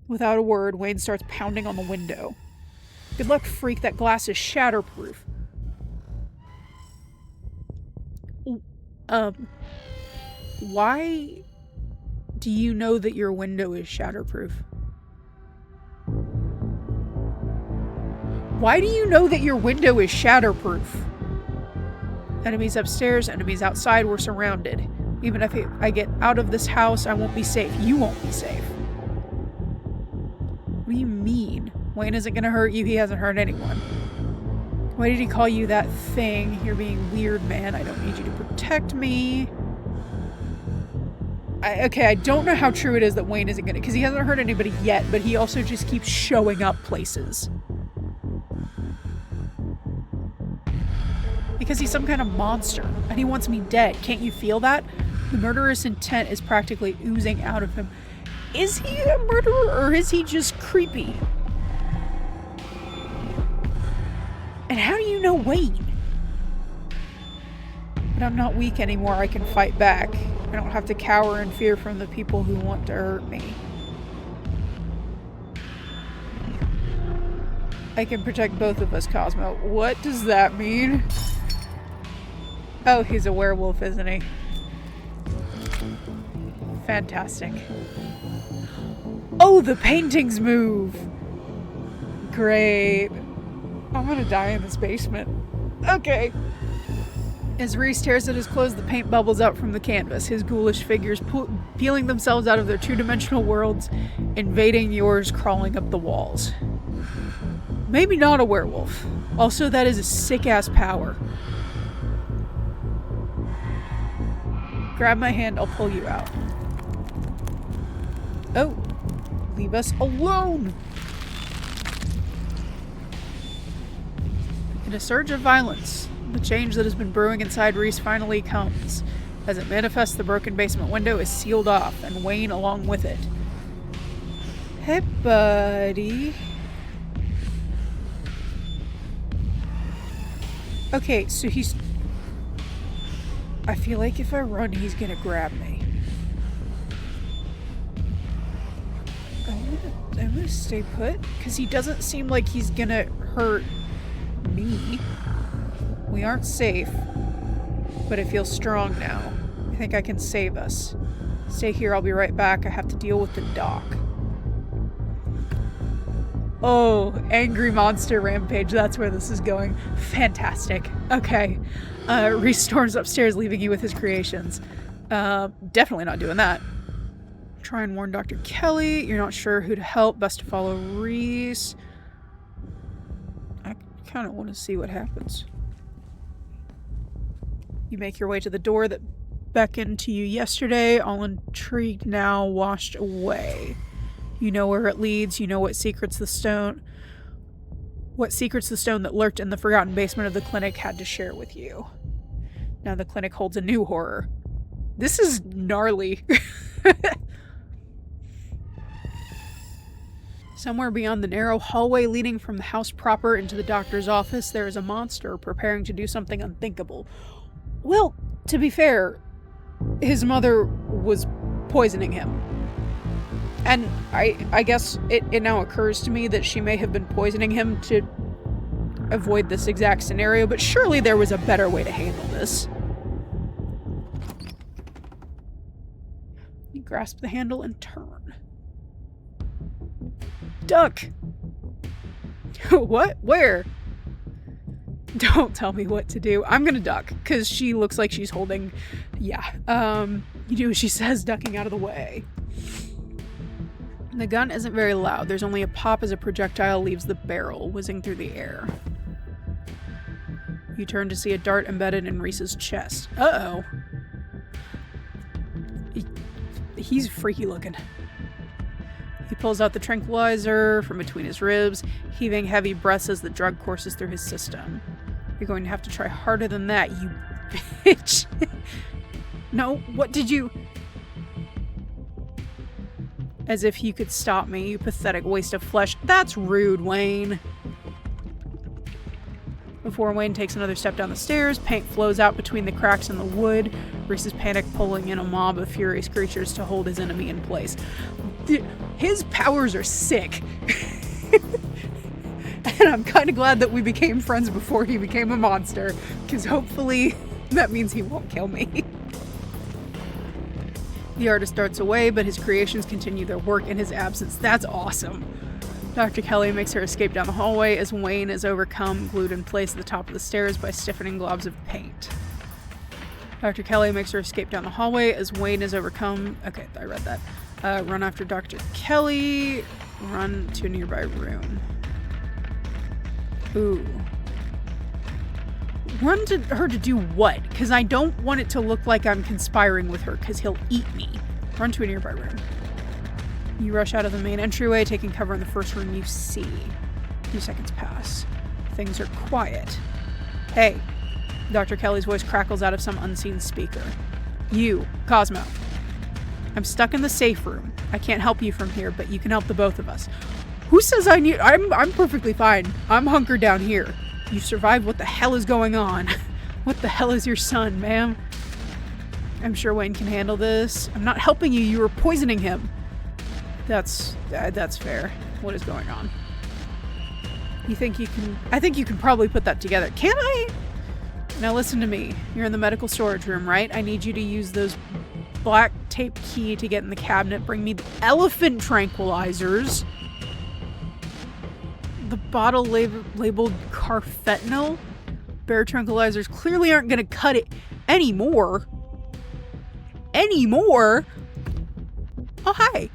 Without a word, Wayne starts pounding on the window. Good luck, freak, that glass is shatterproof. Why do you know that your window is shatterproof? Why do you know that your window is shatterproof? Enemies upstairs, enemies outside, we're surrounded. Even if I get out of this house, I won't be safe. You won't be safe. What do you mean? Wayne isn't gonna hurt you, he hasn't hurt anyone. Why did he call you that thing? You're being weird, man. I don't need you to protect me. Okay, I don't know how true it is that Wayne isn't gonna... because he hasn't hurt anybody yet, but he also just keeps showing up places. Because he's some kind of monster, and he wants me dead. Can't you feel that? The murderous intent is practically oozing out of him. Is he a murderer, or is he just creepy? And how do you know Wayne? But I'm not weak anymore, I can fight back. I don't have to cower in fear from the people who want to hurt me. I can protect both of us, Cosmo. What does that mean? Oh, he's a werewolf, isn't he? Fantastic. Oh, the paintings move! Great. I'm gonna die in this basement. Okay. As Reese tears at his clothes, the paint bubbles out from the canvas, his ghoulish figures peeling themselves out of their two-dimensional worlds, invading yours, crawling up the walls. Maybe not a werewolf. Also, that is a sick-ass power. Grab my hand, I'll pull you out. Oh, leave us alone! In a surge of violence, the change that has been brewing inside Reese finally comes. As it manifests, the broken basement window is sealed off, and Wayne along with it. Hey, buddy. Okay, so he's... I feel like if I run, he's gonna grab me. I'm gonna stay put, because he doesn't seem like he's gonna hurt me. We aren't safe, but it feels strong now. I think I can save us. Stay here, I'll be right back. I have to deal with the doc. Oh, angry monster rampage. That's where this is going. Fantastic. Okay. Reese storms upstairs, leaving you with his creations. Definitely not doing that. Try and warn Dr. Kelly. You're not sure who to help. Best to follow Reese. I kind of want to see what happens. You make your way to the door that beckoned to you yesterday, all intrigued now, washed away. You know where it leads, you know what secrets the stone that lurked in the forgotten basement of the clinic had to share with you. Now the clinic holds a new horror. This is gnarly. Somewhere beyond the narrow hallway leading from the house proper into the doctor's office, there is a monster preparing to do something unthinkable. Well, to be fair, his mother was poisoning him. And I guess it now occurs to me that she may have been poisoning him to avoid this exact scenario, but surely there was a better way to handle this. You grasp the handle and turn. Duck! What? Where? Don't tell me what to do. I'm gonna duck, because she looks like she's holding... Yeah. You do as she says, ducking out of the way. The gun isn't very loud. There's only a pop as a projectile leaves the barrel, whizzing through the air. You turn to see a dart embedded in Reese's chest. Uh-oh. He's freaky looking. He pulls out the tranquilizer from between his ribs, heaving heavy breaths as the drug courses through his system. You're going to have to try harder than that, you bitch. No, what did you... As if you could stop me, you pathetic waste of flesh. That's rude, Wayne. Before Wayne takes another step down the stairs, paint flows out between the cracks in the wood. Reese is panic pulling in a mob of furious creatures to hold his enemy in place. His powers are sick. And I'm kind of glad that we became friends before he became a monster, because hopefully that means he won't kill me. The artist darts away, but his creations continue their work in his absence. That's awesome. Dr. Kelly makes her escape down the hallway as Wayne is overcome, glued in place at the top of the stairs by stiffening globs of paint. Dr. Kelly makes her escape down the hallway as Wayne is overcome. Okay, I read that. Run after Dr. Kelly. Run to a nearby room. Ooh. Run to her to do what? Because I don't want it to look like I'm conspiring with her, because he'll eat me. Run to a nearby room. You rush out of the main entryway, taking cover in the first room you see. A few seconds pass. Things are quiet. Hey. Dr. Kelly's voice crackles out of some unseen speaker. You, Cosmo. I'm stuck in the safe room. I can't help you from here, but you can help the both of us. Who says I need... I'm perfectly fine. I'm hunkered down here. You survived. What the hell is going on? What the hell is your son, ma'am? I'm sure Wayne can handle this. I'm not helping you. You were poisoning him. That's fair. What is going on? You think you can... I think you can probably put that together. Can I? Now listen to me. You're in the medical storage room, right? I need you to use those black tape key to get in the cabinet. Bring me the elephant tranquilizers. The bottle labeled carfentanil. Bear tranquilizers clearly aren't going to cut it anymore. Oh, hi.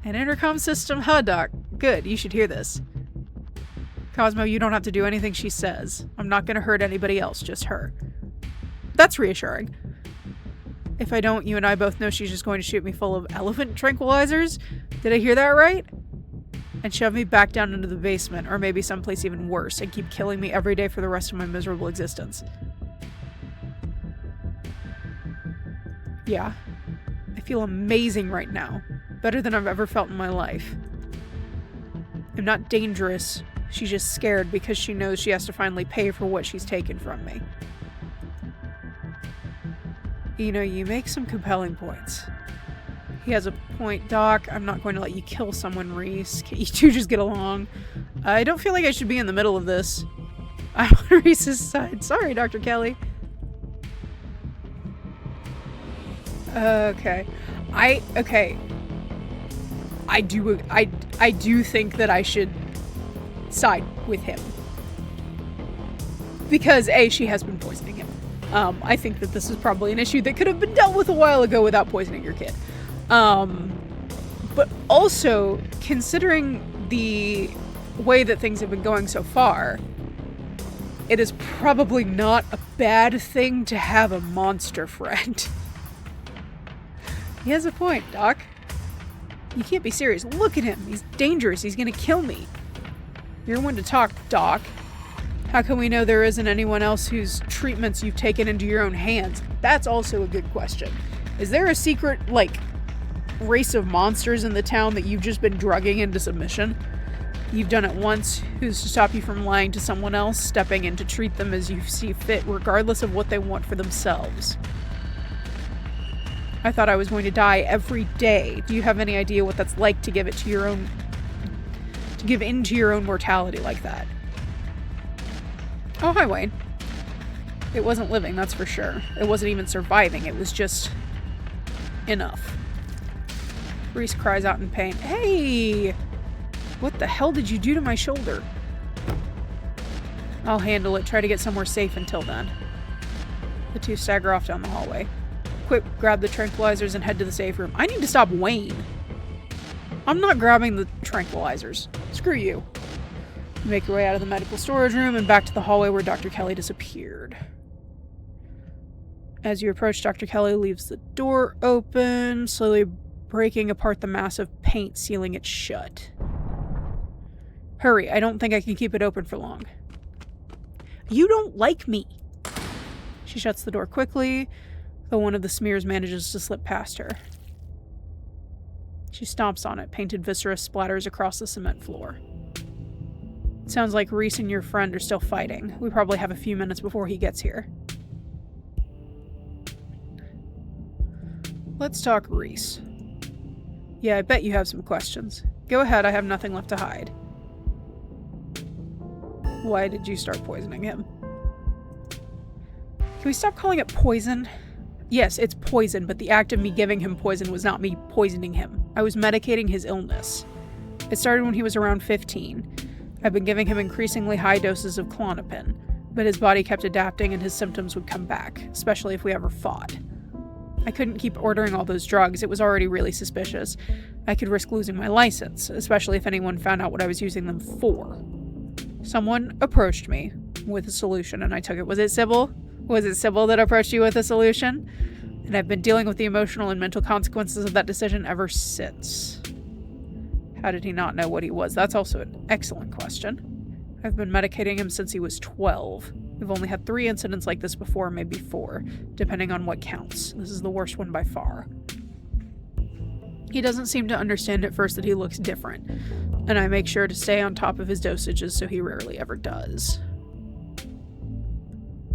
An intercom system? Huh, Doc. Good, you should hear this. Cosmo, you don't have to do anything she says. I'm not going to hurt anybody else, just her. That's reassuring. If I don't, you and I both know she's just going to shoot me full of elephant tranquilizers. Did I hear that right? And shove me back down into the basement, or maybe someplace even worse, and keep killing me every day for the rest of my miserable existence. Yeah. I feel amazing right now. Better than I've ever felt in my life. I'm not dangerous. She's just scared because she knows she has to finally pay for what she's taken from me. You know, you make some compelling points. He has a point, Doc. I'm not going to let you kill someone, Reese. Can't you two just get along? I don't feel like I should be in the middle of this. I'm on Reese's side. Sorry, Dr. Kelly. Okay. I do think that I should side with him. Because, A, she has been poisoning him. I think that this is probably an issue that could have been dealt with a while ago without poisoning your kid. But also, considering the way that things have been going so far, it is probably not a bad thing to have a monster friend. He has a point, Doc. You can't be serious. Look at him. He's dangerous. He's gonna kill me. You're one to talk, Doc. How can we know there isn't anyone else whose treatments you've taken into your own hands? That's also a good question. Is there a secret, like race of monsters in the town that you've just been drugging into submission. You've done it once. Who's to stop you from lying to someone else, stepping in to treat them as you see fit, regardless of what they want for themselves? I thought I was going to die every day. Do you have any idea what that's like to give it to your own... to give in to your own mortality like that? Oh, hi, Wayne. It wasn't living, that's for sure. It wasn't even surviving. It was just... enough. Reese cries out in pain. Hey! What the hell did you do to my shoulder? I'll handle it. Try to get somewhere safe until then. The two stagger off down the hallway. Quick, grab the tranquilizers and head to the safe room. I need to stop Wayne. I'm not grabbing the tranquilizers. Screw you. You make your way out of the medical storage room and back to the hallway where Dr. Kelly disappeared. As you approach, Dr. Kelly leaves the door open, slowly breaking apart the massive paint, sealing it shut. Hurry, I don't think I can keep it open for long. You don't like me. She shuts the door quickly, though one of the smears manages to slip past her. She stomps on it. Painted viscera splatters across the cement floor. It sounds like Reese and your friend are still fighting. We probably have a few minutes before he gets here. Let's talk Reese. Yeah, I bet you have some questions. Go ahead, I have nothing left to hide. Why did you start poisoning him? Can we stop calling it poison? Yes, it's poison, but the act of me giving him poison was not me poisoning him. I was medicating his illness. It started when he was around 15. I've been giving him increasingly high doses of Klonopin, but his body kept adapting and his symptoms would come back, especially if we ever fought. I couldn't keep ordering all those drugs. It was already really suspicious. I could risk losing my license, especially if anyone found out what I was using them for. Someone approached me with a solution, and I took it. Was it Sybil? Was it Sybil that approached you with a solution? And I've been dealing with the emotional and mental consequences of that decision ever since. How did he not know what he was? That's also an excellent question. I've been medicating him since he was 12. We've only had 3 incidents like this before, maybe 4, depending on what counts. This is the worst one by far. He doesn't seem to understand at first that he looks different, and I make sure to stay on top of his dosages so he rarely ever does.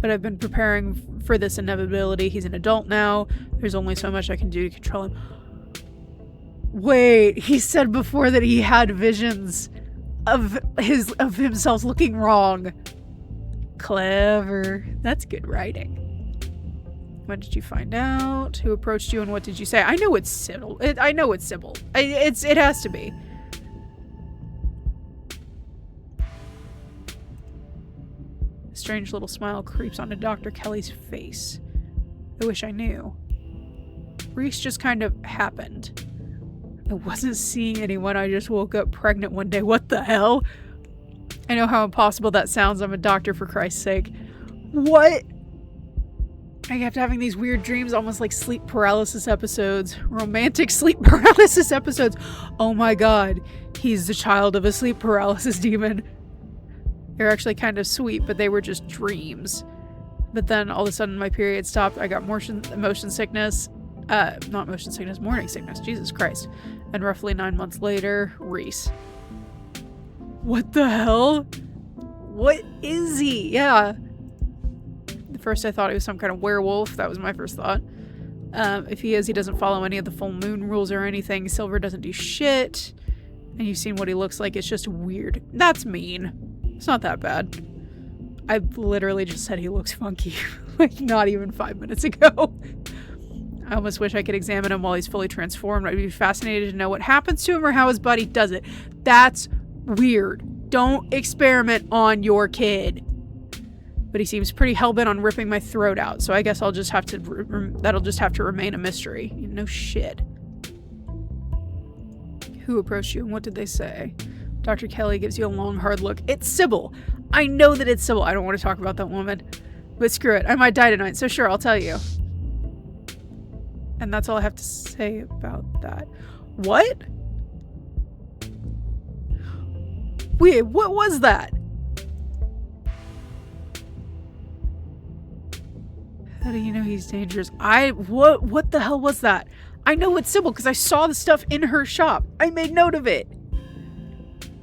But I've been preparing for this inevitability. He's an adult now. There's only so much I can do to control him. Wait, he said before that he had visions of himself looking wrong. Clever. That's good writing. When did you find out? Who approached you and what did you say? I know it's Sybil. I know it's Sybil. It has to be. A strange little smile creeps onto Dr. Kelly's face. I wish I knew. Reese just kind of happened. I wasn't seeing anyone. I just woke up pregnant one day. What the hell? I know how impossible that sounds. I'm a doctor, for Christ's sake. What? I kept having these weird dreams, almost like sleep paralysis episodes. Romantic sleep paralysis episodes. Oh my god. He's the child of a sleep paralysis demon. They're actually kind of sweet, but they were just dreams. But then all of a sudden my period stopped. I got motion sickness. Not motion sickness, morning sickness. Jesus Christ. And roughly 9 months later, Reese. What the hell? What is he? Yeah. At first I thought he was some kind of werewolf. That was my first thought. If he is, he doesn't follow any of the full moon rules or anything. Silver doesn't do shit. And you've seen what he looks like. It's just weird. That's mean. It's not that bad. I literally just said he looks funky. Like, not even 5 minutes ago. I almost wish I could examine him while he's fully transformed. I'd be fascinated to know what happens to him or how his body does it. That's weird. Don't experiment on your kid. But he seems pretty hellbent on ripping my throat out, so I guess I'll just have to that'll just have to remain a mystery. No shit. Who approached you and what did they say? Dr. Kelly gives you a long, hard look. It's Sybil. I know that it's Sybil. I don't want to talk about that woman. But screw it. I might die tonight, so sure, I'll tell you. And that's all I have to say about that. What? Wait, what was that? How do you know he's dangerous? What the hell was that? I know it's Sybil because I saw the stuff in her shop. I made note of it.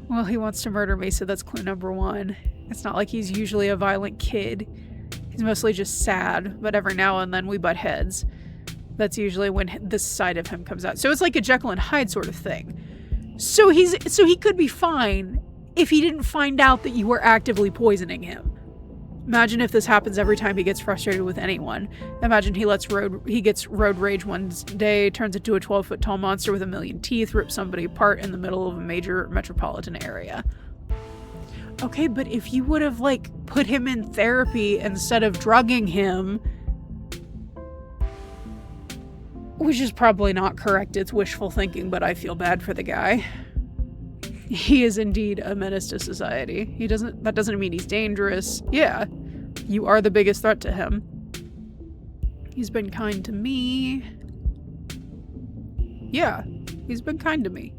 Well, he wants to murder me, so that's clue number 1. It's not like he's usually a violent kid. He's mostly just sad, but every now and then we butt heads. That's usually when this side of him comes out. So it's like a Jekyll and Hyde sort of thing. So he could be fine if he didn't find out that you were actively poisoning him. Imagine if this happens every time he gets frustrated with anyone. Imagine he gets road rage one day, turns into a 12-foot tall monster with a million teeth, rips somebody apart in the middle of a major metropolitan area. Okay, but if you would have, like, put him in therapy instead of drugging him, which is probably not correct, it's wishful thinking, but I feel bad for the guy. He is indeed a menace to society. That doesn't mean he's dangerous. Yeah, you are the biggest threat to him. He's been kind to me. Yeah, he's been kind to me.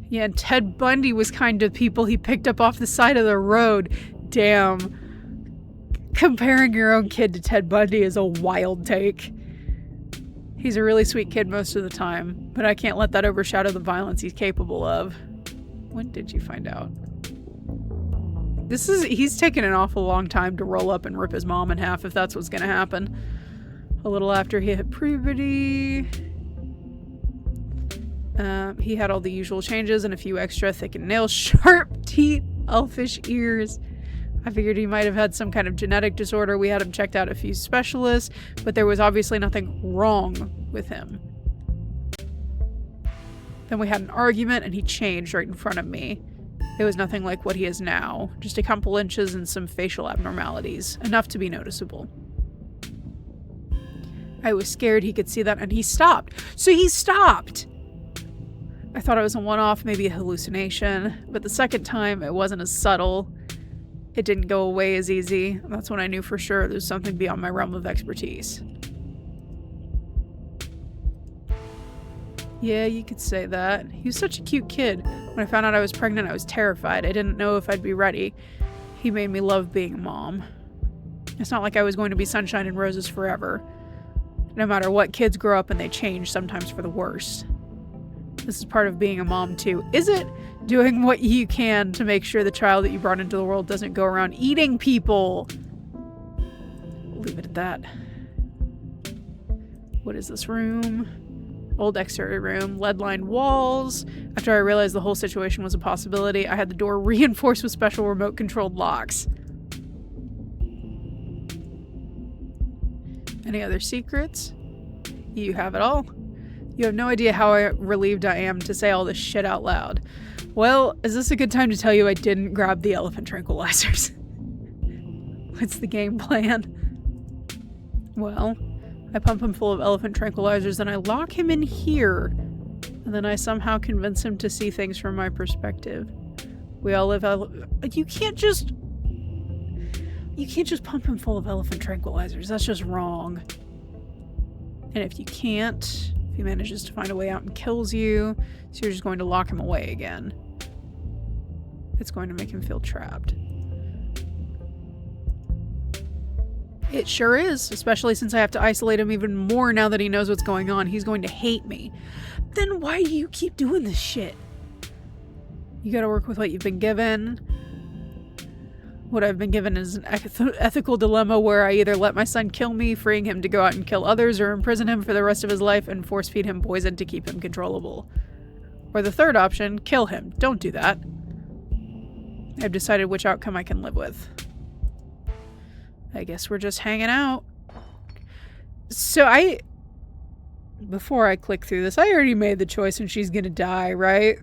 Yeah, and Ted Bundy was kind to people he picked up off the side of the road. Damn. Comparing your own kid to Ted Bundy is a wild take. He's a really sweet kid most of the time, but I can't let that overshadow the violence he's capable of. When did you find out? He's taken an awful long time to roll up and rip his mom in half if that's what's gonna happen. A little after he hit puberty. He had all the usual changes and a few extra thickened nails, sharp teeth, elfish ears. I figured he might have had some kind of genetic disorder. We had him checked out a few specialists, but there was obviously nothing wrong with him. Then we had an argument and he changed right in front of me. It was nothing like what he is now, just a couple inches and some facial abnormalities, enough to be noticeable. I was scared he could see that and he stopped. So he stopped! I thought it was a one-off, maybe a hallucination, but the second time it wasn't as subtle. It didn't go away as easy. That's when I knew for sure there's something beyond my realm of expertise. Yeah, you could say that. He was such a cute kid. When I found out I was pregnant, I was terrified. I didn't know if I'd be ready. He made me love being a mom. It's not like I was going to be sunshine and roses forever. No matter what, kids grow up and they change, sometimes for the worse. This is part of being a mom too. Is it? Doing what you can to make sure the child that you brought into the world doesn't go around eating people. Leave it at that. What is this room? Old exterior room, lead-lined walls. After I realized the whole situation was a possibility, I had the door reinforced with special remote-controlled locks. Any other secrets? You have it all. You have no idea how relieved I am to say all this shit out loud. Well, is this a good time to tell you I didn't grab the elephant tranquilizers? What's the game plan? Well, I pump him full of elephant tranquilizers and I lock him in here. And then I somehow convince him to see things from my perspective. We all live you can't just pump him full of elephant tranquilizers. That's just wrong. And if you can't, if he manages to find a way out and kills you, so you're just going to lock him away again. It's going to make him feel trapped. It sure is, especially since I have to isolate him even more now that he knows what's going on. He's going to hate me. Then why do you keep doing this shit? You gotta work with what you've been given. What I've been given is an ethical dilemma where I either let my son kill me, freeing him to go out and kill others, or imprison him for the rest of his life and force feed him poison to keep him controllable. Or the third option, kill him. Don't do that. I've decided which outcome I can live with. I guess we're just hanging out. So before I click through this, I already made the choice and she's gonna die, right?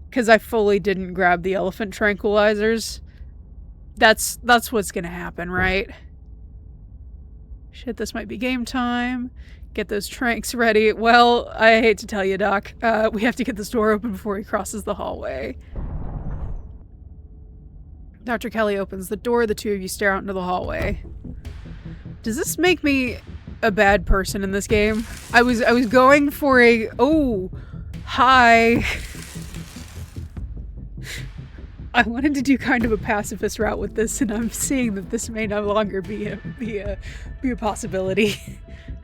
Because I fully didn't grab the elephant tranquilizers. That's what's gonna happen, right? Shit, this might be game time. Get those tranks ready. Well, I hate to tell you, Doc. We have to get this door open before he crosses the hallway. Dr. Kelly opens the door. The two of you stare out into the hallway. Does this make me a bad person in this game? I was going for a... Oh, hi. I wanted to do kind of a pacifist route with this, and I'm seeing that this may no longer be a possibility.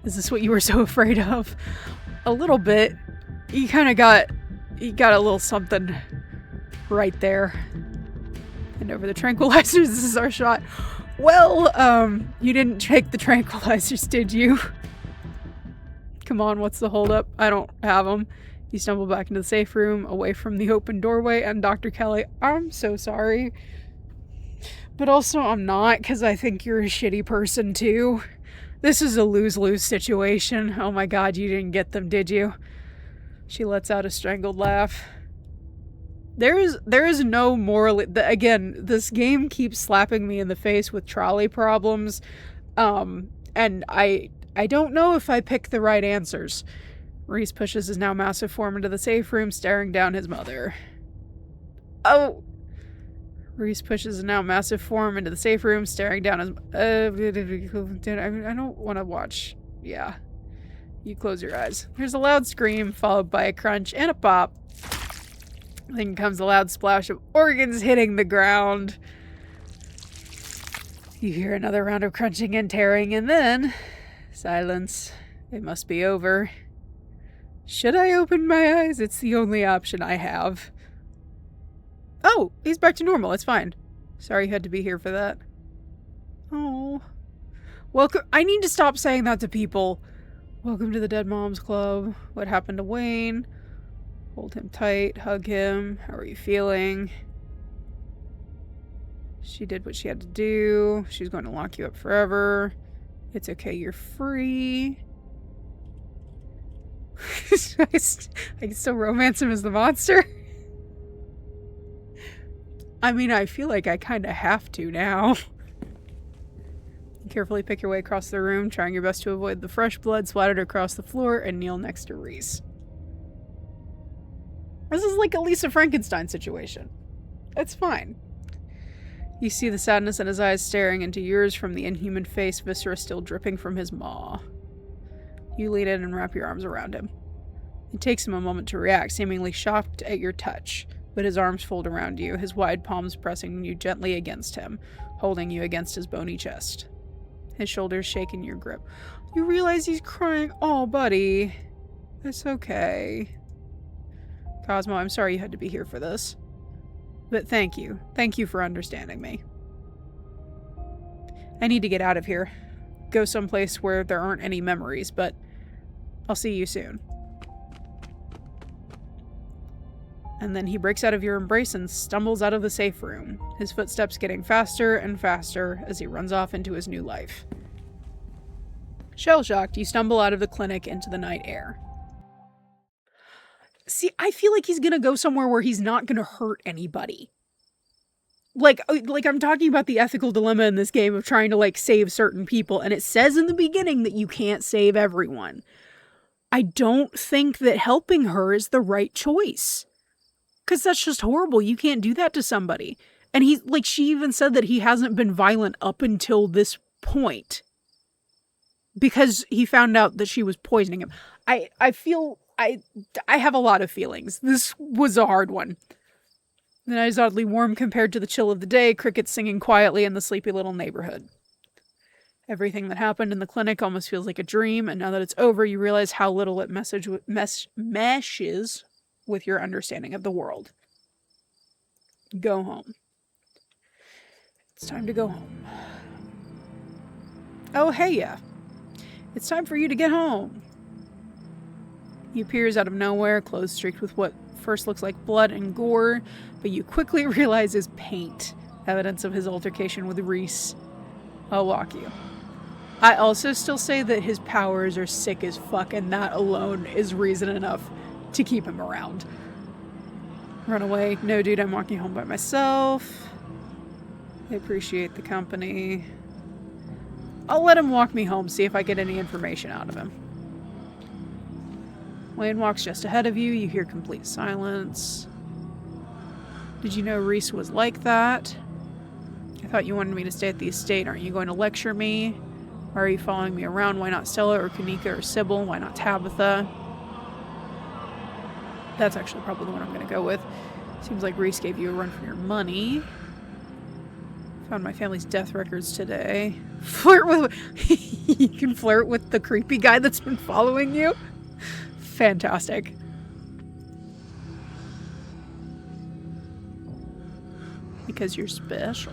Is this what you were so afraid of? A little bit. You kind of got a little something right there. And over the tranquilizers, this is our shot. Well, you didn't take the tranquilizers, did you? Come on, what's the holdup? I don't have them. You stumble back into the safe room, away from the open doorway, and Dr. Kelly, I'm so sorry. But also I'm not, because I think you're a shitty person, too. This is a lose-lose situation. Oh my god, you didn't get them, did you? She lets out a strangled laugh. There is no moral... Again, this game keeps slapping me in the face with trolley problems. And I don't know if I pick the right answers. Reese pushes his now massive form into the safe room, staring down his mother. Oh! Reese pushes his now massive form into the safe room, staring down his... I don't want to watch. Yeah. You close your eyes. There's a loud scream, followed by a crunch and a pop. Then comes a loud splash of organs hitting the ground. You hear another round of crunching and tearing, and then... silence. It must be over. Should I open my eyes? It's the only option I have. Oh, he's back to normal. It's fine. Sorry you had to be here for that. Oh. Welcome. I need to stop saying that to people. Welcome to the Dead Moms Club. What happened to Wayne? Hold him tight. Hug him. How are you feeling? She did what she had to do. She's going to lock you up forever. It's okay. You're free. I can still romance him as the monster. I mean, I feel like I kind of have to now. You carefully pick your way across the room, trying your best to avoid the fresh blood splattered across the floor, and kneel next to Reese. This is like a Lisa Frankenstein situation. It's fine. You see the sadness in his eyes staring into yours from the inhuman face, viscera still dripping from his maw. You lean in and wrap your arms around him. It takes him a moment to react, seemingly shocked at your touch, but his arms fold around you, his wide palms pressing you gently against him, holding you against his bony chest. His shoulders shake in your grip. You realize he's crying. Oh, buddy. It's okay. Cosmo, I'm sorry you had to be here for this. But thank you. Thank you for understanding me. I need to get out of here. Go someplace where there aren't any memories, but I'll see you soon. And then he breaks out of your embrace and stumbles out of the safe room, his footsteps getting faster and faster as he runs off into his new life. Shell-shocked, you stumble out of the clinic into the night air. See, I feel like he's gonna go somewhere where he's not gonna hurt anybody. Like I'm talking about the ethical dilemma in this game of trying to, save certain people, and it says in the beginning that you can't save everyone. I don't think that helping her is the right choice. Because that's just horrible. You can't do that to somebody. And she even said that he hasn't been violent up until this point. Because he found out that she was poisoning him. I have a lot of feelings. This was a hard one. The night is oddly warm compared to the chill of the day, crickets singing quietly in the sleepy little neighborhood. Everything that happened in the clinic almost feels like a dream, and now that it's over, you realize how little it meshes with your understanding of the world. Go home. It's time to go home. Oh, hey, yeah. It's time for you to get home. He appears out of nowhere, clothes streaked with what first looks like blood and gore, but you quickly realize is paint, evidence of his altercation with Reese. I'll walk you. I also still say that his powers are sick as fuck, and that alone is reason enough to keep him around. Run away. No, dude, I'm walking home by myself. I appreciate the company. I'll let him walk me home, see if I get any information out of him. Wayne walks just ahead of you. You hear complete silence. Did you know Reese was like that? I thought you wanted me to stay at the estate. Aren't you going to lecture me? Why are you following me around? Why not Stella or Kanika or Sybil? Why not Tabitha? That's actually probably the one I'm going to go with. Seems like Reese gave you a run for your money. Found my family's death records today. Flirt with... You can flirt with the creepy guy that's been following you? fantastic. Because you're special.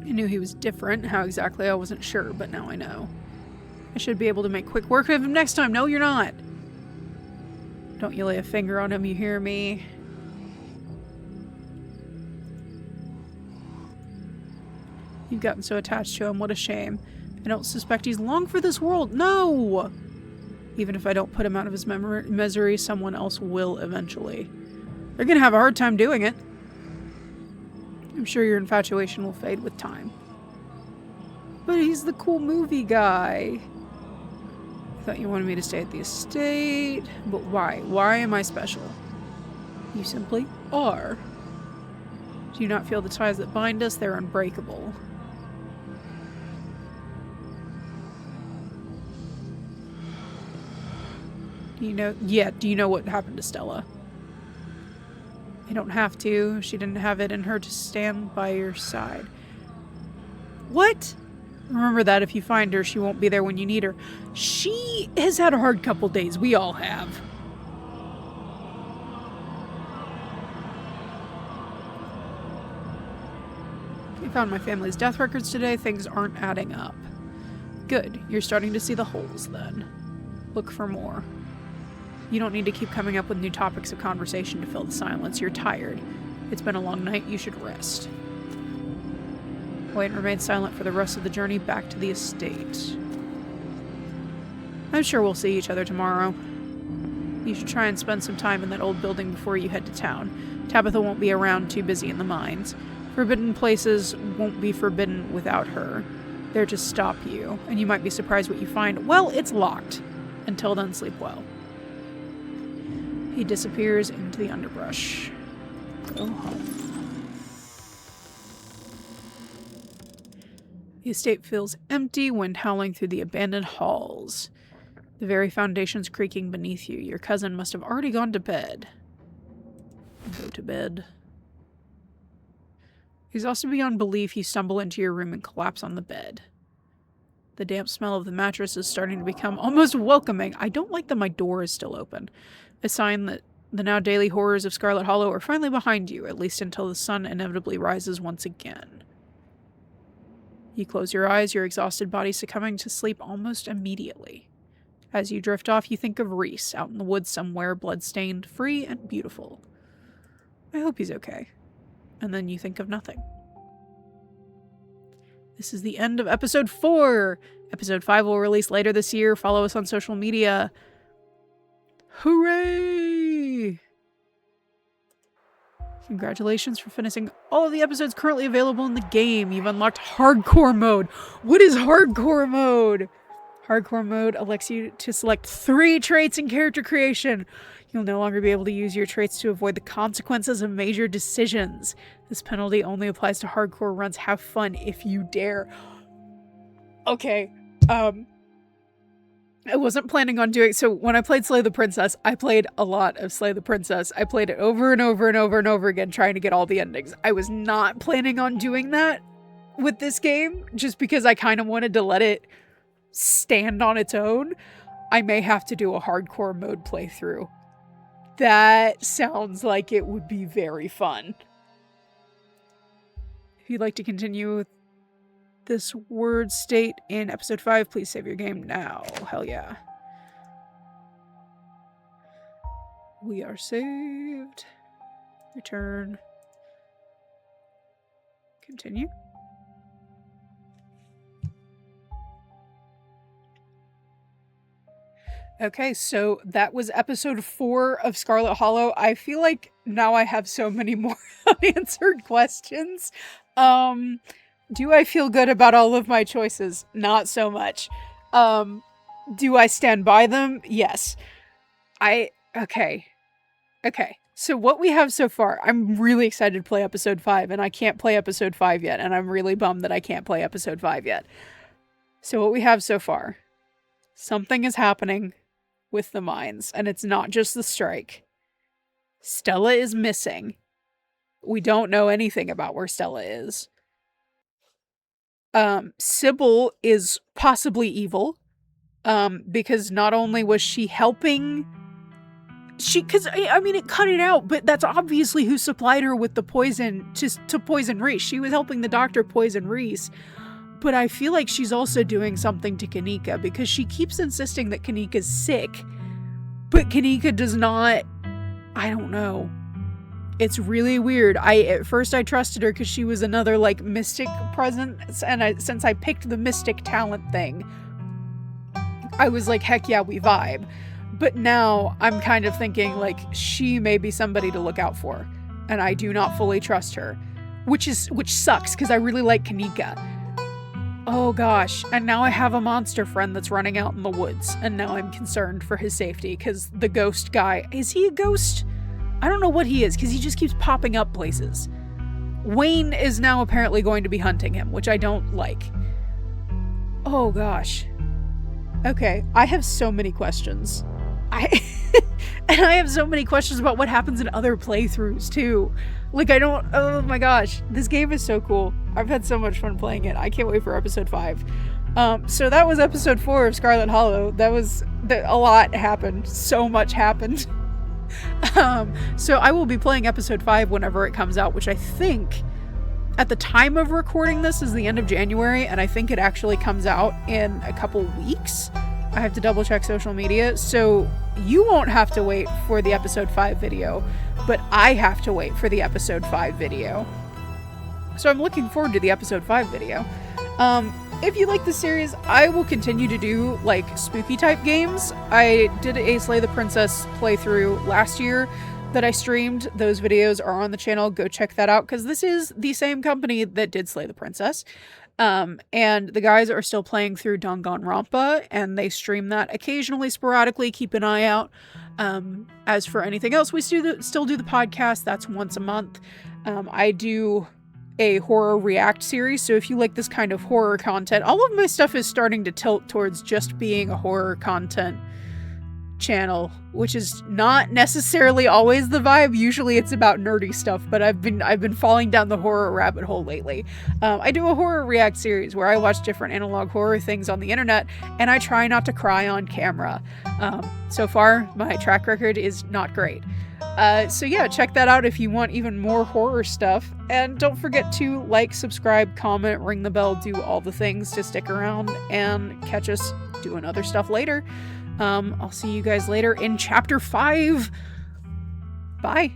I knew he was different. How exactly, I wasn't sure, but now I know. I should be able to make quick work of him next time. No, you're not. Don't you lay a finger on him, you hear me? You've gotten so attached to him, what a shame. I don't suspect he's long for this world. No! Even if I don't put him out of his misery, someone else will eventually. They're gonna have a hard time doing it. I'm sure your infatuation will fade with time. But he's the cool movie guy. I thought you wanted me to stay at the estate. But why? Why am I special? You simply are. Do you not feel the ties that bind us? They're unbreakable. Do you know what happened to Stella? I don't have to. She didn't have it in her to stand by your side. What? Remember that if you find her, she won't be there when you need her. She has had a hard couple days. We all have. I found my family's death records today. Things aren't adding up. Good. You're starting to see the holes then. Look for more. You don't need to keep coming up with new topics of conversation to fill the silence. You're tired. It's been a long night. You should rest. Wait and remain silent for the rest of the journey back to the estate. I'm sure we'll see each other tomorrow. You should try and spend some time in that old building before you head to town. Tabitha won't be around, too busy in the mines. Forbidden places won't be forbidden without her. They're to stop you, and you might be surprised what you find. Well, it's locked. Until then, sleep well. He disappears into the underbrush. Go home. The estate feels empty, wind howling through the abandoned halls. The very foundations creaking beneath you. Your cousin must have already gone to bed. Go to bed. Exhausted beyond belief, you stumble into your room and collapse on the bed. The damp smell of the mattress is starting to become almost welcoming. I don't like that my door is still open. A sign that the now daily horrors of Scarlet Hollow are finally behind you, at least until the sun inevitably rises once again. You close your eyes, your exhausted body succumbing to sleep almost immediately. As you drift off, you think of Reese, out in the woods somewhere, blood-stained, free, and beautiful. I hope he's okay. And then you think of nothing. This is the end of episode 4. Episode 5 will release later this year. Follow us on social media. Hooray! Congratulations for finishing all of the episodes currently available in the game. You've unlocked hardcore mode. What is hardcore mode? Hardcore mode elects you to select 3 traits in character creation. You'll no longer be able to use your traits to avoid the consequences of major decisions. This penalty only applies to hardcore runs. Have fun if you dare. Okay, I wasn't planning on doing... So when I played Slay the Princess, I played a lot of Slay the Princess. I played it over and over and over and over again, trying to get all the endings. I was not planning on doing that with this game, just because I kind of wanted to let it stand on its own. I may have to do a hardcore mode playthrough. That sounds like it would be very fun. If you'd like to continue with this word state in episode 5, please save your game now. Hell yeah. We are saved. Return. Continue. Okay, so that was episode 4 of Scarlet Hollow. I feel like now I have so many more unanswered questions. Do I feel good about all of my choices? Not so much. Do I stand by them? Yes. Okay. So what we have so far, I'm really excited to play episode 5, and I can't play episode 5 yet, and I'm really bummed that I can't play episode 5 yet. So what we have so far, something is happening with the mines, and it's not just the strike. Stella is missing. We don't know anything about where Stella is. Sybil is possibly evil, because not only was she helping, because I mean, it cut it out, but that's obviously who supplied her with the poison to poison Reese. She was helping the doctor poison Reese. But I feel like she's also doing something to Kanika, because she keeps insisting that Kanika's sick, but Kanika does not. I don't know. It's really weird. At first I trusted her because she was another like mystic presence, and since I picked the mystic talent thing, I was like, heck yeah, we vibe. But now I'm kind of thinking like she may be somebody to look out for, and I do not fully trust her, which sucks because I really like Kanika. Oh gosh, and now I have a monster friend that's running out in the woods, and now I'm concerned for his safety because the ghost guy, is he a ghost? I don't know what he is because he just keeps popping up places. Wayne is now apparently going to be hunting him, which I don't like. Oh gosh. Okay, I have so many questions. And I have so many questions about what happens in other playthroughs too. Like oh my gosh, this game is so cool. I've had so much fun playing it. I can't wait for episode 5. So that was episode 4 of Scarlet Hollow. A lot happened. So much happened. So I will be playing episode 5 whenever it comes out, which I think at the time of recording this is the end of January, and I think it actually comes out in a couple weeks. I have to double check social media, so you won't have to wait for the episode 5 video, but I have to wait for the episode 5 video. So I'm looking forward to the episode 5 video. If you like the series, I will continue to do like spooky type games. I did a Slay the Princess playthrough last year that I streamed. Those videos are on the channel. Go check that out because this is the same company that did Slay the Princess. And the guys are still playing through Danganronpa, and they stream that occasionally, sporadically. Keep an eye out. As for anything else, we still do the podcast. That's once a month. I do a horror react series, so if you like this kind of horror content, all of my stuff is starting to tilt towards just being a horror content channel, which is not necessarily always the vibe. Usually it's about nerdy stuff, but I've been falling down the horror rabbit hole lately. I do a horror react series where I watch different analog horror things on the internet, and I try not to cry on camera. So far, my track record is not great. So yeah, check that out if you want even more horror stuff. And don't forget to like, subscribe, comment, ring the bell, do all the things to stick around and catch us doing other stuff later. I'll see you guys later in chapter 5. Bye.